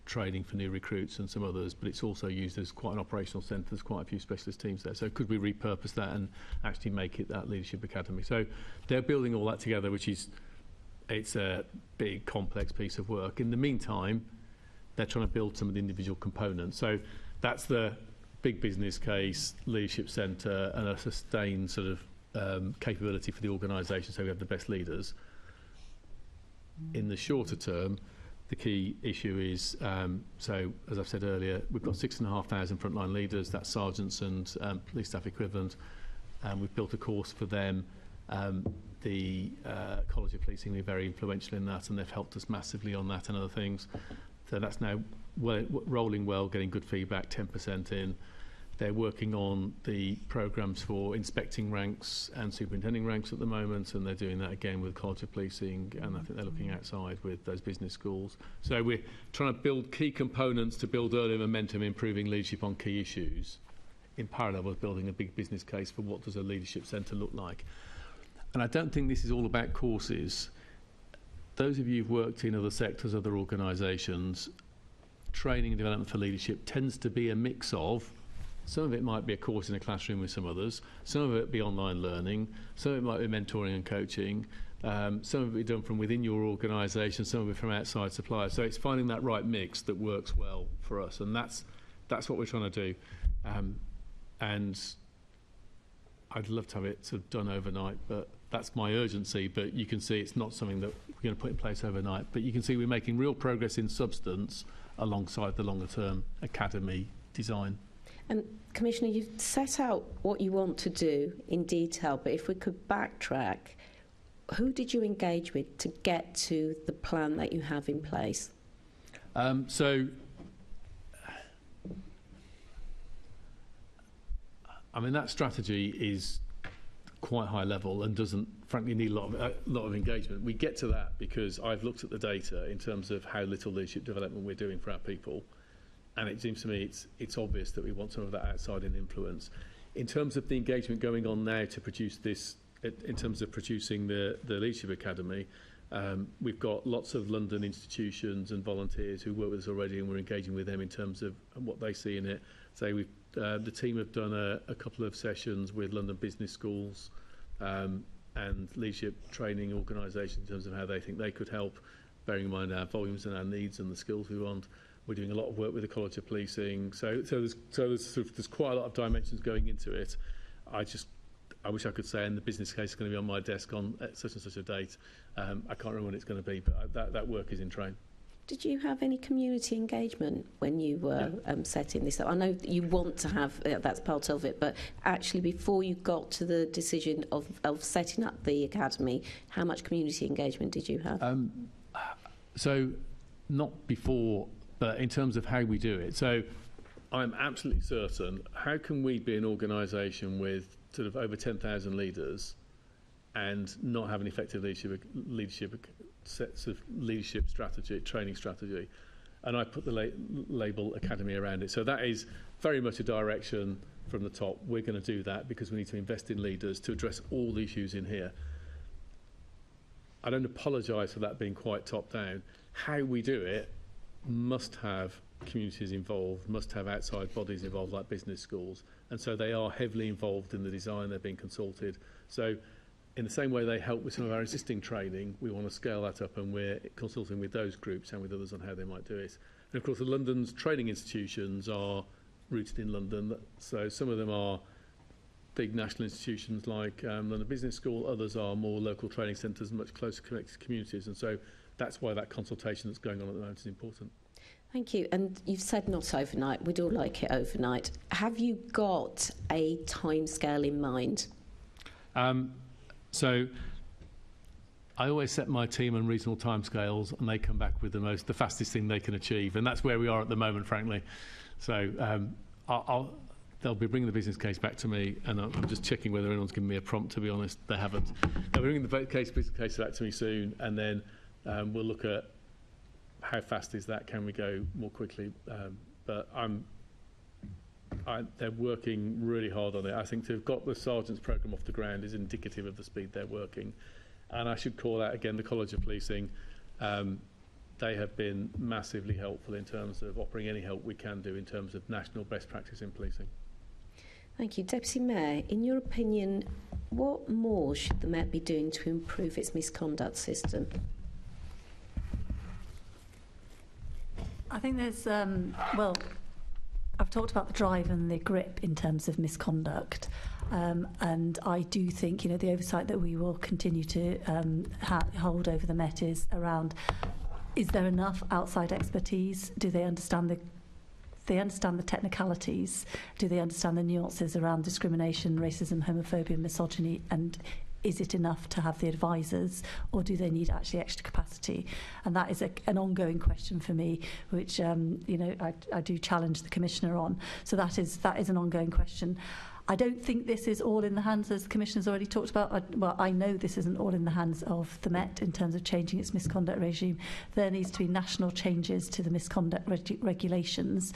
Speaker 4: training for new recruits and some others, but it's also used as quite an operational centre. There's quite a few specialist teams there. So could we repurpose that and actually make it that leadership academy? So they're building all that together, it's a big, complex piece of work. In the meantime, they're trying to build some of the individual components. So that's the big business case, leadership centre, and a sustained sort of capability for the organisation, so we have the best leaders. In the shorter term, the key issue is, so as I've said earlier, we've got 6,500 frontline leaders, that's sergeants and police staff equivalent, and we've built a course for them. The College of Policing are very influential in that, and they've helped us massively on that and other things. So that's now rolling well, getting good feedback, 10% in. They're working on the programmes for inspecting ranks and superintending ranks at the moment, and they're doing that again with College of Policing, and I think they're looking outside with those business schools. So we're trying to build key components to build early momentum, improving leadership on key issues, in parallel with building a big business case for what does a leadership centre look like. And I don't think this is all about courses. Those of you who've worked in other sectors, other organisations, training and development for leadership tends to be a mix of, some of it might be a course in a classroom with some others, some of it be online learning, some of it might be mentoring and coaching, some of it be done from within your organisation, some of it from outside suppliers. So it's finding that right mix that works well for us, and that's what we're trying to do. And I'd love to have it sort of done overnight, but that's my urgency. But you can see it's not something that we're going to put in place overnight. But you can see we're making real progress in substance alongside the longer term academy design.
Speaker 8: And Commissioner, you've set out what you want to do in detail, but if we could backtrack, who did you engage with to get to the plan that you have in place?
Speaker 4: I mean, that strategy is quite high level and doesn't, frankly, need a lot of engagement. We get to that because I've looked at the data in terms of how little leadership development we're doing for our people, and it seems to me it's obvious that we want some of that outside-in influence. In terms of the engagement going on now to produce this, in terms of producing the Leadership Academy, we've got lots of London institutions and volunteers who work with us already, and we're engaging with them in terms of what they see in it. So the team have done a couple of sessions with London business schools and leadership training organisations in terms of how they think they could help, bearing in mind our volumes and our needs and the skills we want. We're doing a lot of work with the College of Policing. So there's quite a lot of dimensions going into it. I wish I could say, and the business case is going to be on my desk on such and such a date. I can't remember when it's going to be, but that work is in train.
Speaker 8: Did you have any community engagement when you were setting this up? I know that you want to have, that's part of it, but actually before you got to the decision of setting up the academy, how much community engagement did you have?
Speaker 4: So not before, but in terms of how we do it. So I'm absolutely certain, how can we be an organisation with sort of over 10,000 leaders and not have an effective leadership sets of leadership strategy, training strategy? And I put the label academy around it. So that is very much a direction from the top. We're going to do that because we need to invest in leaders to address all the issues in here. I don't apologise for that being quite top down. How we do it must have communities involved, must have outside bodies involved like business schools, and so they are heavily involved in the design. They're being consulted. So in the same way they help with some of our existing training, we want to scale that up, and we're consulting with those groups and with others on how they might do it. And of course, London's training institutions are rooted in London, so some of them are big national institutions like London Business School, others are more local training centres and much closer connected to communities, and so that's why that consultation that's going on at the moment is important.
Speaker 8: Thank you. And you've said not overnight. We'd all like it overnight. Have you got a timescale in mind?
Speaker 4: So I always set my team on reasonable timescales, and they come back with the fastest thing they can achieve, and that's where we are at the moment, frankly. So they'll be bringing the business case back to me, and I'm just checking whether anyone's given me a prompt. To be honest, they haven't. They'll be bringing the business case back to me soon, and then we'll look at how fast is that. Can we go more quickly? But they're working really hard on it. I think to have got the sergeants programme off the ground is indicative of the speed they're working. And I should call out again the College of Policing. They have been massively helpful in terms of offering any help we can do in terms of national best practice in policing.
Speaker 8: Thank you. Deputy Mayor, in your opinion, what more should the Met be doing to improve its misconduct system?
Speaker 9: I think there's, I've talked about the drive and the grip in terms of misconduct. And I do think, the oversight that we will continue to hold over the Met is around, is there enough outside expertise? Do they understand the technicalities? Do they understand the nuances around discrimination, racism, homophobia, misogyny? And is it enough to have the advisors, or do they need actually extra capacity? And that is an ongoing question for me, which I do challenge the Commissioner on. So that is an ongoing question. I don't think this is all in the hands, as the Commissioner's already talked about. I know this isn't all in the hands of the Met in terms of changing its misconduct regime. There needs to be national changes to the misconduct regulations.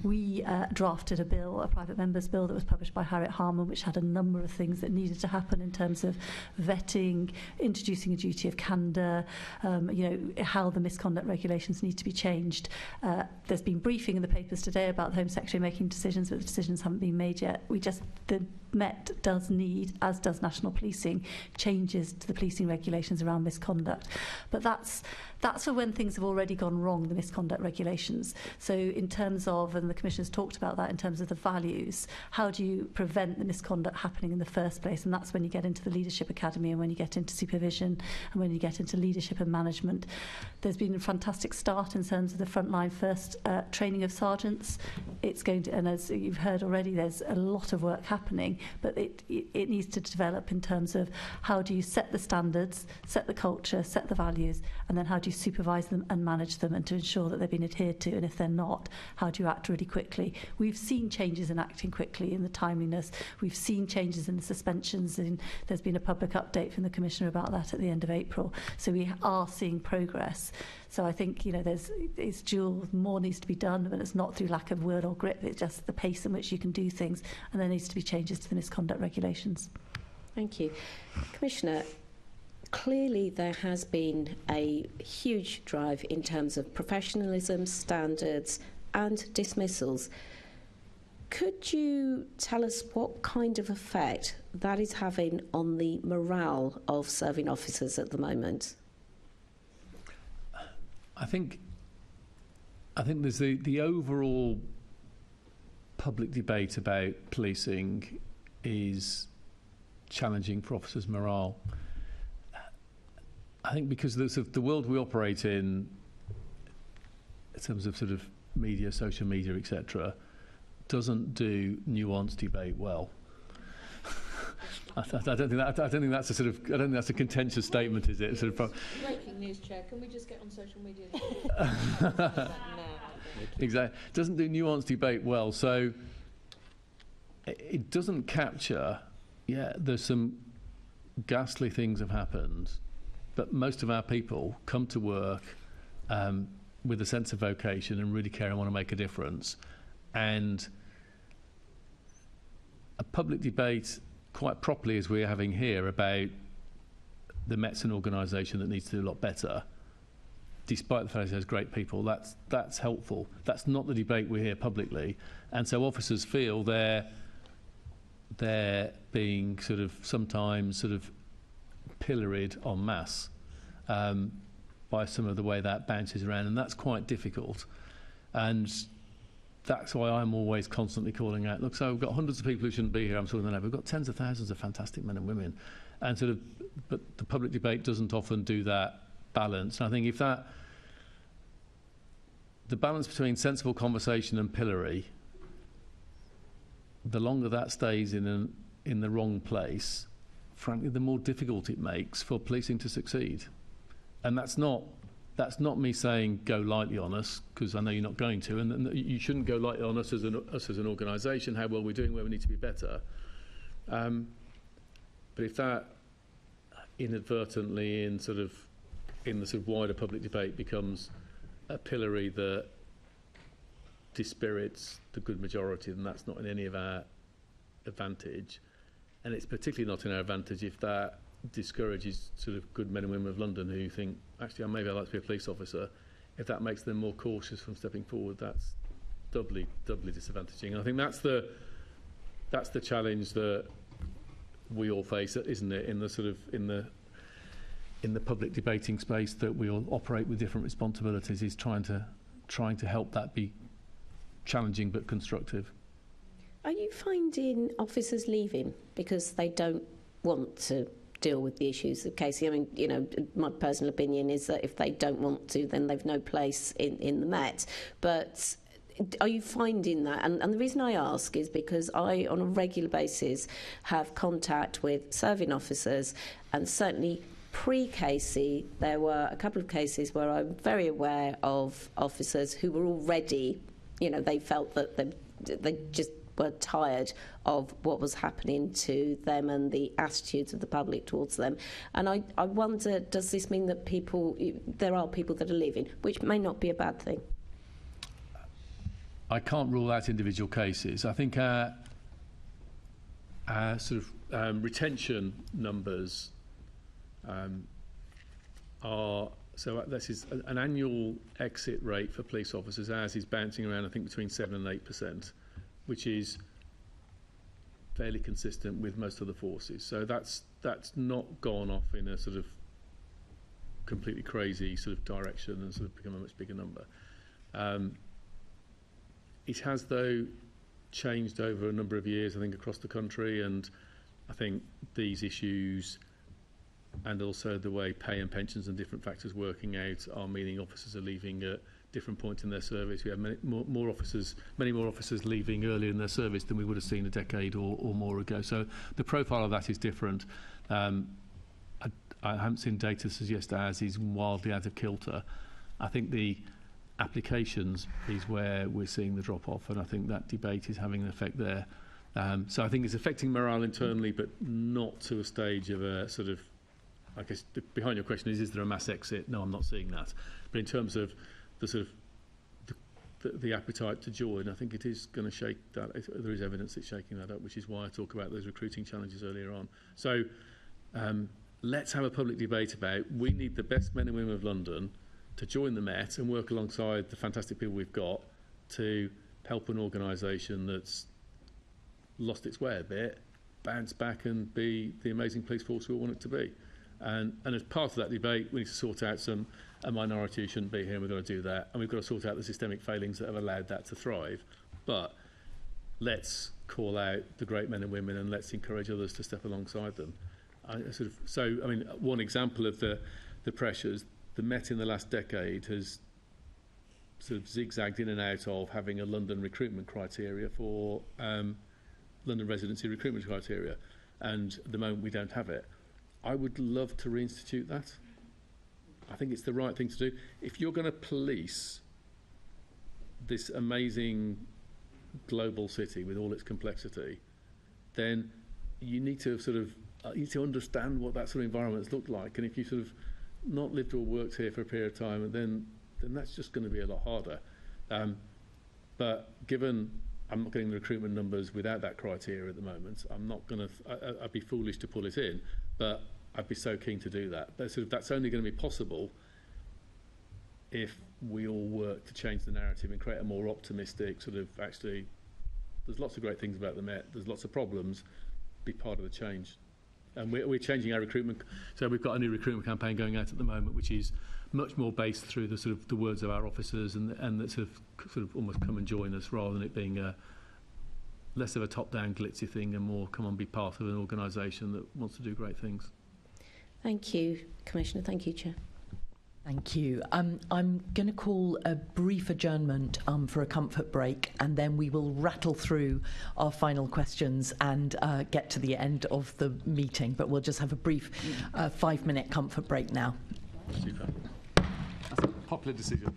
Speaker 9: We drafted a bill, a private member's bill that was published by Harriet Harman, which had a number of things that needed to happen in terms of vetting, introducing a duty of candour, how the misconduct regulations need to be changed. There's been briefing in the papers today about the Home Secretary making decisions, but the decisions haven't been made yet. The Met does need, as does national policing, changes to the policing regulations around misconduct. But that's for when things have already gone wrong, the misconduct regulations. So in terms of, and the Commissioner's talked about that, in terms of the values, how do you prevent the misconduct happening in the first place? And that's when you get into the Leadership Academy, and when you get into supervision, and when you get into leadership and management. There's been a fantastic start in terms of the frontline first training of sergeants. It's going to, and as you've heard already, there's a lot of work happening, but it needs to develop in terms of how do you set the standards, set the culture, set the values, and then how do you supervise them and manage them, and to ensure that they've been adhered to, and if they're not, how do you act really quickly? We've seen changes in acting quickly, in the timeliness. We've seen changes in the suspensions, and there's been a public update from the Commissioner about that at the end of April. So we are seeing progress. So I think, it's dual, more needs to be done, but it's not through lack of word or grip, it's just the pace in which you can do things, and there needs to be changes to the misconduct regulations.
Speaker 8: Thank you. Commissioner, clearly there has been a huge drive in terms of professionalism, standards and dismissals. Could you tell us what kind of effect that is having on the morale of serving officers at the moment?
Speaker 4: I think there's the overall public debate about policing is challenging for officers' morale. I think because the world we operate in terms of sort of media, social media, etc., doesn't do nuanced debate well. I don't think that's a sort of. I don't think that's a contentious statement, is it? Sort of.
Speaker 12: Breaking news, Chair. Can we just get on social media?
Speaker 4: Exactly. Doesn't do nuanced debate well, so it doesn't capture. Yeah, there's some ghastly things have happened, but most of our people come to work with a sense of vocation and really care and want to make a difference, and a public debate, quite properly as we're having here, about the Met's an organisation that needs to do a lot better, despite the fact it has great people, that's helpful. That's not the debate we hear publicly, and so officers feel they're being sort of sometimes sort of pilloried en masse by some of the way that bounces around, and that's quite difficult. And that's why I'm always constantly calling out, look, so we've got hundreds of people who shouldn't be here, I'm sorting that out. We've got tens of thousands of fantastic men and women. And but the public debate doesn't often do that balance. And I think if the balance between sensible conversation and pillory, the longer that stays in the wrong place, frankly, the more difficult it makes for policing to succeed. And that's not me saying go lightly on us, because I know you're not going to, and you shouldn't go lightly on us as an organisation, how well we're doing, where we need to be better. But if that inadvertently in the sort of wider public debate becomes a pillory that dispirits the good majority, then that's not in any of our advantage. And it's particularly not in our advantage if that discourages sort of good men and women of London who think, actually, maybe I'd like to be a police officer. If that makes them more cautious from stepping forward, that's doubly disadvantaging. And I think that's the challenge that we all face, isn't it, in the public debating space, that we all operate with different responsibilities, is trying to help that be challenging but constructive.
Speaker 8: Are you finding officers leaving because they don't want to deal with the issues of Casey? I mean, you know, my personal opinion is that if they don't want to, then they've no place in the Met. But are you finding that? And the reason I ask is because I, on a regular basis, have contact with serving officers, and certainly pre-Casey, there were a couple of cases where I'm very aware of officers who were already, you know, they felt that they just were tired of what was happening to them and the attitudes of the public towards them. And I wonder, does this mean that there are people that are leaving, which may not be a bad thing?
Speaker 4: I can't rule out individual cases. I think our sort of retention numbers are, so this is an annual exit rate for police officers. Ours is bouncing around, I think, between 7 and 8%, which is fairly consistent with most other forces. So that's not gone off in a sort of completely crazy sort of direction and sort of become a much bigger number. It has, though, changed over a number of years, I think, across the country, and I think these issues and also the way pay and pensions and different factors working out are meaning officers are leaving at different points in their service. We have many more officers leaving earlier in their service than we would have seen a decade or more ago. So the profile of that is different. I haven't seen data suggest ours is wildly out of kilter. I think the applications is where we're seeing the drop-off, and I think that debate is having an effect there. So I think it's affecting morale internally, but not to a stage of a sort of, I guess, behind your question is there a mass exit? No, I'm not seeing that. But in terms of the sort of the appetite to join, I think it is going to shake that. There is evidence it's shaking that up, which is why I talk about those recruiting challenges earlier on. So let's have a public debate about, we need the best men and women of London to join the Met and work alongside the fantastic people we've got to help an organisation that's lost its way a bit bounce back and be the amazing police force we want it to be. And as part of that debate, we need to sort out a minority who shouldn't be here, and we've got to do that. And we've got to sort out the systemic failings that have allowed that to thrive. But let's call out the great men and women, and let's encourage others to step alongside them. One example of the pressures, the Met in the last decade has sort of zigzagged in and out of having a London recruitment criteria for London residency recruitment criteria. And at the moment we don't have it. I would love to reinstitute that. I think it's the right thing to do. If you're going to police this amazing global city with all its complexity, then you need to understand what that sort of environments look like. And if you sort of not lived or worked here for a period of time, then that's just going to be a lot harder. But given I'm not getting the recruitment numbers without that criteria at the moment, I'd be foolish to pull it in, but I'd be so keen to do that. But that's only going to be possible if we all work to change the narrative and create a more optimistic sort of, actually, there's lots of great things about the Met, there's lots of problems, be part of the change. And we're changing our recruitment. So we've got a new recruitment campaign going out at the moment, which is much more based through the sort of the words of our officers and that sort of almost come and join us, rather than it being less of a top-down glitzy thing and more come and be part of an organisation that wants to do great things.
Speaker 8: Thank you, Commissioner. Thank you, Chair.
Speaker 2: Thank you. I'm going to call a brief adjournment for a comfort break, and then we will rattle through our final questions and get to the end of the meeting. But we'll just have a brief 5-minute comfort break now.
Speaker 4: Super. That's a popular decision.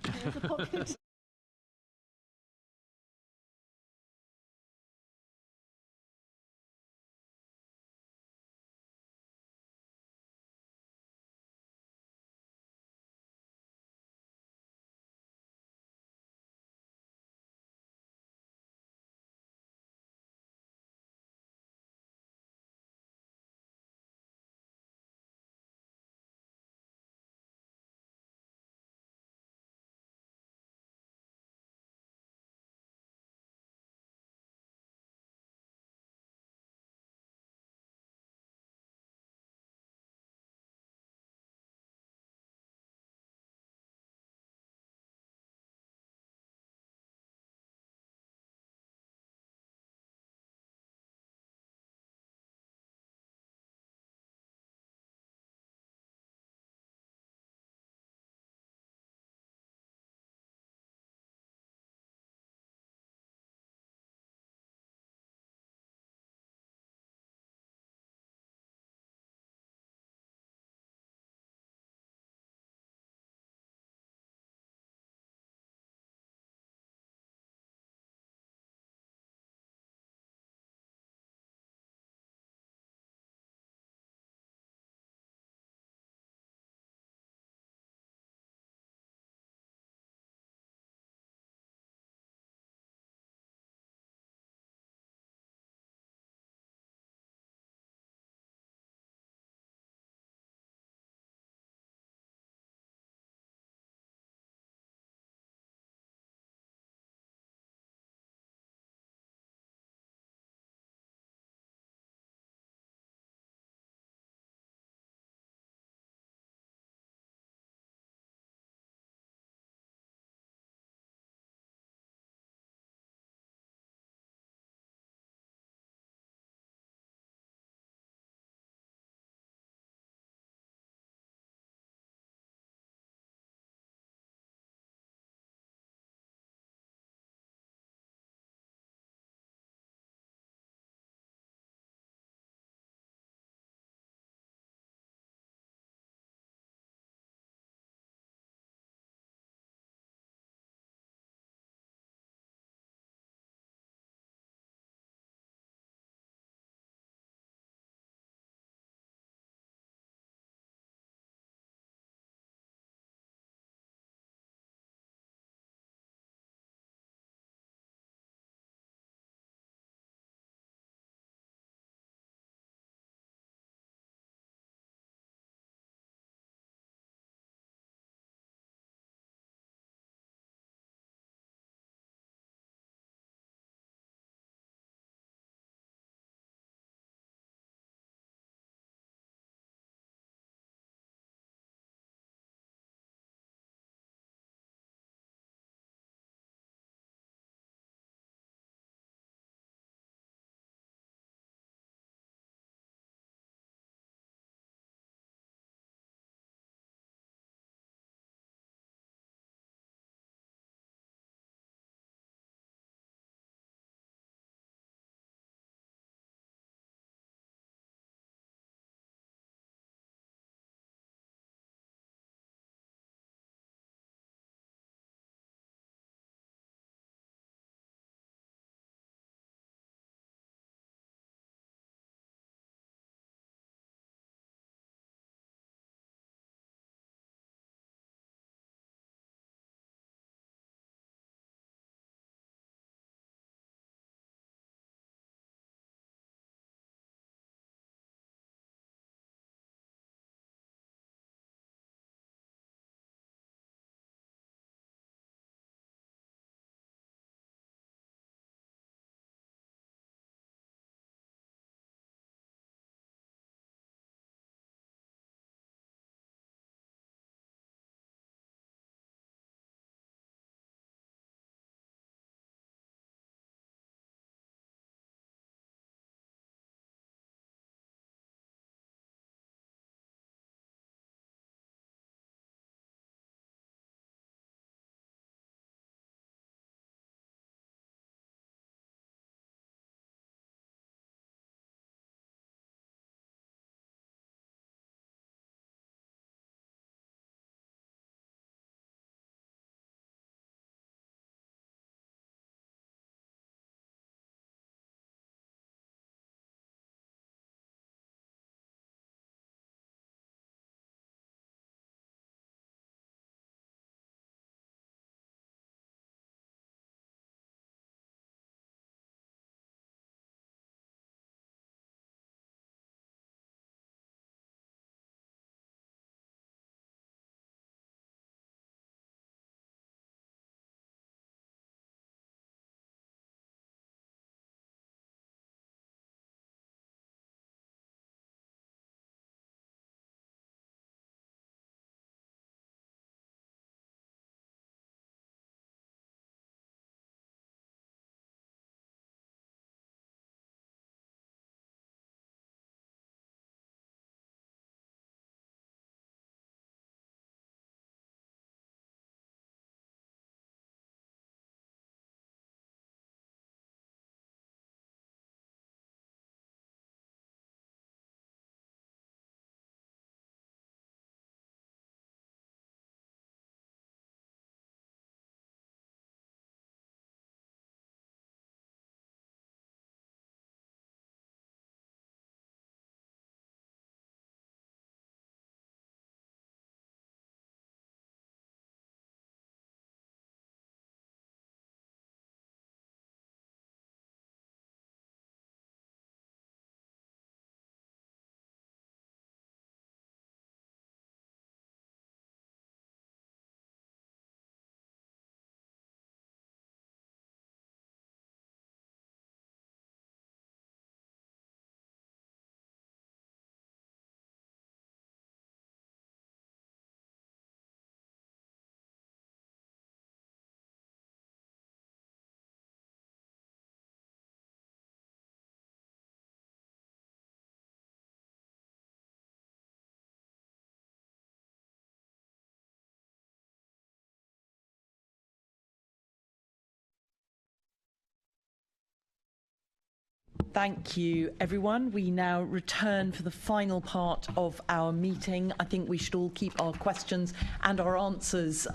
Speaker 2: Thank you, everyone. We now return for the final part of our meeting. I think we should all keep our questions and our answers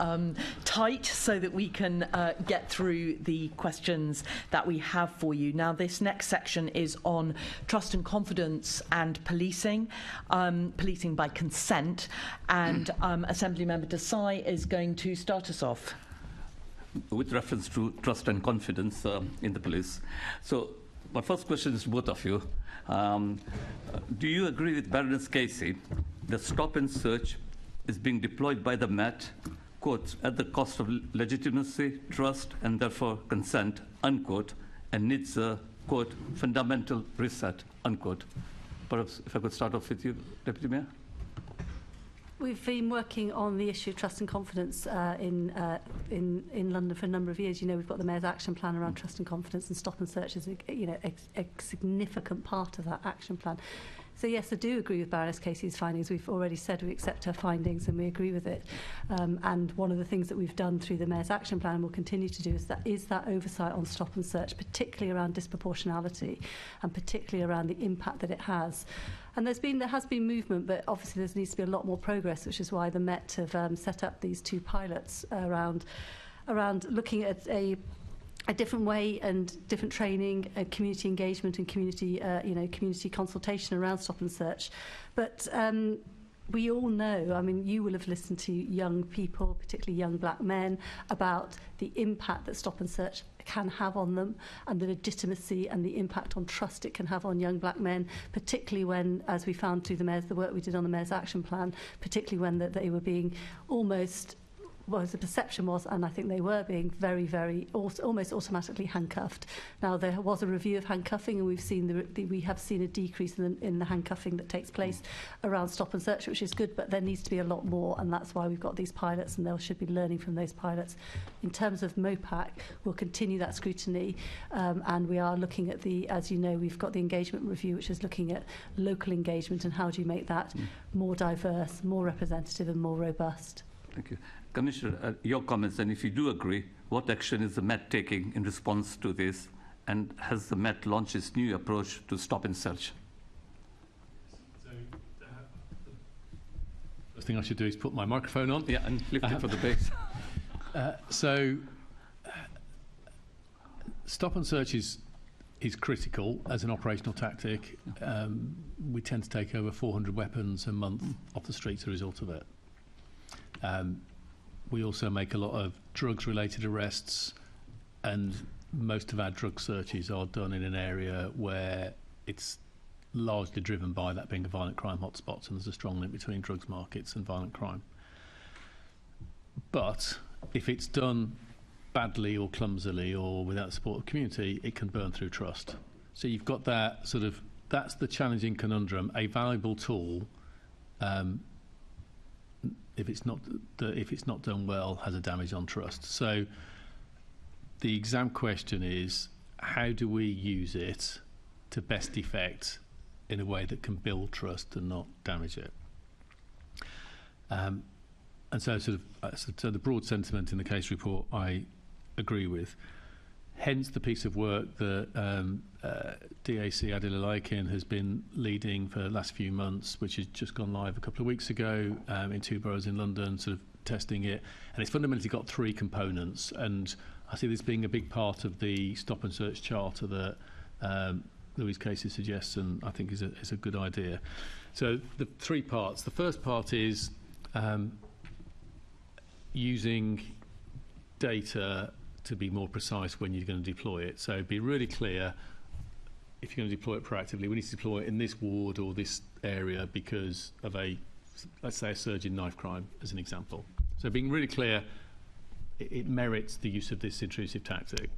Speaker 2: tight so that we can get through the questions that we have for you. Now, this next section is on trust and confidence and policing, policing by consent, and Assembly Member Desai is going to start us off.
Speaker 5: With reference to trust and confidence in the police. So, my first question is to both of you. Do you agree with Baroness Casey that stop and search is being deployed by the Met, quote, at the cost of legitimacy, trust, and therefore consent, unquote, and needs a, quote, fundamental reset, unquote? Perhaps if I could start off with you, Deputy Mayor.
Speaker 9: We've been working on the issue of trust and confidence in London for a number of years. You know, we've got the Mayor's action plan around trust and confidence, and stop and search is a significant part of that action plan. So yes, I do agree with Baroness Casey's findings. We've already said we accept her findings and we agree with it. And one of the things that we've done through the Mayor's action plan and will continue to do is that oversight on stop and search, particularly around disproportionality and particularly around the impact that it has. And there has been movement, but obviously there needs to be a lot more progress, which is why the Met have set up these 2 pilots around looking at a different way and different training and community engagement and community consultation around stop and search. But we all know, I mean, you will have listened to young people, particularly young black men, about the impact that stop and search can have on them and the legitimacy and the impact on trust it can have on young black men, particularly when, as we found through the work we did on the Mayor's action plan, particularly when they were being almost, well, the perception was, and I think they were being very, very almost automatically handcuffed. Now, there was a review of handcuffing, and we have seen a decrease in the handcuffing that takes place around stop and search, which is good, but there needs to be a lot more, and that's why we've got these pilots, and they should be learning from those pilots. In terms of MOPAC, we'll continue that scrutiny, and we are looking at as you know, we've got the engagement review, which is looking at local engagement and how do you make that more diverse, more representative, and more robust.
Speaker 5: Thank you. Commissioner, your comments, and if you do agree, what action is the Met taking in response to this, and has the Met launched its new approach to stop and search?
Speaker 4: So, the first thing I should do is put my microphone on.
Speaker 5: Yeah, and lift it for the base.
Speaker 4: Stop and search is critical as an operational tactic. We tend to take over 400 weapons a month off the streets as a result of it. We also make a lot of drugs-related arrests, and most of our drug searches are done in an area where it's largely driven by that being a violent crime hotspot, and there's a strong link between drugs markets and violent crime. But if it's done badly or clumsily or without the support of the community, it can burn through trust. So you've got that that's the challenging conundrum. A valuable tool, if it's not done well, has a damage on trust. So the exam question is, how do we use it to best effect in a way that can build trust and not damage it? And so the broad sentiment in the case report I agree with. Hence the piece of work that DAC Adil Alaikin has been leading for the last few months, which has just gone live a couple of weeks ago in 2 boroughs in London, sort of testing it. And it's fundamentally got 3 components. And I see this being a big part of the stop and search charter that Louise Casey suggests, and I think is a good idea. So the 3 parts. The first part is using data to be more precise when you're going to deploy it. So be really clear, if you're going to deploy it proactively, we need to deploy it in this ward or this area because of let's say a surge in knife crime as an example. So being really clear, it merits the use of this intrusive tactic.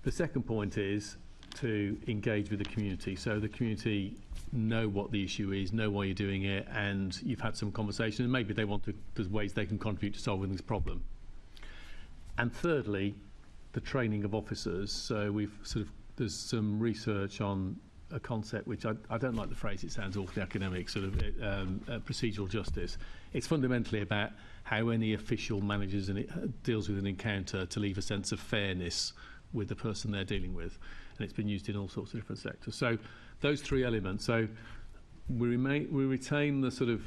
Speaker 4: The second point is to engage with the community. So the community know what the issue is, know why you're doing it, and you've had some conversation, and maybe there's ways they can contribute to solving this problem. And thirdly, the training of officers. So there's some research on a concept which I don't like the phrase, it sounds awfully academic, procedural justice. It's fundamentally about how any official manages and deals with an encounter to leave a sense of fairness with the person they're dealing with, and it's been used in all sorts of different sectors. So those three elements. So we retain the sort of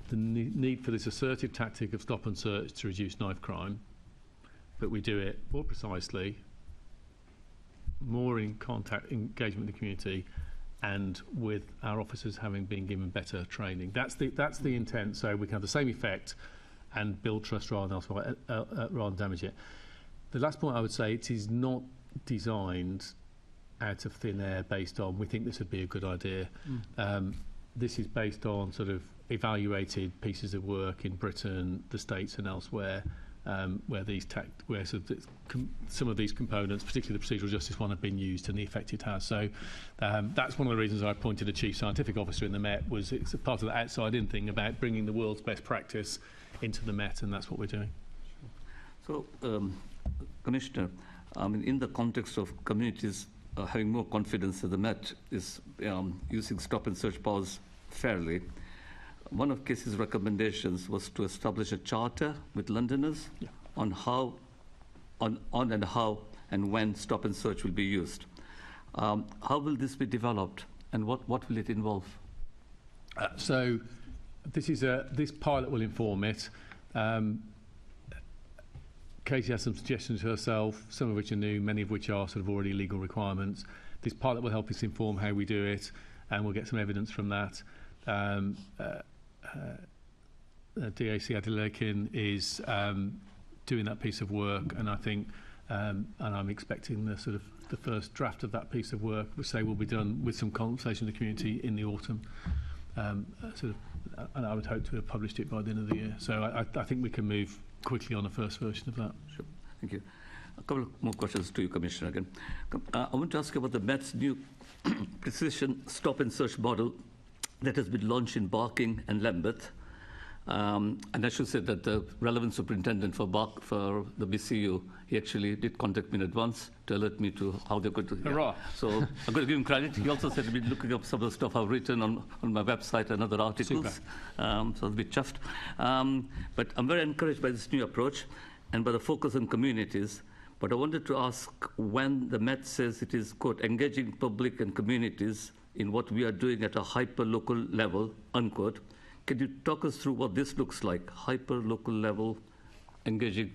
Speaker 4: the need for this assertive tactic of stop and search to reduce knife crime, but we do it more precisely, more in contact engagement with the community, and with our officers having been given better training. That's the intent. So we can have the same effect and build trust rather than damage it. The last point I would say, it is not designed out of thin air based on we think this would be a good idea. This is based on sort of evaluated pieces of work in Britain, the States and elsewhere, where some of these components, particularly the procedural justice one, have been used and the effect it has. So that's one of the reasons I appointed a chief scientific officer in the Met. Was it's a part of the outside-in thing about bringing the world's best practice into the Met, and that's what we're doing.
Speaker 5: So, Commissioner, in the context of communities having more confidence that the Met is using stop and search powers fairly, one of Casey's recommendations was to establish a charter with Londoners on how and when stop and search will be used. How will this be developed, and what will it involve?
Speaker 4: So this pilot will inform it. Casey has some suggestions herself, some of which are new, many of which are sort of already legal requirements. This pilot will help us inform how we do it, and we'll get some evidence from that. DAC Adelakin is doing that piece of work, and I think, and I'm expecting the first draft of that piece of work, which will be done with some conversation with the community in the autumn. And I would hope to have published it by the end of the year. So I think we can move quickly on the first version of that.
Speaker 5: Sure, thank you. A couple of more questions to you, Commissioner, again. I want to ask you about the Met's new precision stop and search model that has been launched in Barking and Lambeth. And I should say that the relevant superintendent for the BCU, he actually did contact me in advance to alert me to how they're going to.
Speaker 4: Hurrah!
Speaker 5: So I'm going to give him credit. He also said he'd been looking up some of the stuff I've written on my website and other articles. So I was a bit chuffed. But I'm very encouraged by this new approach and by the focus on communities. But I wanted to ask, when the Met says it is, quote, engaging public and communities in what we are doing at a hyper-local level, unquote, can you talk us through what this looks like, hyper-local level, engaging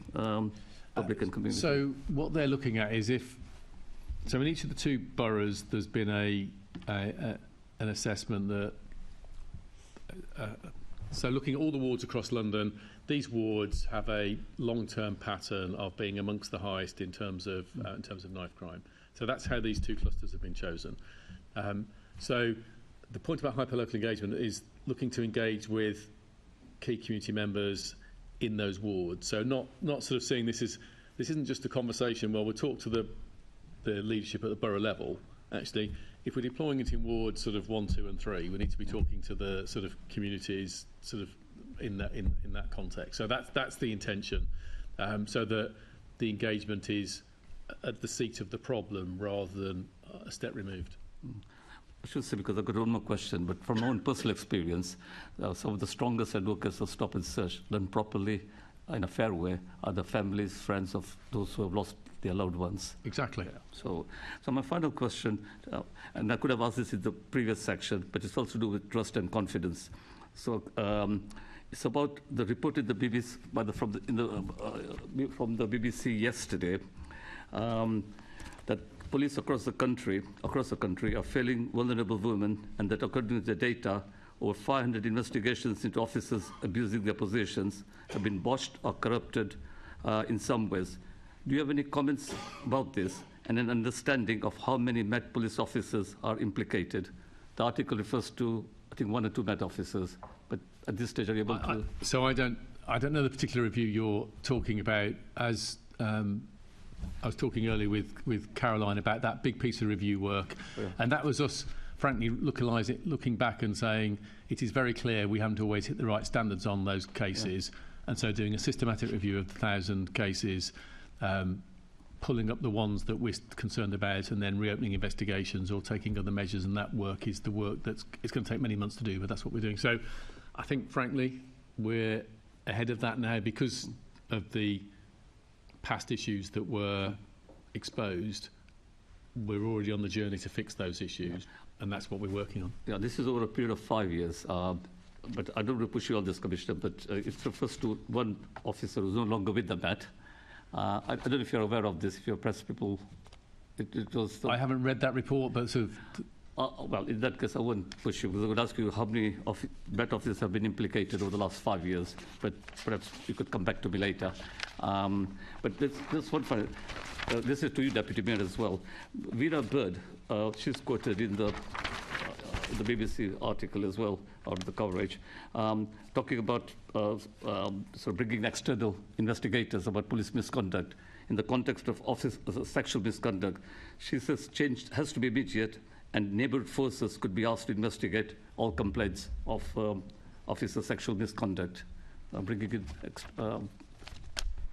Speaker 5: public and community? So
Speaker 4: what they're looking at is in each of the two boroughs, there's been an assessment that, so looking at all the wards across London, these wards have a long-term pattern of being amongst the highest in terms of knife crime. So that's how these two clusters have been chosen. So the point about hyperlocal engagement is looking to engage with key community members in those wards. So not sort of seeing this isn't just a conversation. Well, we'll talk to the leadership at the borough level. Actually, if we're deploying it in wards sort of 1, 2, and 3, we need to be talking to the sort of communities sort of in that context. So that's the intention. So that the engagement is at the seat of the problem rather than a step removed.
Speaker 5: I should say, because I've got one more question, but from my own personal experience, some of the strongest advocates of stop and search done properly in a fair way are the families, friends of those who have lost their loved ones.
Speaker 4: Exactly.
Speaker 5: Yeah. So my final question, and I could have asked this in the previous section, but it's also to do with trust and confidence. So it's about the report in the BBC from the BBC yesterday that police across the country are failing vulnerable women, and that according to the data, over 500 investigations into officers abusing their positions have been botched or corrupted in some ways. Do you have any comments about this and an understanding of how many Met police officers are implicated? The article refers to, I think, 1 or 2 Met officers, but at this stage, are you able to?
Speaker 4: So I don't know the particular review you're talking about. As I was talking earlier with Caroline about that big piece of review work, and that was us, frankly, looking back and saying it is very clear we haven't always hit the right standards on those cases, and so doing a systematic review of the 1,000 cases, pulling up the ones that we're concerned about, and then reopening investigations or taking other measures, and that work is the work it's going to take many months to do, but that's what we're doing. So I think, frankly, we're ahead of that now because of the past issues that were exposed, we're already on the journey to fix those issues, and that's what we're working on.
Speaker 5: Yeah, this is over a period of 5 years. But I don't want to push you on this, Commissioner, but it refers to one officer who's no longer with the Met. I don't know if you're aware of this, if you're press people. It was.
Speaker 4: I haven't read that report, but sort of.
Speaker 5: Well, in that case, I won't push you, because I would ask you how many Met officers have been implicated over the last 5 years, but perhaps you could come back to me later. But this one, this is to you, Deputy Mayor, as well. Vera Bird, she's quoted in the BBC article as well, or the coverage, talking about sort of bringing external investigators about police misconduct in the context of sexual misconduct. She says change has to be immediate, and neighbourhood forces could be asked to investigate all complaints of officer sexual misconduct, bringing in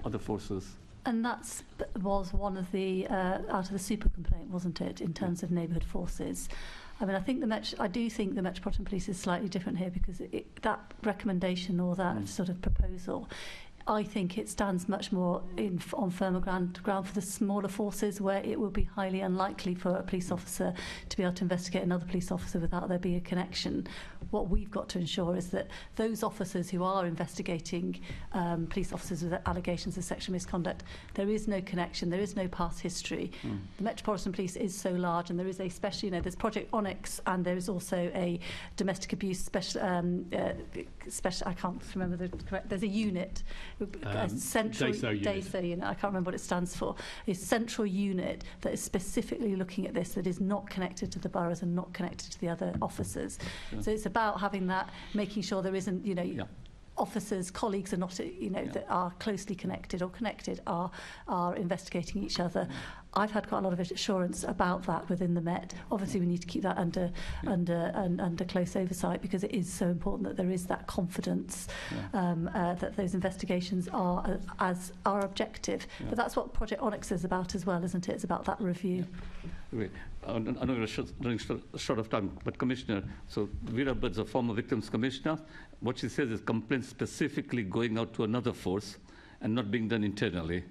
Speaker 5: other forces.
Speaker 9: And that was one of the, out of the super complaint, wasn't it, in terms of neighbourhood forces? I mean, I do think the Metropolitan Police is slightly different here, because that recommendation or that sort of proposal, I think it stands much more on firmer ground for the smaller forces, where it will be highly unlikely for a police officer to be able to investigate another police officer without there being a connection. What we've got to ensure is that those officers who are investigating police officers with allegations of sexual misconduct, there is no connection, there is no past history. The Metropolitan Police is so large, and there is a special, there's Project Onyx, and there is also a domestic abuse special, I can't remember the correct, there's a unit, a central DASO unit, I can't remember what it stands for, a central unit that is specifically looking at this, that is not connected to the boroughs and not connected to the other officers. So it's about having that, making sure there isn't, officers, colleagues are not, that are closely connected or connected are investigating each other. I've had quite a lot of assurance about that within the Met. Obviously, we need to keep that under close oversight, because it is so important that there is that confidence that those investigations are objective. But that's what Project Onyx is about as well, isn't it? It's about that review.
Speaker 5: I know we're running short of time, but Commissioner, so Vera Bird's a former Victims Commissioner. What she says is complaints specifically going out to another force and not being done internally,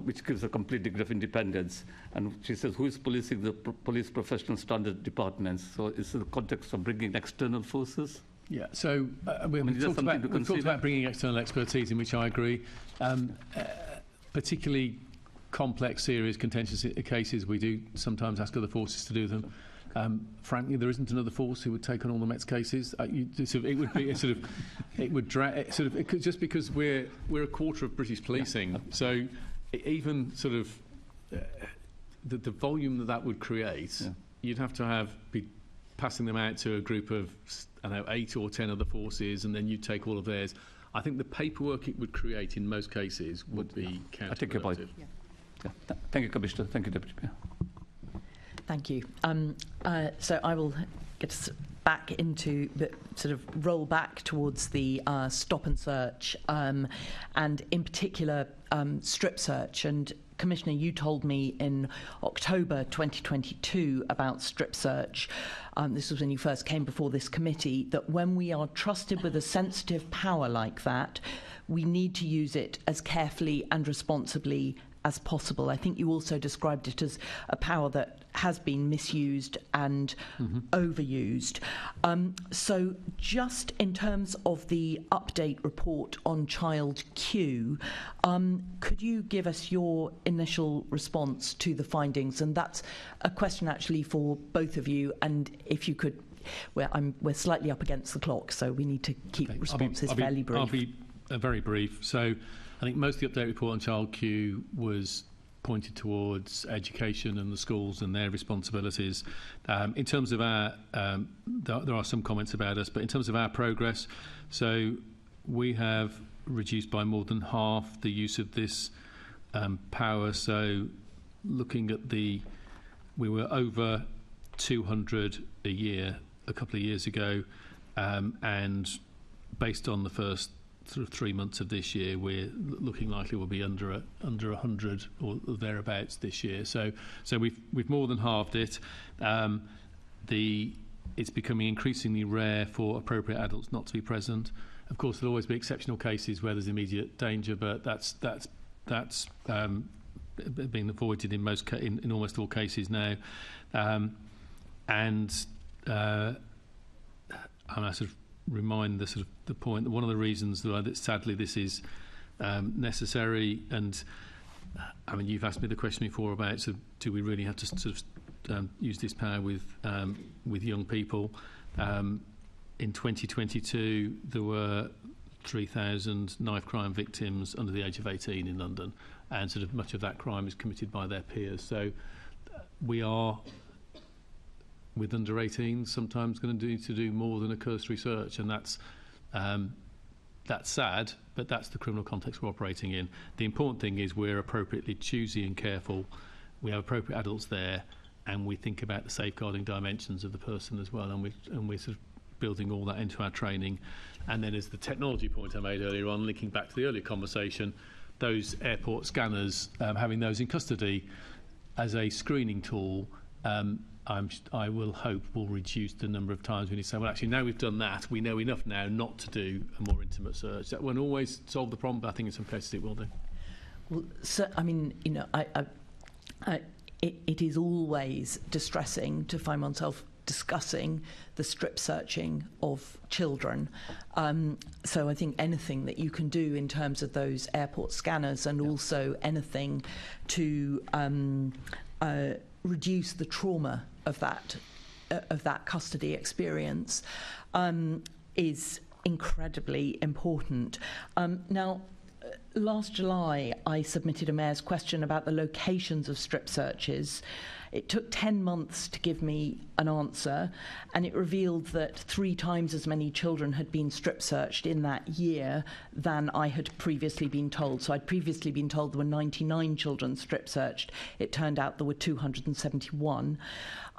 Speaker 5: which gives a complete degree of independence. And she says, who is policing the police professional standard departments? So it's in the context of bringing external forces?
Speaker 4: Yeah, so we've talked about bringing external expertise, in which I agree. Particularly complex, serious, contentious cases, we do sometimes ask other forces to do them. Frankly, there isn't another force who would take on all the Met's cases. It would be it would drag just because we're a quarter of British policing. So even sort of the volume that would create, you'd have to be passing them out to a group of 8 or 10 other forces, and then you take all of theirs. I think the paperwork it would create in most cases would be counterproductive.
Speaker 5: I take your point. Thank you, Commissioner. Thank you, Deputy Mayor.
Speaker 2: Thank you. So I will get us back into the sort of roll back towards the stop and search, and in particular strip search. And Commissioner, you told me in October 2022 about strip search. This was when you first came before this committee, that when we are trusted with a sensitive power like that, we need to use it as carefully and responsibly as possible. I think you also described it as a power that has been misused and overused. So just in terms of the update report on Child Q, could you give us your initial response to the findings? And that's a question actually for both of you, and if you could, we're slightly up against the clock, so we need to keep responses fairly brief.
Speaker 4: I'll be very brief. So I think most of the update report on Child Q was pointed towards education and the schools and their responsibilities. In terms of our, there are some comments about us, but in terms of our progress, so we have reduced by more than half the use of this power. So looking at we were over 200 a year a couple of years ago, and based on the first sort of 3 months of this year, we're looking likely we'll be under 100 or thereabouts this year. So we've more than halved it. It's becoming increasingly rare for appropriate adults not to be present. Of course, there'll always be exceptional cases where there's immediate danger, but that's that's been avoided in in almost all cases now, and I sort of remind the point that one of the reasons that sadly this is necessary, and I mean, you've asked me the question before about do we really have to sort of use this power with young people. In 2022 there were 3,000 knife crime victims under the age of 18 in London, and sort of much of that crime is committed by their peers. So we are, with under 18s, sometimes going to need to do more than a cursory search, and that's sad, but that's the criminal context we're operating in. The important thing is we're appropriately choosy and careful. We have appropriate adults there, and we think about the safeguarding dimensions of the person as well, and we're sort of building all that into our training. And then, as the technology point I made earlier on, linking back to the earlier conversation, those airport scanners, having those in custody as a screening tool, I will hope will reduce the number of times we need to say, well, actually, now we've done that, we know enough now not to do a more intimate search. That won't always solve the problem, but I think in some cases it will do.
Speaker 2: Well, so, I mean, you know, it is always distressing to find oneself discussing the strip searching of children. So I think anything that you can do in terms of those airport scanners, and also anything to reduce the trauma of that custody experience is incredibly important. Now, last July, I submitted a mayor's question about the locations of strip searches. It took 10 months to give me an answer, and it revealed that 3 times as many children had been strip searched in that year than I had previously been told. So I'd previously been told there were 99 children strip searched. It turned out there were 271.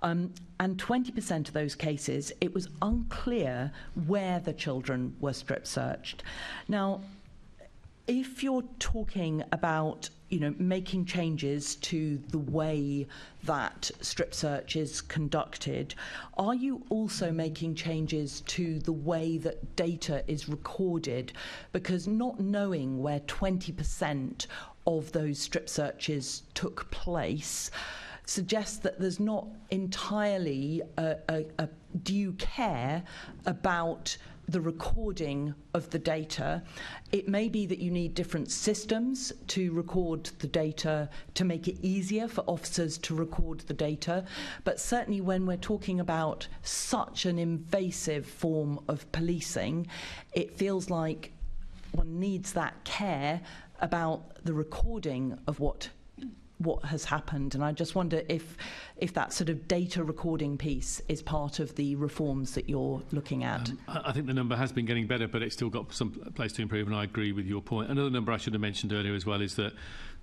Speaker 2: And 20% of those cases, it was unclear where the children were strip searched. Now, if you're talking about, you know, making changes to the way that strip search is conducted, are you also making changes to the way that data is recorded? Because not knowing where 20% of those strip searches took place suggests that there's not entirely a due care about the recording of the data. It may be that you need different systems to record the data to make it easier for officers to record the data, but certainly when we're talking about such an invasive form of policing, it feels like one needs that care about the recording of what has happened. And I just wonder if that sort of data recording piece is part of the reforms that you're looking at.
Speaker 4: I think the number has been getting better, but it's still got some place to improve, and I agree with your point. Another number I should have mentioned earlier as well is that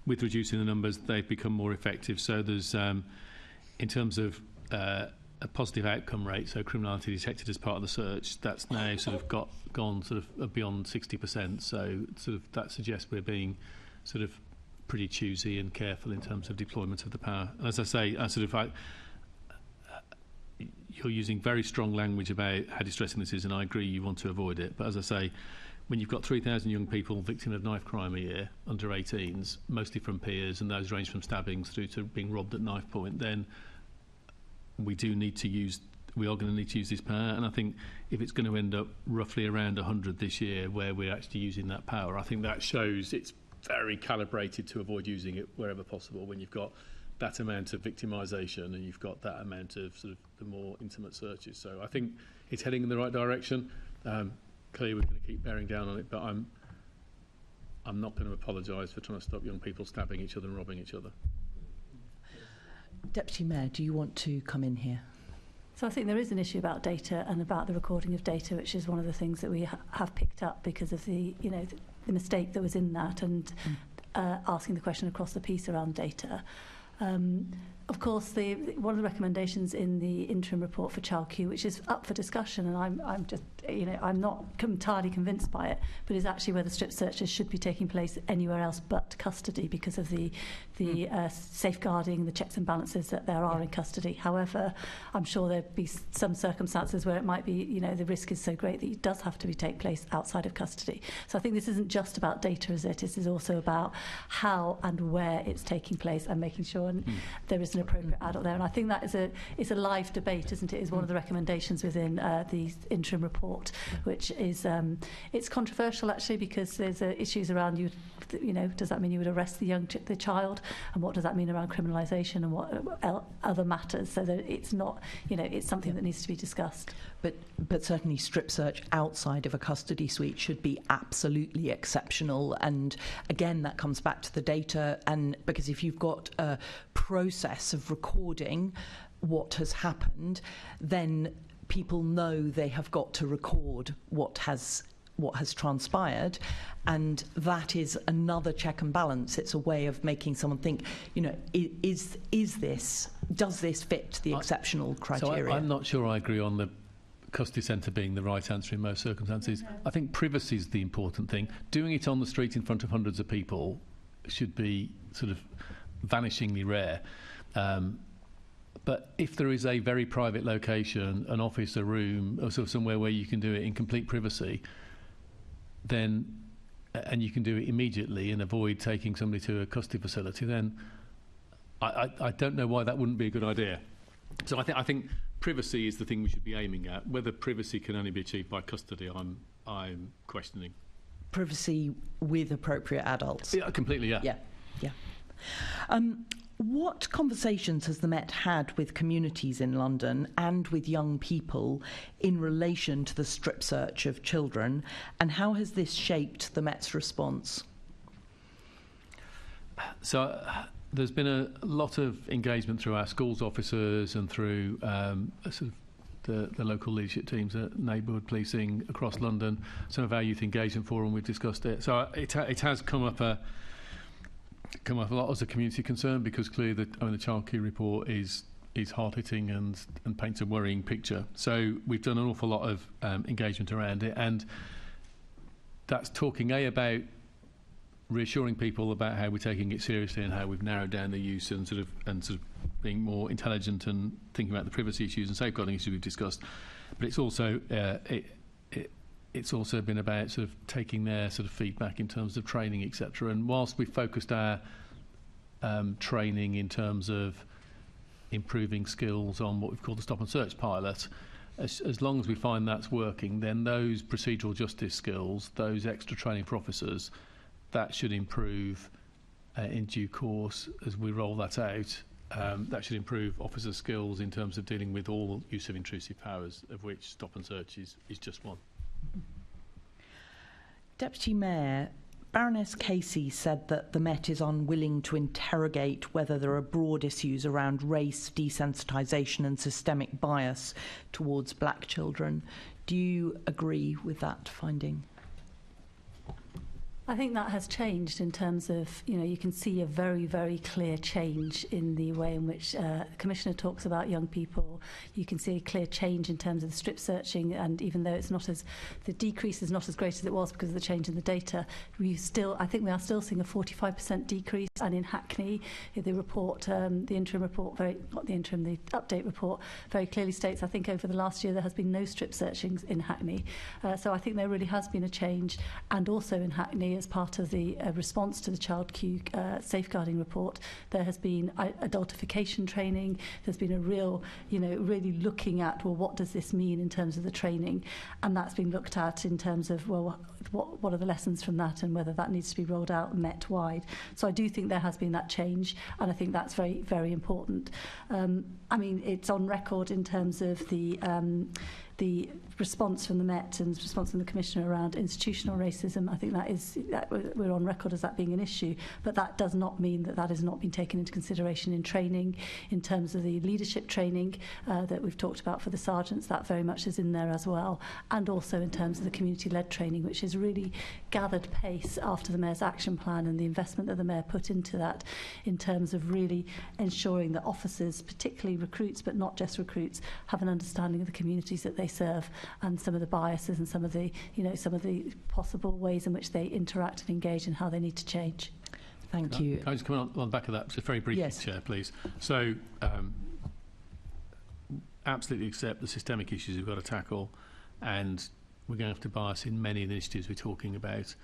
Speaker 4: with reducing the numbers, they've become more effective. So there's, in terms of a positive outcome rate, so criminality detected as part of the search, that's now sort of gone sort of beyond 60%. So sort of that suggests we're being sort of pretty choosy and careful in terms of deployment of the power. And as I say, you're using very strong language about how distressing this is, and I agree you want to avoid it. But as I say, when you've got 3,000 young people victim of knife crime a year, under 18s, mostly from peers, and those range from stabbings through to being robbed at knife point, then we are going to need to use this power. And I think if it's going to end up roughly around 100 this year where we're actually using that power, I think that shows it's very calibrated to avoid using it wherever possible when you've got that amount of victimisation and you've got that amount of sort of the more intimate searches. So I think it's heading in the right direction. Clearly we're going to keep bearing down on it, but I'm not going to apologise for trying to stop young people stabbing each other and robbing each other.
Speaker 2: Deputy Mayor, do you want to come in here?
Speaker 9: So I think there is an issue about data and about the recording of data, which is one of the things that we have picked up because of the mistake that was in that, and asking the question across the piece around data. Of course, one of the recommendations in the interim report for Child Q, which is up for discussion, and I'm just, I'm not entirely convinced by it, but is actually whether strip searches should be taking place anywhere else but custody because of the safeguarding, the checks and balances that there are in custody. However, I'm sure there'd be some circumstances where it might be, the risk is so great that it does have to take place outside of custody. So I think this isn't just about data, is it? This is also about how and where it's taking place and making sure there is an appropriate adult there. And I think that is a live debate, isn't it? Is one of the recommendations within the interim report, which is it's controversial actually because there's issues around does that mean you would arrest the child, and what does that mean around criminalisation and what other matters? So that it's not, it's something that needs to be discussed.
Speaker 2: But certainly strip search outside of a custody suite should be absolutely exceptional. And again, that comes back to the data. And because if you've got a process of recording what has happened, then people know they have got to record what has transpired, and that is another check and balance. It's a way of making someone think, does this fit the exceptional criteria?
Speaker 4: So I'm not sure I agree on the custody centre being the right answer in most circumstances. I think privacy is the important thing. Doing it on the street in front of hundreds of people should be sort of vanishingly rare. But if there is a very private location, an office, a room, or sort of somewhere where you can do it in complete privacy, then, and you can do it immediately and avoid taking somebody to a custody facility, then I don't know why that wouldn't be a good idea. So I think privacy is the thing we should be aiming at. Whether privacy can only be achieved by custody, I'm questioning.
Speaker 2: Privacy with appropriate adults.
Speaker 4: Yeah, completely. Yeah.
Speaker 2: What conversations has the Met had with communities in London and with young people in relation to the strip search of children, and how has this shaped the Met's response?
Speaker 4: So there's been a lot of engagement through our schools officers and through sort of the local leadership teams at neighbourhood policing across London. Some of our youth engagement forum, we've discussed it. So it has come up a lot as a community concern, because clearly the Child Key report is hard-hitting and paints a worrying picture. So we've done an awful lot of engagement around it, and that's talking about reassuring people about how we're taking it seriously and how we've narrowed down the use and sort of being more intelligent and thinking about the privacy issues and safeguarding issues we've discussed. But it's also it's also been about sort of taking their sort of feedback in terms of training, etc. And whilst we've focused our training in terms of improving skills on what we've called the stop and search pilot, as long as we find that's working, then those procedural justice skills, those extra training for officers, that should improve in due course as we roll that out. That should improve officer skills in terms of dealing with all use of intrusive powers, of which stop and search is just one.
Speaker 2: Deputy Mayor, Baroness Casey said that the Met is unwilling to interrogate whether there are broad issues around race, desensitisation and systemic bias towards black children. Do you agree with that finding?
Speaker 9: I think that has changed in terms of, you can see a very, very clear change in the way in which the Commissioner talks about young people. You can see a clear change in terms of the strip searching, and even though the decrease is not as great as it was because of the change in the data, I think we are still seeing a 45% decrease. And in Hackney, the report, the interim report, the update report very clearly states, I think over the last year there has been no strip searchings in Hackney. So I think there really has been a change. And also in Hackney, as part of the response to the Child Q safeguarding report, there has been adultification training. There's been a real, really looking at, what does this mean in terms of the training? And that's been looked at in terms of, what are the lessons from that, and whether that needs to be rolled out Met-wide. So I do think there has been that change, and I think that's very, very important. It's on record in terms of the response from the Met and response from the Commissioner around institutional racism. I think that we're on record as that being an issue, but that does not mean that that has not been taken into consideration in training, in terms of the leadership training that we've talked about for the sergeants. That very much is in there as well, and also in terms of the community-led training, which has really gathered pace after the Mayor's action plan and the investment that the Mayor put into that, in terms of really ensuring that officers, particularly recruits, but not just recruits, have an understanding of the communities that they serve and some of the biases and some of the possible ways in which they interact and engage and how they need to change.
Speaker 2: Thank you.
Speaker 4: Can I just come on the back of that, just very briefly,
Speaker 2: yes.
Speaker 4: Chair, please? So, absolutely accept the systemic issues we've got to tackle, and we're going to have to bias in many of the initiatives we're talking about.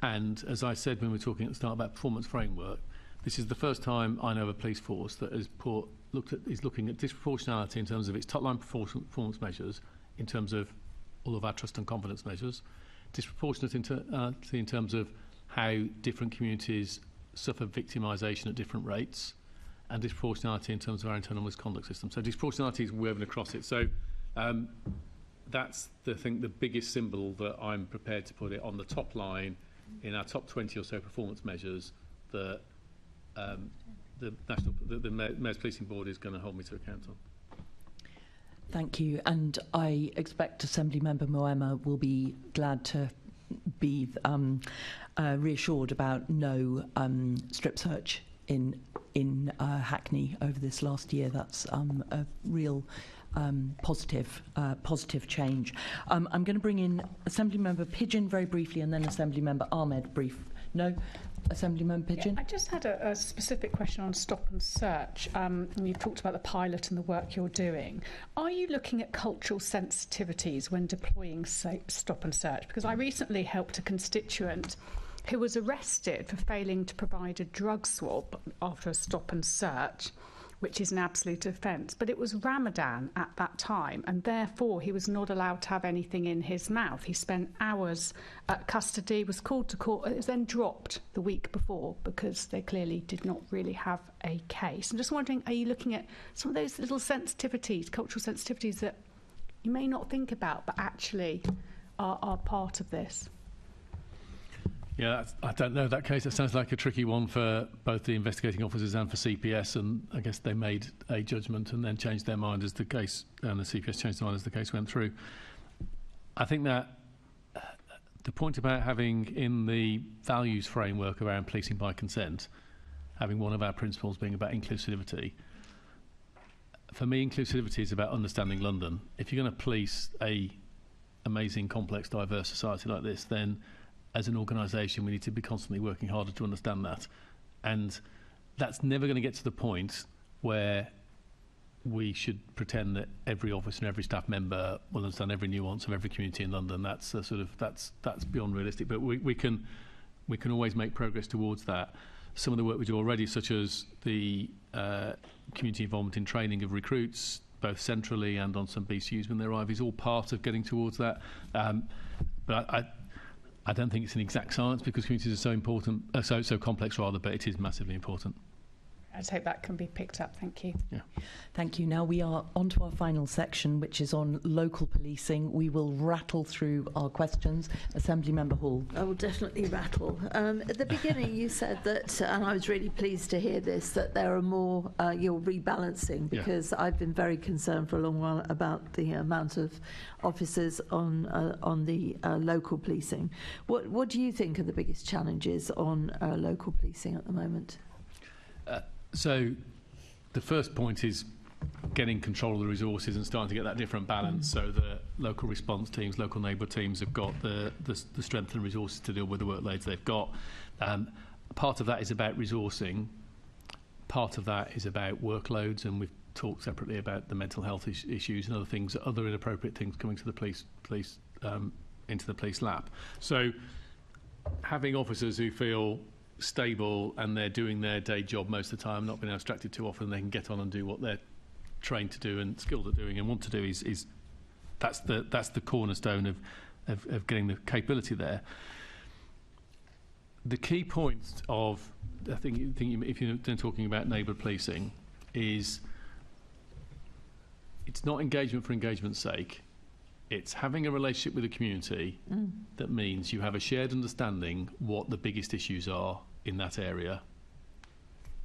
Speaker 4: And as I said when we were talking at the start about performance framework, this is the first time I know of a police force that is looking at disproportionality in terms of its top-line performance measures, in terms of all of our trust and confidence measures, disproportionate in terms of how different communities suffer victimisation at different rates, and disproportionality in terms of our internal misconduct system. So disproportionality is woven across it. So that's the biggest symbol that I'm prepared to put it on the top line in our top 20 or so performance measures that the Mayor's Policing Board is going to hold me to account on.
Speaker 2: Thank you, and I expect Assemblymember Moema will be glad to be reassured about no strip search in Hackney over this last year. That's a real positive change. I'm going to bring in Assemblymember Pigeon very briefly, and then Assemblymember Ahmed brief. No? Assemblymember Pigeon?
Speaker 6: Yeah, I just had a specific question on stop and search. And you've talked about the pilot and the work you're doing. Are you looking at cultural sensitivities when deploying stop and search? Because I recently helped a constituent who was arrested for failing to provide a drug swab after a stop and search, which is an absolute offence. But it was Ramadan at that time, and therefore he was not allowed to have anything in his mouth. He spent hours at custody, was called to court, it was then dropped the week before because they clearly did not really have a case. I'm just wondering, are you looking at some of those little sensitivities, cultural sensitivities that you may not think about but actually are part of this?
Speaker 4: Yeah, I don't know that case. It sounds like a tricky one for both the investigating officers and for CPS, and I guess they made a judgment and then changed their mind as the case, and the CPS changed their mind as the case went through. I think that the point about having in the values framework around policing by consent, having one of our principles being about inclusivity, for me inclusivity is about understanding London. If you're going to police a amazing, complex, diverse society like this, then as an organisation, we need to be constantly working harder to understand that. And that's never going to get to the point where we should pretend that every officer and every staff member will understand every nuance of every community in London. That's that's beyond realistic. But we can always make progress towards that. Some of the work we do already, such as the community involvement in training of recruits, both centrally and on some BCUs when they arrive, is all part of getting towards that. But I don't think it's an exact science because communities are so important, so complex rather, but it is massively important.
Speaker 6: I hope that can be picked up. Thank you.
Speaker 4: Yeah.
Speaker 2: Thank you. Now we are on to our final section, which is on local policing. We will rattle through our questions. Assemblymember Hall.
Speaker 11: I will definitely rattle. At the beginning you said that, and I was really pleased to hear this, that there are more, you're rebalancing, because I've been very concerned for a long while about the amount of officers on the local policing. What do you think are the biggest challenges on local policing at the moment?
Speaker 4: So the first point is getting control of the resources and starting to get that different balance so that local response teams, local neighbourhood teams have got the strength and resources to deal with the workloads they've got. Part of that is about resourcing. Part of that is about workloads, and we've talked separately about the mental health issues and other things, other inappropriate things coming to the police into the police lap. So having officers who feel stable and they're doing their day job most of the time, not being abstracted too often, they can get on and do what they're trained to do and skilled at doing and want to do is that's the cornerstone of getting the capability there. The key point of, I think if you're then talking about neighbourhood policing, is it's not engagement for engagement's sake. It's having a relationship with the community that means you have a shared understanding what the biggest issues are in that area,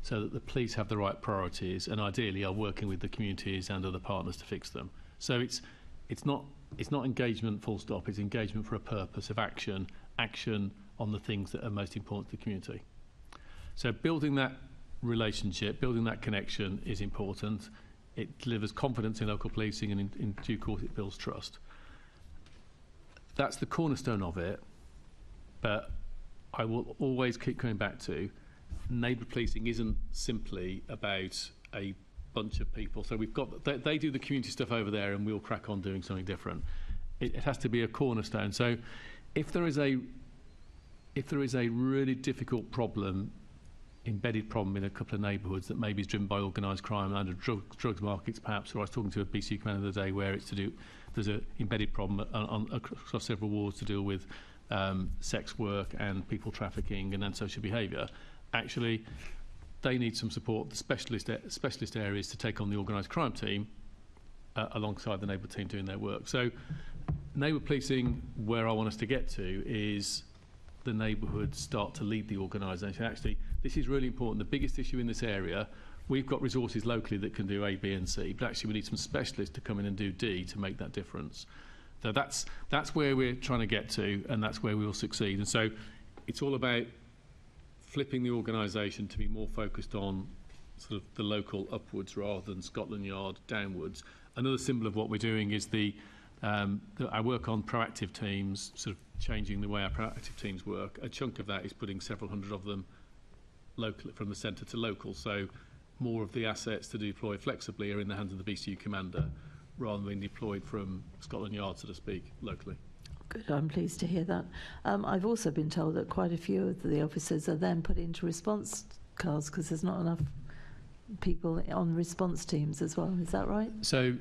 Speaker 4: so that the police have the right priorities and ideally are working with the communities and other partners to fix them. So it's not engagement full stop, it's engagement for a purpose of action on the things that are most important to the community. So building that relationship, building that connection is important. It delivers confidence in local policing, and in due course it builds trust. That's the cornerstone of it, but I will always keep coming back to neighbour policing isn't simply about a bunch of people. So we've got they do the community stuff over there, and we'll crack on doing something different. It has to be a cornerstone. So if there is a really difficult problem, embedded problem in a couple of neighbourhoods that maybe is driven by organised crime and drugs markets perhaps, or I was talking to a BCU commander the other day where there's an embedded problem across several wards to deal with sex work and people trafficking and antisocial behaviour. Actually, they need some support, the specialist areas, to take on the organised crime team alongside the neighbour team doing their work. So neighbour policing, where I want us to get to, is the neighbourhoods start to lead the organisation. Actually, this is really important. The biggest issue in this area, we've got resources locally that can do A, B and C, but actually we need some specialists to come in and do D to make that difference. So that's where we're trying to get to, and that's where we will succeed. And so it's all about flipping the organisation to be more focused on sort of the local upwards rather than Scotland Yard downwards. Another symbol of what we're doing is I work on proactive teams, sort of changing the way our proactive teams work. A chunk of that is putting several hundred of them locally, from the centre to local. So more of the assets to deploy flexibly are in the hands of the BCU commander rather than being deployed from Scotland Yard, so to speak, locally.
Speaker 11: Good, I'm pleased to hear that. I've also been told that quite a few of the officers are then put into response cars because there's not enough people on response teams as well. Is that right?
Speaker 4: So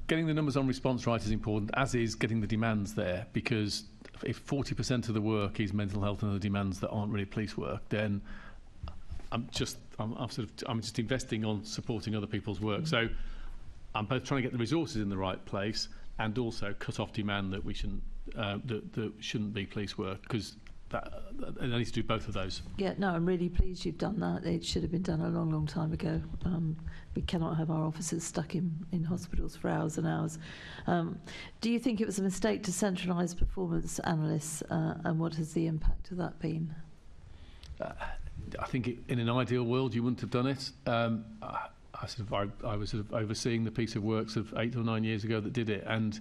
Speaker 4: getting the numbers on response right is important, as is getting the demands there, because if 40% of the work is mental health and other demands that aren't really police work, then I'm just investing on supporting other people's work. So I'm both trying to get the resources in the right place and also cut off demand that we shouldn't that shouldn't be police work, because I need to do both of those.
Speaker 11: Yeah, no, I'm really pleased you've done that. It should have been done a long, long time ago. We cannot have our officers stuck in hospitals for hours and hours. Do you think it was a mistake to centralise performance analysts, and what has the impact of that been?
Speaker 4: I think in an ideal world you wouldn't have done it. I was sort of overseeing the piece of works of 8 or 9 years ago that did it, and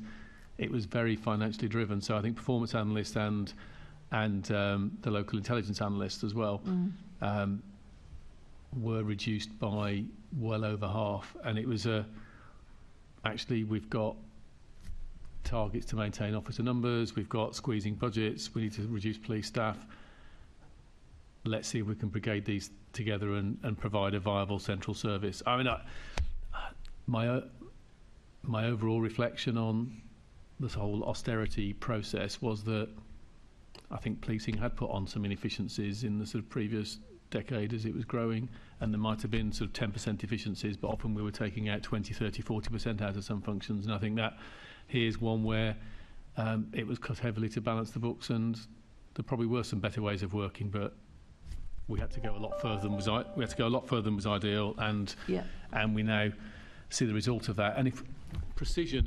Speaker 4: it was very financially driven. So I think performance analysts and the local intelligence analysts as well were reduced by well over half. And it was actually we've got targets to maintain officer numbers, we've got squeezing budgets, we need to reduce police staff. Let's see if we can brigade these together and provide a viable central service. I mean, my overall reflection on this whole austerity process was that I think policing had put on some inefficiencies in the sort of previous decade as it was growing, and there might have been sort of 10% efficiencies, but often we were taking out 20, 30, 40% out of some functions. And I think that here's one where it was cut heavily to balance the books, and there probably were some better ways of working, but we had to go a lot further than was ideal, and we now see the result of that. And if precision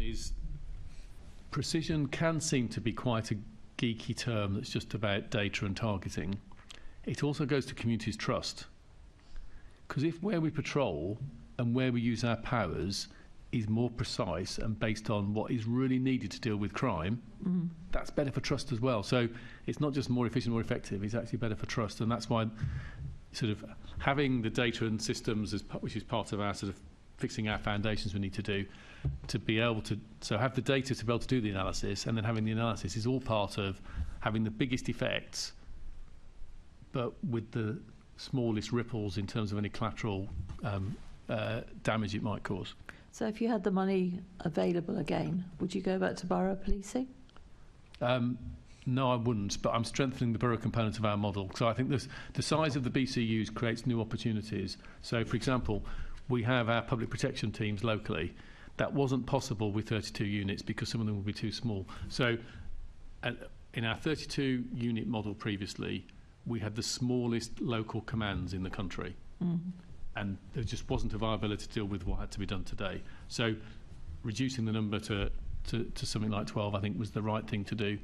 Speaker 4: can seem to be quite a geeky term that's just about data and targeting, it also goes to communities' trust. Because if where we patrol and where we use our powers is more precise and based on what is really needed to deal with crime, that's better for trust as well. So it's not just more efficient, more effective, it's actually better for trust. And that's why sort of having the data and systems, which is part of our sort of fixing our foundations we need to do, to be able to have the data to be able to do the analysis, and then having the analysis is all part of having the biggest effects, but with the smallest ripples in terms of any collateral damage it might cause.
Speaker 11: So if you had the money available again, would you go back to borough policing?
Speaker 4: No, I wouldn't, but I'm strengthening the borough component of our model. So I think the size of the BCUs creates new opportunities. So, for example, we have our public protection teams locally. That wasn't possible with 32 units because some of them would be too small. So in our 32 unit model previously, we had the smallest local commands in the country. And there just wasn't a viability to deal with what had to be done today. So reducing the number to something like 12, I think, was the right thing to do.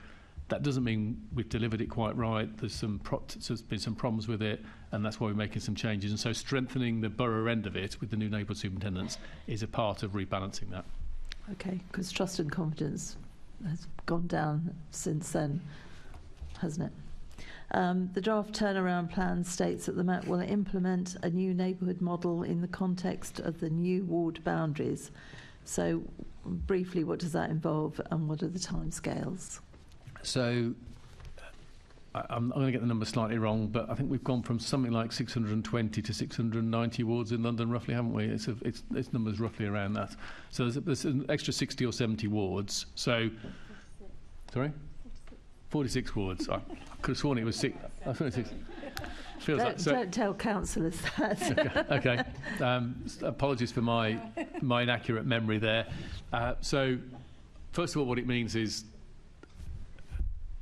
Speaker 4: That doesn't mean we've delivered it quite right. There's been some problems with it, and that's why we're making some changes. And so strengthening the borough end of it with the new neighbourhood superintendents is a part of rebalancing that.
Speaker 11: Okay, because trust and confidence has gone down since then, hasn't it? The draft turnaround plan states that the Met will implement a new neighbourhood model in the context of the new ward boundaries. So, briefly, what does that involve, and what are the timescales? So,
Speaker 4: I'm going to get the number slightly wrong, but I think we've gone from something like 620 to 690 wards in London, roughly, haven't we? It's numbers roughly around that. So there's an extra 60 or 70 wards. So, sorry? 46 wards. I could have sworn it was 6. I thought it was 6.
Speaker 11: Don't tell councillors that.
Speaker 4: Okay. Apologies for my inaccurate memory there. So, first of all, what it means is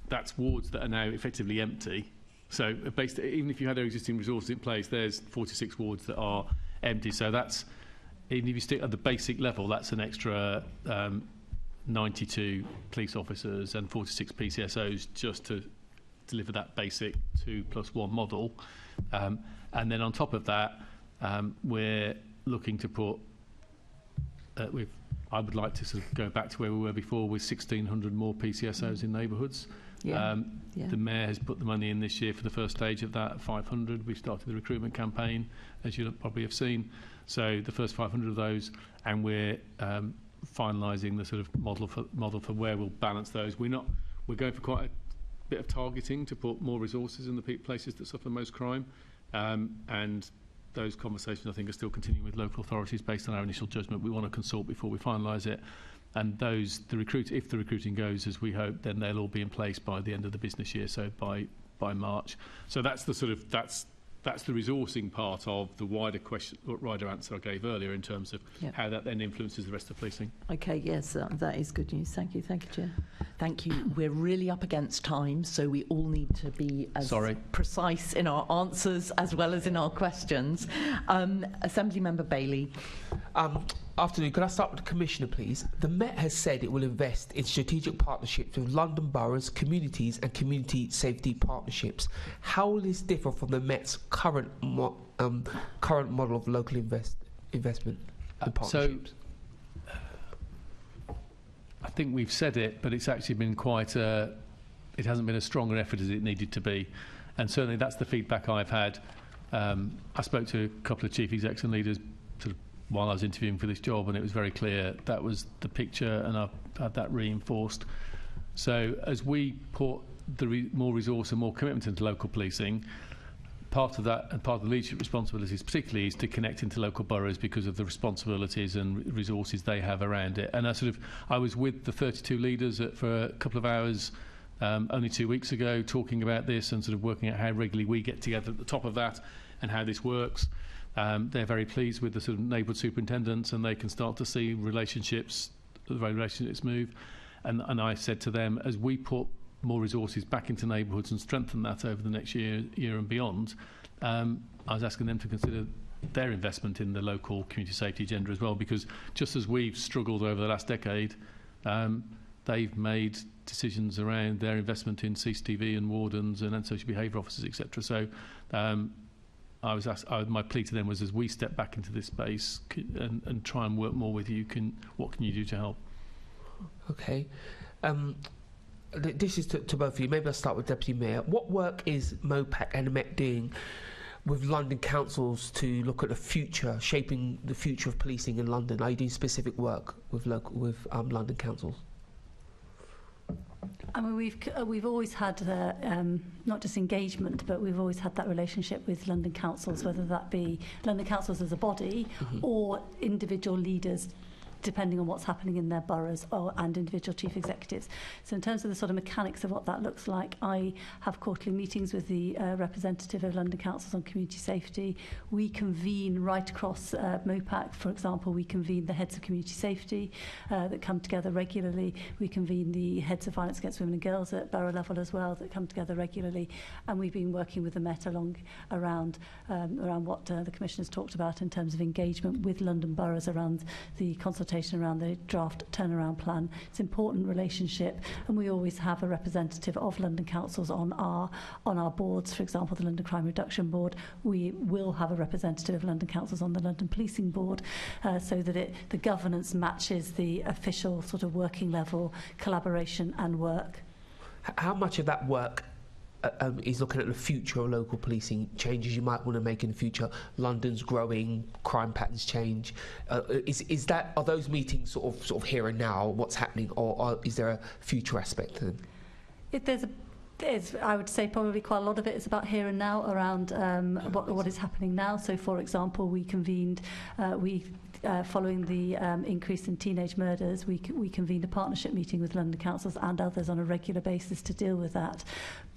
Speaker 4: that's wards that are now effectively empty. So, even if you had their existing resources in place, there's 46 wards that are empty. So that's, even if you stick at the basic level, that's an extra 92 police officers and 46 PCSOs just to deliver that basic 2+1 model. And then on top of that, we're looking to put, I would like to sort of go back to where we were before with 1,600 more PCSOs in neighbourhoods. The Mayor has put the money in this year for the first stage of that, 500. We've started the recruitment campaign, as you probably have seen. So the first 500 of those, and we're finalising the sort of model for where we'll balance those. We're going for quite a bit of targeting to put more resources in the places that suffer most crime, and those conversations I think are still continuing with local authorities based on our initial judgment. We want to consult before we finalise it, and if the recruiting goes as we hope, then they'll all be in place by the end of the business year, so by March. So that's the resourcing part of the wider answer I gave earlier in terms of how that then influences the rest of policing.
Speaker 11: Okay, yes, that is good news. Thank you, Chair.
Speaker 2: Thank you. We're really up against time, so we all need to be as precise in our answers as well as in our questions. Assembly Member Bailey.
Speaker 13: Afternoon. Could I start with the Commissioner, please? The Met has said it will invest in strategic partnerships with London boroughs, communities and community safety partnerships. How will this differ from the Met's current model of local investment and partnerships?
Speaker 4: I think we've said it, but it's actually been it hasn't been as strong an effort as it needed to be. And certainly that's the feedback I've had. I spoke to a couple of chief execs and leaders sort of while I was interviewing for this job, and it was very clear that was the picture, and I've had that reinforced. So as we put more resource and more commitment into local policing, part of that and part of the leadership responsibilities particularly is to connect into local boroughs because of the responsibilities and resources they have around it. And I was with the 32 leaders for a couple of hours only 2 weeks ago talking about this and sort of working out how regularly we get together at the top of that and how this works. They're very pleased with the sort of neighbourhood superintendents, and they can start to see relationships move. And I said to them, as we put more resources back into neighbourhoods and strengthen that over the next year and beyond, I was asking them to consider their investment in the local community safety agenda as well, because just as we've struggled over the last decade, they've made decisions around their investment in CCTV and wardens and antisocial behaviour officers, etc. So my plea to them was, as we step back into this space and try and work more with you, what can you do to help?
Speaker 13: Okay. This is to both of you. Maybe I'll start with Deputy Mayor. What work is MOPAC and the Met doing with London councils to look at the future, shaping the future of policing in London? Are you doing specific work with London councils?
Speaker 9: I mean, we've always had not just engagement, but we've always had that relationship with London councils, whether that be London councils as a body or individual leaders depending on what's happening in their boroughs and individual chief executives. So in terms of the sort of mechanics of what that looks like, I have quarterly meetings with the representative of London councils on community safety. We convene right across MOPAC, for example, we convene the heads of community safety that come together regularly. We convene the heads of violence against women and girls at borough level as well that come together regularly. And we've been working with the Met around what the Commissioner's talked about in terms of engagement with London boroughs around the consultation around the draft turnaround plan. It's an important relationship, and we always have a representative of London councils on our boards. For example, the London Crime Reduction Board. We will have a representative of London councils on the London Policing Board, so that the governance matches the official sort of working level collaboration and work.
Speaker 13: How much of that work is looking at the future of local policing, changes you might want to make in the future? London's growing, crime patterns change. Are those meetings sort of here and now, what's happening, or is there a future aspect to them?
Speaker 9: I would say probably quite a lot of it is about here and now, around what is happening now. So, for example, we convened, following the increase in teenage murders, we convened a partnership meeting with London councils and others on a regular basis to deal with that.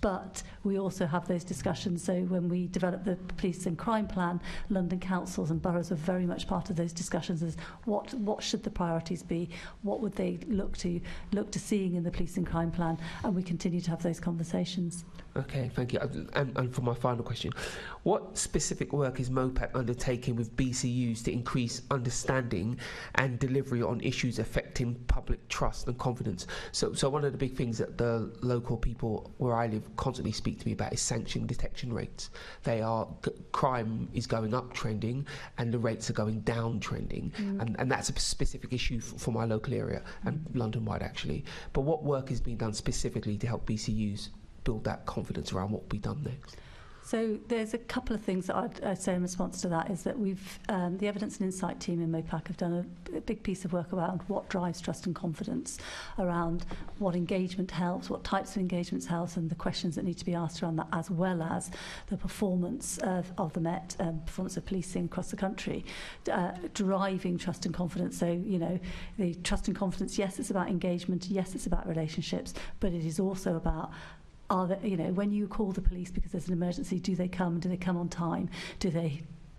Speaker 9: But we also have those discussions. So when we developed the police and crime plan, London councils and boroughs were very much part of those discussions as what should the priorities be, what would they look to seeing in the police and crime plan, and we continue to have those conversations.
Speaker 13: Okay, thank you. And for my final question, what specific work is MOPAC undertaking with BCUs to increase understanding and delivery on issues affecting public trust and confidence? So one of the big things that the local people where I live constantly speak to me about is sanction detection rates. Crime is going up trending and the rates are going down trending, and that's a specific issue for my local area and London-wide actually. But what work is being done specifically to help BCUs build that confidence around what will be done next?
Speaker 9: So there's a couple of things that I'd say in response to that is that we've, the Evidence and Insight team in MOPAC have done a big piece of work around what drives trust and confidence, around what engagement helps, what types of engagements helps, and the questions that need to be asked around that, as well as the performance of the Met, performance of policing across the country, driving trust and confidence. So, the trust and confidence, yes, it's about engagement, yes, it's about relationships, but it is also about when you call the police because there's an emergency, do they come? Do they come on time? Do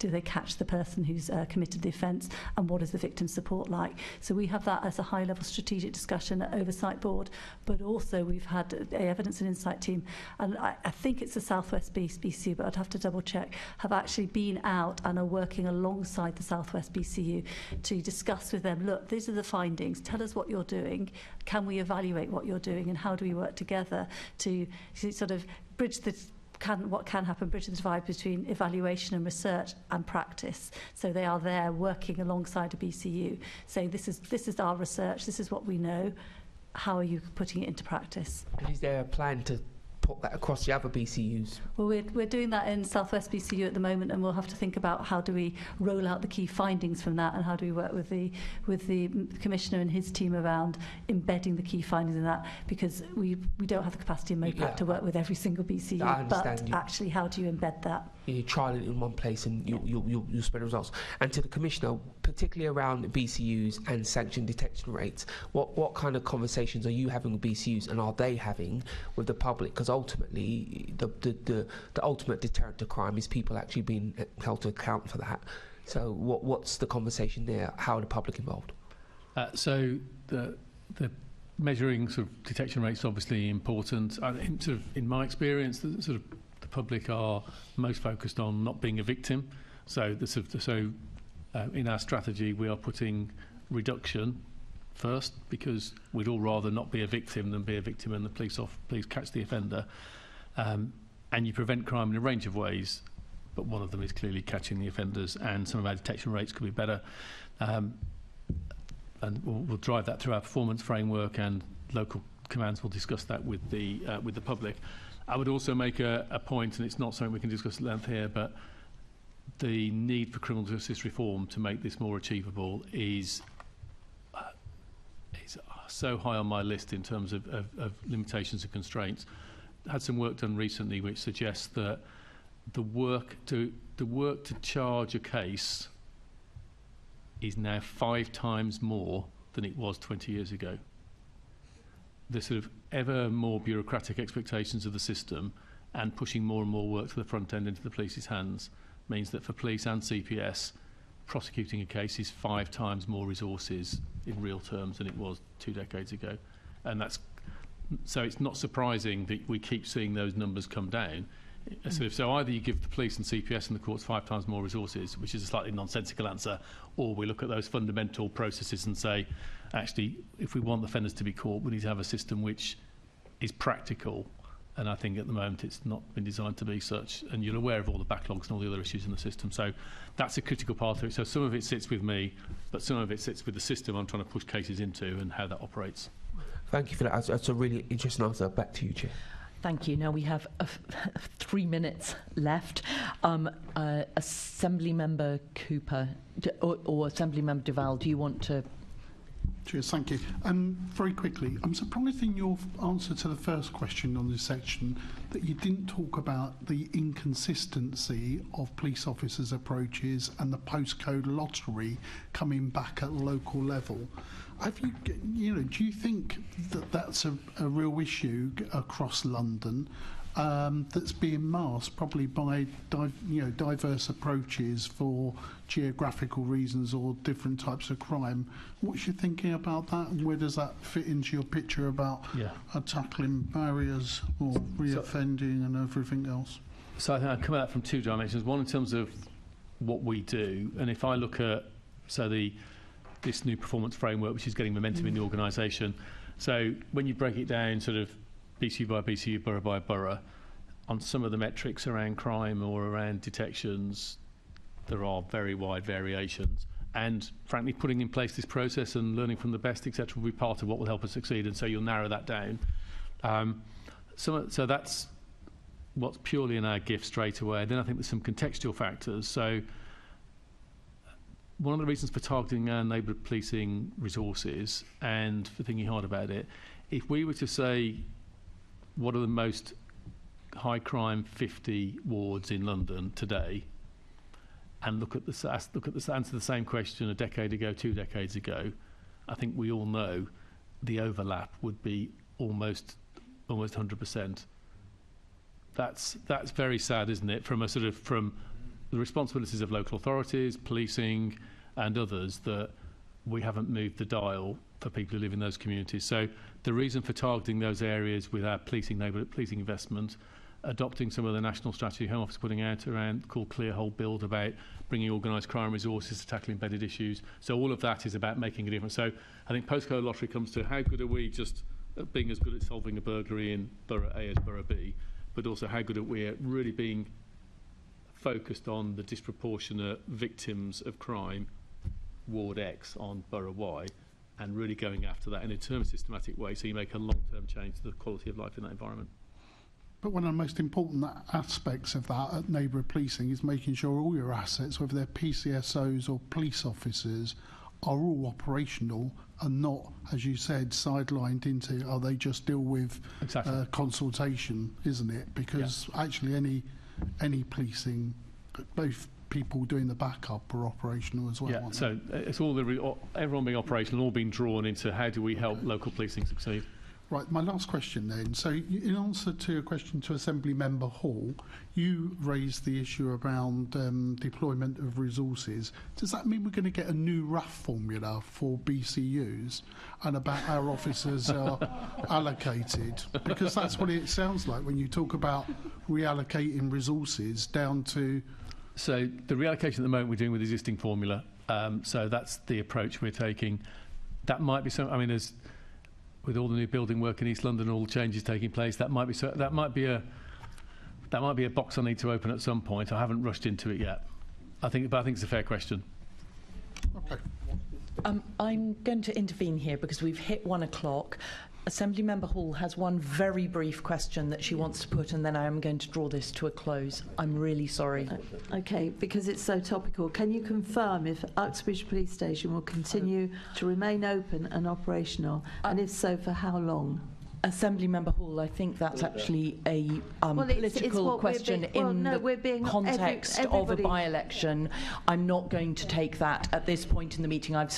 Speaker 9: they catch the person who's committed the offence, and what is the victim support like? So we have that as a high-level strategic discussion at Oversight Board, but also we've had an Evidence and Insight team, and I think it's the South West BCU, but I'd have to double-check, have actually been out and are working alongside the South West BCU to discuss with them, look, these are the findings, tell us what you're doing, can we evaluate what you're doing, and how do we work together to sort of bridge the what can happen, bridge the divide between evaluation and research and practice. So they are there working alongside a BCU, saying this is our research, this is what we know, how are you putting it into practice?
Speaker 13: And is there a plan to put that across the other BCUs?
Speaker 9: Well, we're doing that in South West BCU at the moment, and we'll have to think about how do we roll out the key findings from that, and how do we work with the Commissioner and his team around embedding the key findings in that, because we don't have the capacity in MOPAC to work with every single BCU, but actually how do you embed that? You trial it in one place and you'll spread the results. And to the Commissioner, particularly around BCUs and sanction detection rates, what kind of conversations are you having with BCUs, and are they having with the public? Because ultimately the ultimate deterrent to crime is people actually being held to account for that. So what's the conversation there? How are the public involved?
Speaker 4: So the measuring sort of detection rates is obviously important. In my experience, the public are most focused on not being a victim. So in our strategy, we are putting reduction first, because we'd all rather not be a victim than be a victim and the police catch the offender. And you prevent crime in a range of ways, but one of them is clearly catching the offenders, and some of our detection rates could be better. And we'll drive that through our performance framework, and local commands will discuss that with the public. I would also make a point, and it's not something we can discuss at length here, but the need for criminal justice reform to make this more achievable is so high on my list in terms of limitations and constraints. Had some work done recently which suggests that the work to charge a case is now 5 times more than it was 20 years ago. The sort of ever more bureaucratic expectations of the system and pushing more and more work to the front end into the police's hands means that for police and CPS, prosecuting a case is 5 times more resources in real terms than it was 2 decades ago. And so it's not surprising that we keep seeing those numbers come down. So either you give the police and CPS and the courts 5 times more resources, which is a slightly nonsensical answer, or we look at those fundamental processes and say, actually, if we want the offenders to be caught, we need to have a system which is practical. And I think at the moment it's not been designed to be such. And you're aware of all the backlogs and all the other issues in the system. So that's a critical part of it. So some of it sits with me, but some of it sits with the system I'm trying to push cases into and how that operates.
Speaker 13: Thank you for that. That's a really interesting answer. Back to you, Chair.
Speaker 2: Thank you. Now we have 3 minutes left. Assembly Member Cooper or Assembly Member Duval, do you want to?
Speaker 7: Cheers, thank you. Very quickly, I'm surprised in your answer to the first question on this section that you didn't talk about the inconsistency of police officers' approaches and the postcode lottery coming back at local level. Have you, do you think that that's a real issue across London that's being masked probably by diverse approaches for geographical reasons or different types of crime? What's your thinking about that, and where does that fit into your picture about tackling barriers or reoffending and everything else?
Speaker 4: So I think I come at that from 2 dimensions. One in terms of what we do, and if I look at this new performance framework, which is getting momentum in the organisation. So when you break it down sort of BCU by BCU, borough by borough, on some of the metrics around crime or around detections, there are very wide variations. And frankly, putting in place this process and learning from the best, etc., will be part of what will help us succeed. And so you'll narrow that down. So that's what's purely in our gift straight away. Then I think there's some contextual factors. So one of the reasons for targeting our neighbourhood policing resources and for thinking hard about it, if we were to say what are the most high crime 50 wards in London today, and look at the answer the same question a decade ago, 2 decades ago, I think we all know the overlap would be almost 100%. That's very sad, isn't it? From the responsibilities of local authorities, policing and others, that we haven't moved the dial for people who live in those communities. So the reason for targeting those areas with our neighbourhood policing investment, adopting some of the national strategy Home Office putting out around called Clear Hold Build about bringing organised crime resources to tackle embedded issues. So all of that is about making a difference. So I think postcode lottery comes to how good are we just at being as good at solving a burglary in borough A as borough B, but also how good are we at really being focused on the disproportionate victims of crime, Ward X on Borough Y, and really going after that in a term systematic way so you make a long-term change to the quality of life in that environment.
Speaker 7: But one of the most important aspects of that at neighbourhood policing is making sure all your assets, whether they're PCSOs or police officers, are all operational and not, as you said, sidelined into, they just deal with consultation, isn't it? Because actually any policing, both people doing the backup are operational as well.
Speaker 4: Yeah, so it's everyone being operational, all being drawn into how do we help local policing succeed.
Speaker 7: Right, my last question then. So in answer to a question to Assembly Member Hall, you raised the issue around deployment of resources. Does that mean we're going to get a new RAF formula for BCUs and about how officers are allocated? Because that's what it sounds like when you talk about reallocating resources down to...
Speaker 4: So the reallocation at the moment we're doing with the existing formula. So that's the approach we're taking. That might be some... I mean, there's... with all the new building work in East London, all the changes taking place, that might be a box I need to open at some point. I haven't rushed into it yet. I think it's a fair question.
Speaker 7: Okay.
Speaker 2: I'm going to intervene here because we've hit 1 o'clock. Assembly Member Hall has one very brief question that she wants to put, and then I am going to draw this to a close. I'm really sorry.
Speaker 11: Okay, because it's so topical, can you confirm if Uxbridge Police Station will continue to remain open and operational, and if so, for how long?
Speaker 2: Assembly Member Hall, I think that's actually a political question in the context of a by-election. I'm not going to take that at this point in the meeting. I've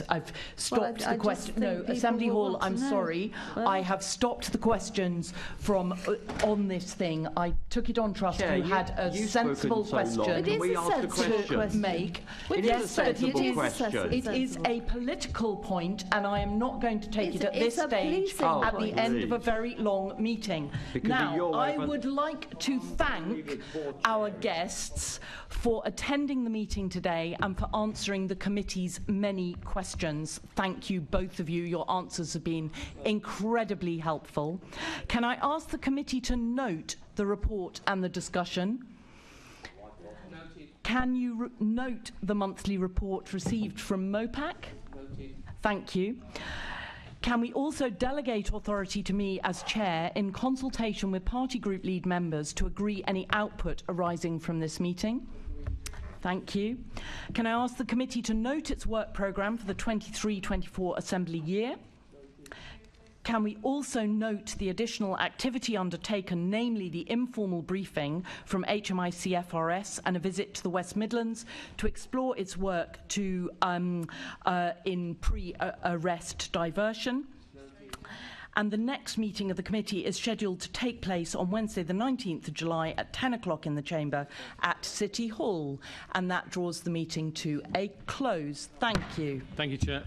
Speaker 2: stopped the question. No, Assembly Hall, I'm sorry. I have stopped the questions from on this thing. I took it on trust. You had a sensible question to make. Yes, but it is a political point, and I am not going to take it at this stage at the end of a very long meeting. Now, I would like to thank our guests for attending the meeting today and for answering the committee's many questions. Thank you, both of you. Your answers have been incredibly helpful. Can I ask the committee to note the report and the discussion? Can you note the monthly report received from MOPAC? Thank you. Can we also delegate authority to me as chair in consultation with party group lead members to agree any output arising from this meeting? Thank you. Can I ask the committee to note its work programme for the 23-24 Assembly year? Can we also note the additional activity undertaken, namely the informal briefing from HMICFRS and a visit to the West Midlands to explore its work in pre-arrest diversion? And the next meeting of the committee is scheduled to take place on Wednesday the 19th of July at 10 o'clock in the chamber at City Hall. And that draws the meeting to a close. Thank you.
Speaker 4: Thank you, Chair.